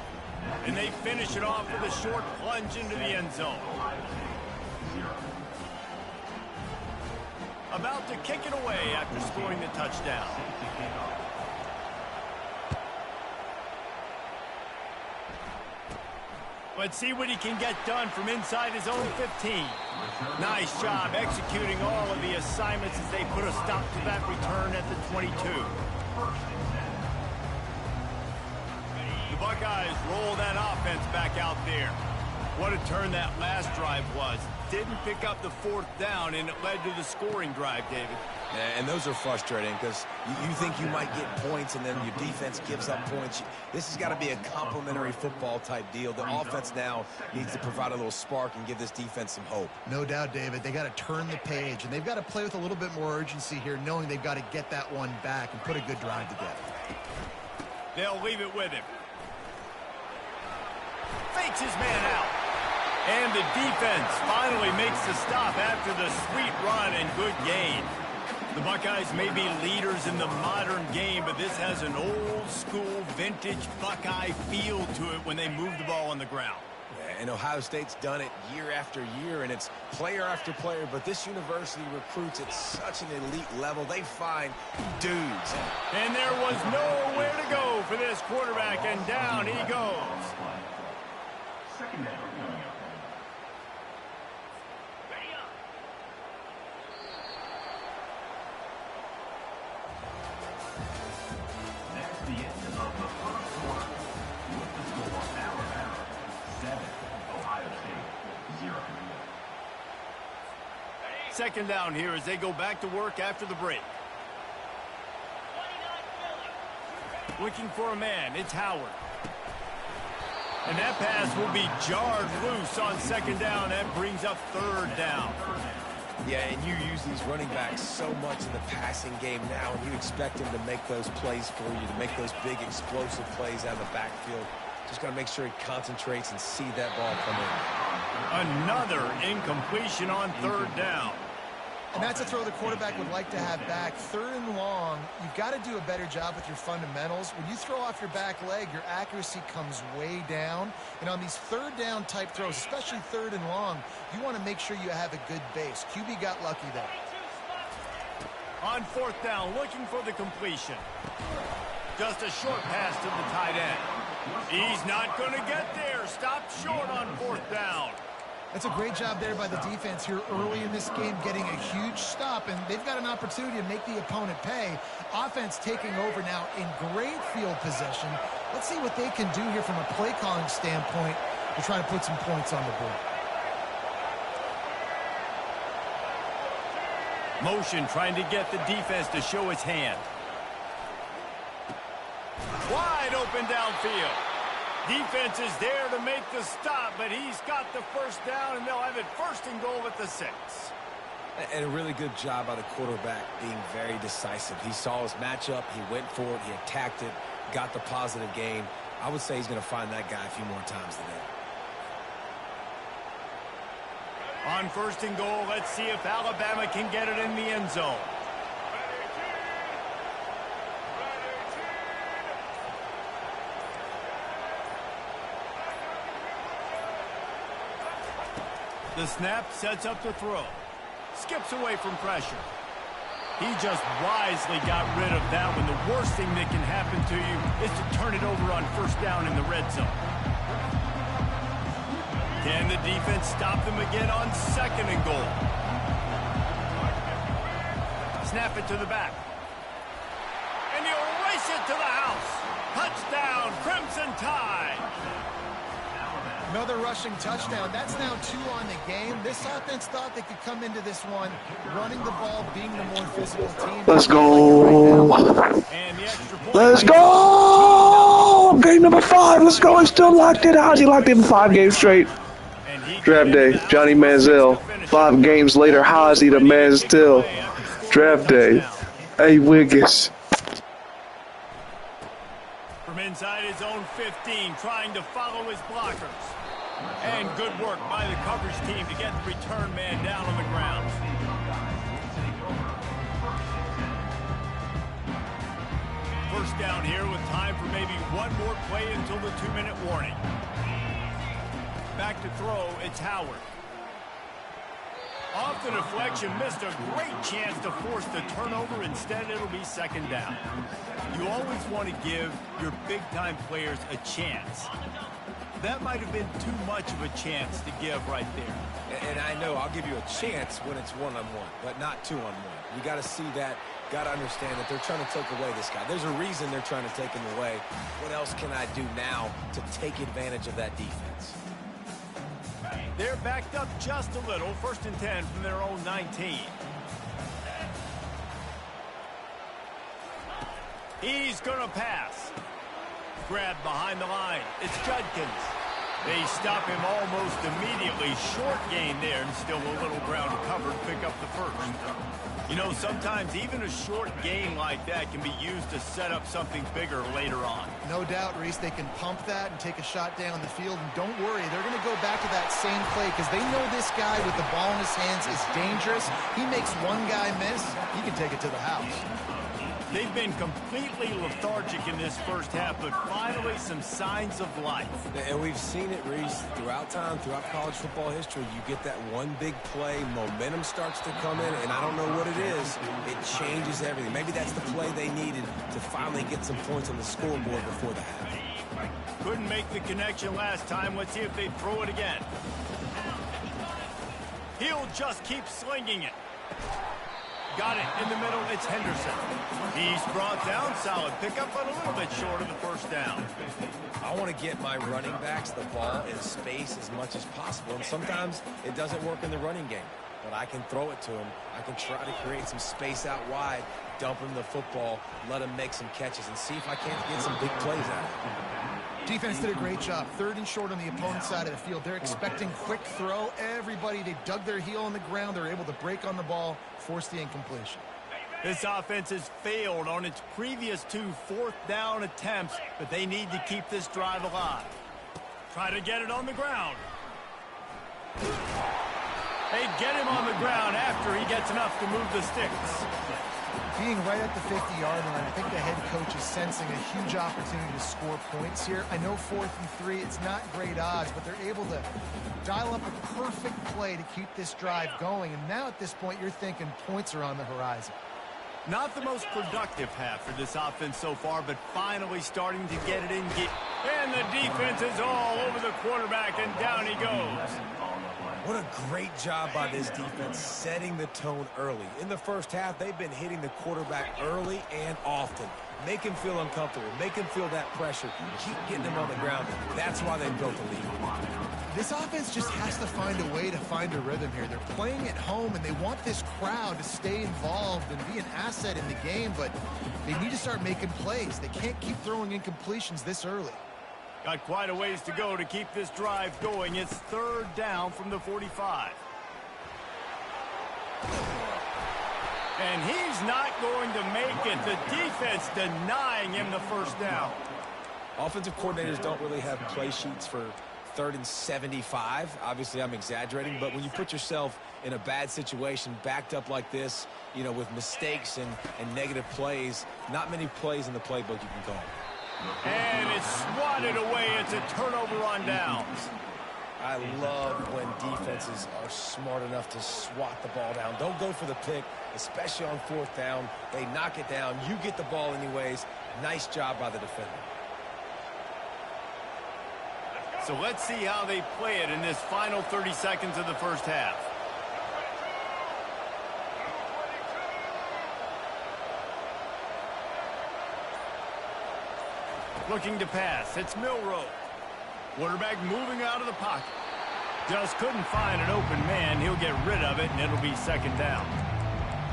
And they finish it off with a short plunge into the end zone. About to kick it away after scoring the touchdown. Let's see what he can get done from inside his own 15. Nice job executing all of the assignments as they put a stop to that return at the 22. The Buckeyes roll that offense back out there. What a turn that last drive was. Didn't pick up the 4th down, and it led to the scoring drive, David. Yeah, and those are frustrating because you think you might get points and then your defense gives up points. This has got to be a complementary football type deal. The offense now needs to provide a little spark and give this defense some hope. No doubt, David. They got to turn the page, and they've got to play with a little bit more urgency here, knowing they've got to get that one back and put a good drive together. They'll leave it with him. Fakes his man out. And the defense finally makes the stop after the sweet run and good gain. The Buckeyes may be leaders in the modern game, but this has an old-school, vintage Buckeye feel to it when they move the ball on the ground. Yeah, and Ohio State's done it year after year, and it's player after player, but this university recruits at such an elite level. They find dudes. And there was nowhere to go for this quarterback, and down he goes. Second down coming up. That's the end of the first quarter. With the score, Alabama 7, Ohio State 0. 2nd down here as they go back to work after the break. Looking for a man, it's Howard. And that pass will be jarred loose on 2nd down. That brings up 3rd down. Yeah, and you use these running backs so much in the passing game now, and you expect them to make those plays for you, to make those big explosive plays out of the backfield. Just got to make sure he concentrates and see that ball come in. Another incompletion on 3rd down. And that's a throw the quarterback would like to have back. 3rd and long, you've got to do a better job with your fundamentals. When you throw off your back leg, your accuracy comes way down. And on these 3rd down type throws, especially 3rd and long, you want to make sure you have a good base. QB got lucky there. On 4th down, looking for the completion. Just a short pass to the tight end. He's not going to get there. Stopped short on 4th down. That's a great job there by the defense here early in this game, getting a huge stop, and they've got an opportunity to make the opponent pay. Offense taking over now in great field possession. Let's see what they can do here from a play calling standpoint to try to put some points on the board. Motion trying to get the defense to show its hand. Wide open downfield. Defense is there to make the stop, but he's got the 1st down, and they'll have it 1st and goal at the 6. And a really good job by the quarterback being very decisive. He saw his matchup, he went for it, he attacked it, got the positive gain. I would say he's going to find that guy a few more times today. On 1st and goal, let's see if Alabama can get it in the end zone. The snap sets up the throw. Skips away from pressure. He just wisely got rid of that one. The worst thing that can happen to you is to turn it over on 1st down in the red zone. Can the defense stop them again on 2nd and goal? Snap it to the back. And he'll race it to the house. Touchdown, Crimson Tide. Another rushing touchdown. That's now 2 on the game. This offense thought they could come into this one running the ball, being the more physical team. Let's go. And the extra point. Let's go. Game number 5. Let's go. He's still locked in. How's he locked in 5 games straight? Draft day. Johnny Manziel. 5 games later. How is he the man still? Draft day. Hey, Wiggins. From inside his own 15, trying to follow his blockers. And good work by the coverage team to get the return man down on the ground. First down here with time for maybe one more play until the 2-minute warning. Back to throw, it's Howard. Off the deflection, missed a great chance to force the turnover. Instead, it'll be second down. You always want to give your big-time players a chance. That might have been too much of a chance to give right there. And I know I'll give you a chance when it's one-on-one, but not two-on-one. You got to see that, got to understand that they're trying to take away this guy. There's a reason they're trying to take him away. What else can I do now to take advantage of that defense? They're backed up just a little. 1st and 10 from their own 19. He's going to pass. Grabbed behind the line. It's Judkins. They stop him almost immediately. Short gain there and still a little ground covered. Pick up the first. You know, sometimes even a short gain like that can be used to set up something bigger later on. No doubt, Reese, they can pump that and take a shot down the field. And don't worry, they're going to go back to that same play because they know this guy with the ball in his hands is dangerous. He makes one guy miss, he can take it to the house. They've been completely lethargic in this first half, but finally some signs of life. And we've seen it, Reese, throughout time, throughout college football history. You get that one big play, momentum starts to come in, and I don't know what it is. It changes everything. Maybe that's the play they needed to finally get some points on the scoreboard before the half. Couldn't make the connection last time. Let's see if they throw it again. He'll just keep slinging it. Got it in the middle. It's Henderson. He's brought down. Solid pickup, but a little bit short of the first down. I want to get my running backs the ball in space as much as possible. And sometimes it doesn't work in the running game. But I can throw it to him. I can try to create some space out wide, dump him the football, let him make some catches, and see if I can't get some big plays out of it. Defense did a great job. 3rd and short on the opponent's side of the field. They're expecting quick throw. Everybody, they dug their heel on the ground. They're able to break on the ball, force the incompletion. This offense has failed on its previous 2 4th-down attempts, but they need to keep this drive alive. Try to get it on the ground. They get him on the ground after he gets enough to move the sticks. Being right at the 50-yard line, I think the head coach is sensing a huge opportunity to score points here. I know 4th and 3, it's not great odds, but they're able to dial up a perfect play to keep this drive going. And now at this point, you're thinking points are on the horizon. Not the most productive half for this offense so far, but finally starting to get it in gear. And the defense is all over the quarterback, and down he goes. What a great job by this defense setting the tone early. In the first half, they've been hitting the quarterback early and often. Make him feel uncomfortable. Make him feel that pressure. Keep getting him on the ground. That's why they built the lead. This offense just has to find a way to find a rhythm here. They're playing at home, and they want this crowd to stay involved and be an asset in the game, but they need to start making plays. They can't keep throwing incompletions this early. Got quite a ways to go to keep this drive going. It's 3rd down from the 45. And he's not going to make it. The defense denying him the first down. Offensive coordinators don't really have play sheets for 3rd and 75. Obviously, I'm exaggerating, but when you put yourself in a bad situation, backed up like this, you know, with mistakes and negative plays, not many plays in the playbook you can call. And it's swatted away. It's a turnover on downs. I love when defenses are smart enough to swat the ball down. Don't go for the pick, especially on 4th down. They knock it down. You get the ball anyways. Nice job by the defender. So let's see how they play it in this final 30 seconds of the first half. Looking to pass. It's Milroe. Quarterback moving out of the pocket. Just couldn't find an open man. He'll get rid of it, and it'll be second down.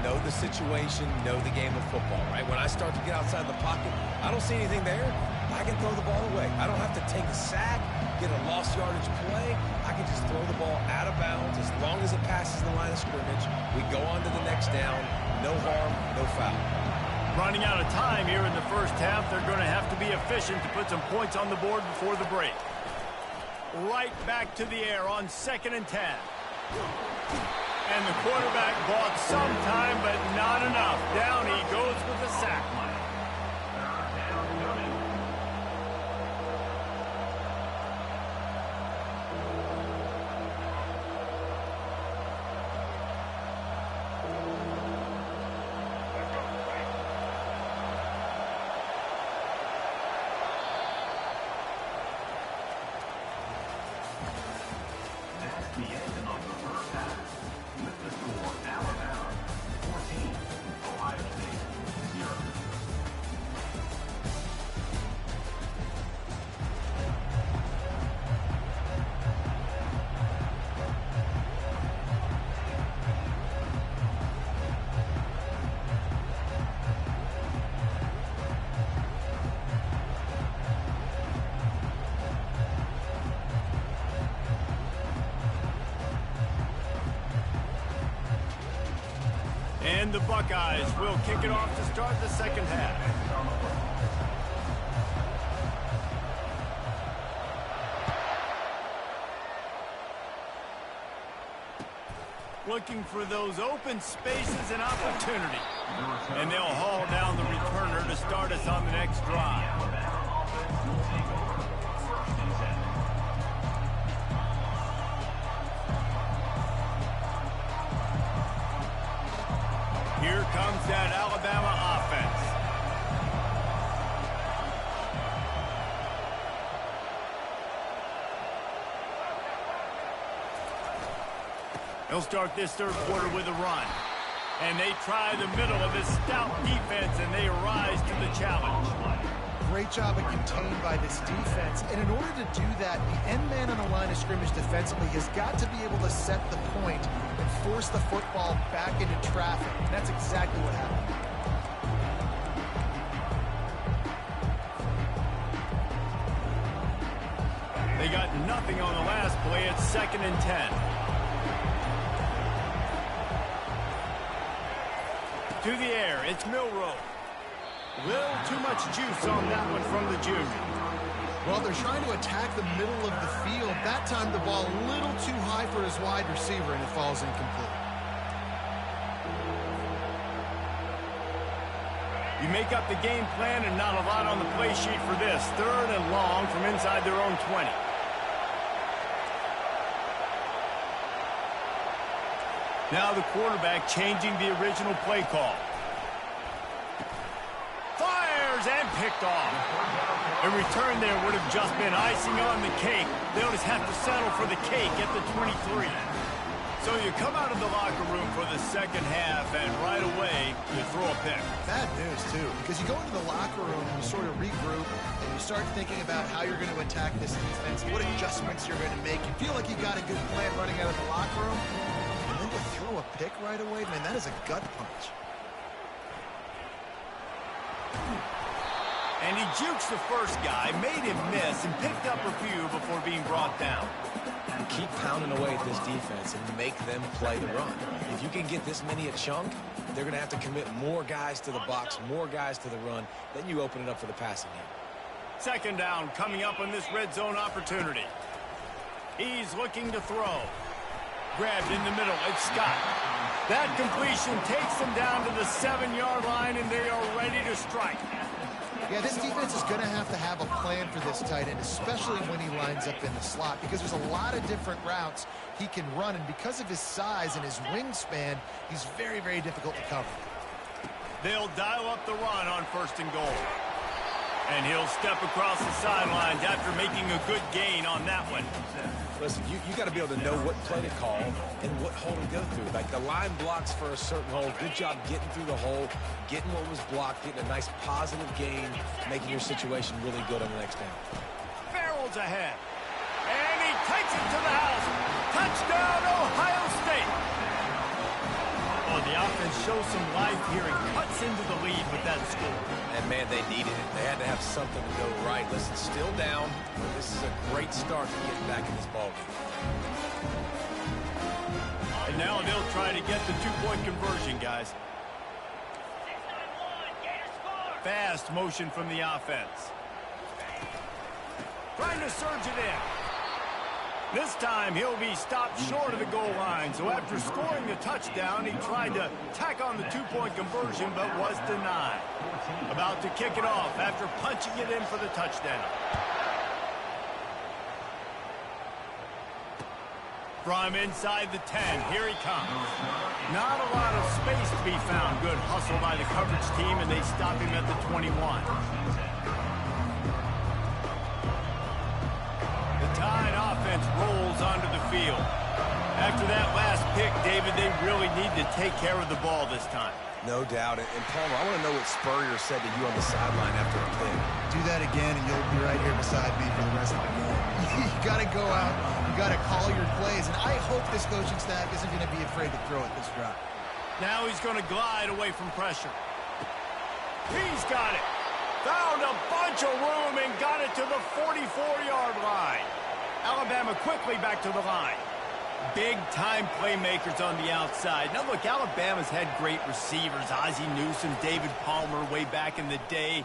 Know the situation, know the game of football, right? When I start to get outside the pocket, I don't see anything there. I can throw the ball away. I don't have to take a sack, get a lost yardage play. I can just throw the ball out of bounds as long as it passes the line of scrimmage. We go on to the next down. No harm, no foul. Running out of time here in the first half. They're going to have to be efficient to put some points on the board before the break. Right back to the air on 2nd and 10. And the quarterback bought some time, but not enough. Down he goes with the sack. The end of the first half. With the score, Alabama 14, Ohio State 0. And the Buckeyes will kick it off to start the second half. Looking for those open spaces and opportunity. And they'll haul down the returner to start us on the next drive. Here comes that Alabama offense. They'll start this third quarter with a run. And they try the middle of this stout defense, and they rise to the challenge. Great job of contained by this defense. And in order to do that, the end man on the line of scrimmage defensively has got to be able to set the point and force the football back into traffic. And that's exactly what happened. They got nothing on the last play. It's 2nd and 10. To the air, it's Milroe. Little too much juice on that one from the junior. Well, they're trying to attack the middle of the field. That time the ball a little too high for his wide receiver, and it falls incomplete. You make up the game plan and not a lot on the play sheet for this. 3rd and long from inside their own 20. Now the quarterback changing the original play call. Fires and picked off. A return there would have just been icing on the cake. They'll just have to settle for the cake at the 23. So you come out of the locker room for the second half, and right away, you throw a pick. Bad news, too, because you go into the locker room and you sort of regroup, and you start thinking about how you're going to attack this defense, what adjustments you're going to make. You feel like you got a good plan running out of the locker room, and then to throw a pick right away, man, that is a gut punch. And he jukes the first guy, made him miss, and picked up a few before being brought down. Keep pounding away at this defense and make them play the run. If you can get this many a chunk, they're going to have to commit more guys to the box, more guys to the run. Then you open it up for the passing game. 2nd down coming up on this red zone opportunity. He's looking to throw. Grabbed in the middle. It's Scott. That completion takes them down to the 7-yard line, and they are ready to strike. Yeah, this defense is going to have a plan for this tight end, especially when he lines up in the slot, because there's a lot of different routes he can run, and because of his size and his wingspan, he's very, very difficult to cover. They'll dial up the run on 1st and goal. And he'll step across the sidelines after making a good gain on that one. Listen, you got to be able to know what play to call and what hole to go through. Like, the line blocks for a certain hole. Good job getting through the hole, getting what was blocked, getting a nice positive gain, making your situation really good on the next down. Farrell's ahead. takes it to the house. Touchdown, Ohio State. Oh, the offense shows some life here and cuts into the lead with that score. And, man, they needed it. They had to have something to go right. Listen, still down. This is a great start to getting back in this ballgame. And now they'll try to get the two-point conversion, guys. Fast motion from the offense. Trying to surge it in. This time he'll be stopped short of the goal line. So after scoring the touchdown, he tried to tack on the two-point conversion but was denied. About to kick it off after punching it in for the touchdown. From inside the 10, here he comes. Not a lot of space to be found. Good hustle by the coverage team, and they stop him at the 21. The Tide offense rolls onto the field. After that last pick, David, they really need to take care of the ball this time. No doubt. And Palmer, I want to know what Spurrier said to you on the sideline after a pick. Do that again, and you'll be right here beside me for the rest of the game. You got to go out. You got to call your plays, and I hope this coaching staff isn't going to be afraid to throw at this drive. Now he's going to glide away from pressure. He's got it. Found a bunch of room and got it to the 44-yard line. Alabama quickly back to the line. Big-time playmakers on the outside. Now, look, Alabama's had great receivers. Ozzie Newsome, David Palmer way back in the day.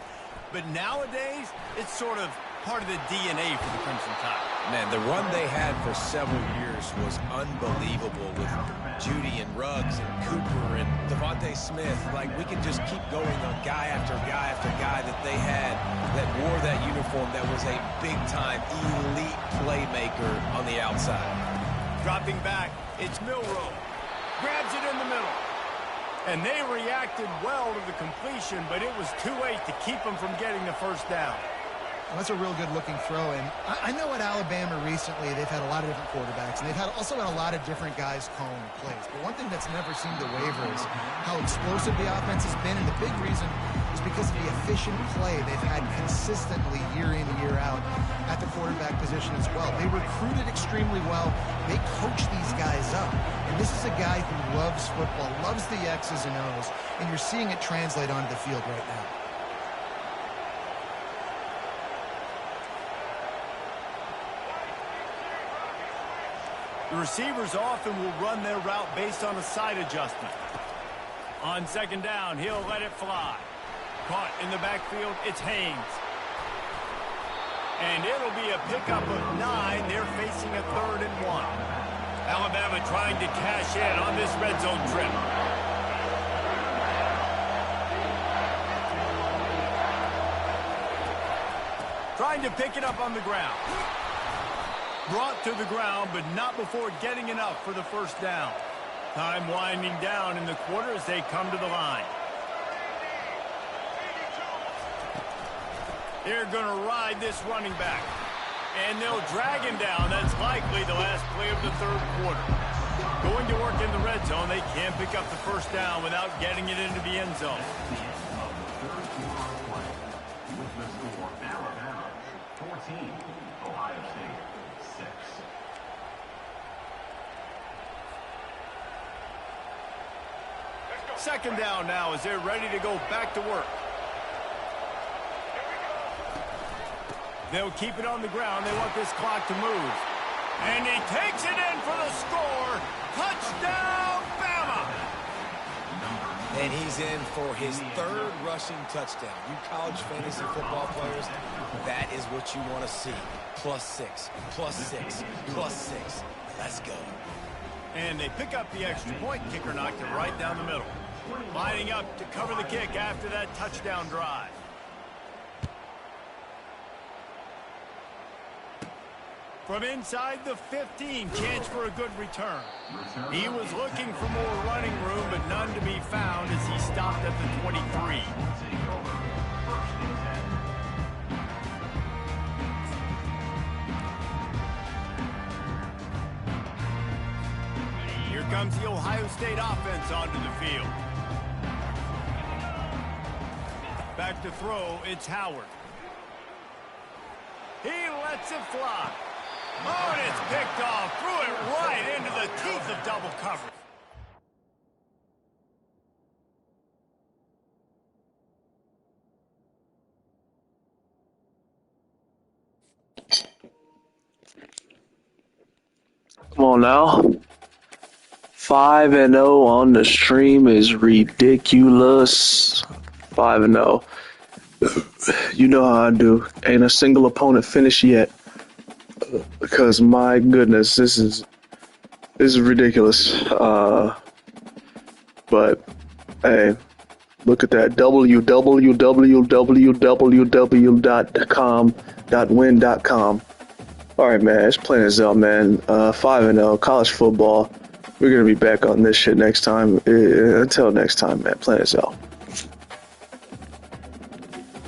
But nowadays, it's sort of part of the DNA for the Crimson Tide. Man, the run they had for several years was unbelievable with Judy and Ruggs and Cooper and Devontae Smith. Like, we can just keep going on guy after guy after guy that they had that wore that uniform that was a big-time elite playmaker on the outside. Dropping back, it's Milroe. Grabs it in the middle. And they reacted well to the completion, but it was too late to keep them from getting the first down. Well, that's a real good-looking throw. And I know at Alabama recently they've had a lot of different quarterbacks, and they've also had a lot of different guys calling plays. But one thing that's never seemed to waver is how explosive the offense has been, and the big reason is because of the efficient play they've had consistently year in, year out at the quarterback position as well. They recruited extremely well. They coach these guys up. And this is a guy who loves football, loves the X's and O's, and you're seeing it translate onto the field right now. The receivers often will run their route based on a side adjustment. On second down, he'll let it fly. Caught in the backfield, it's Haynes. And it'll be a pickup of 9. They're facing a 3rd and 1. Alabama trying to cash in on this red zone trip. Trying to pick it up on the ground. Brought to the ground, but not before getting enough for the first down. Time winding down in the quarter as they come to the line. They're going to ride this running back. And they'll drag him down. That's likely the last play of the 3rd quarter. Going to work in the red zone. They can't pick up the first down without getting it into the end zone. The end of the 3rd quarter of play with the score Alabama 14, Ohio State 6. Second down now as they're ready to go back to work. They'll keep it on the ground. They want this clock to move. And he takes it in for the score. Touchdown, Bama! And he's in for his 3rd rushing touchdown. You college fantasy football players, that is what you want to see. +6, +6, +6. Let's go. And they pick up the extra point. Kicker knocked it right down the middle. Lining up to cover the kick after that touchdown drive. From inside the 15, chance for a good return. He was looking for more running room, but none to be found as he stopped at the 23. Here comes the Ohio State offense onto the field. Back to throw, it's Howard. He lets it fly. Oh, and it's picked off. Threw it right into the teeth of double coverage. Come on now. 5-0 on the stream is ridiculous. 5-0. You know how I do. Ain't a single opponent finished yet. Because my goodness, this is ridiculous. But hey, look at that. www.com.win.com. All right, man. It's Planet Zell, man. 5-0 college football. We're gonna be back on this shit next time. Until next time, man. Planet Zell.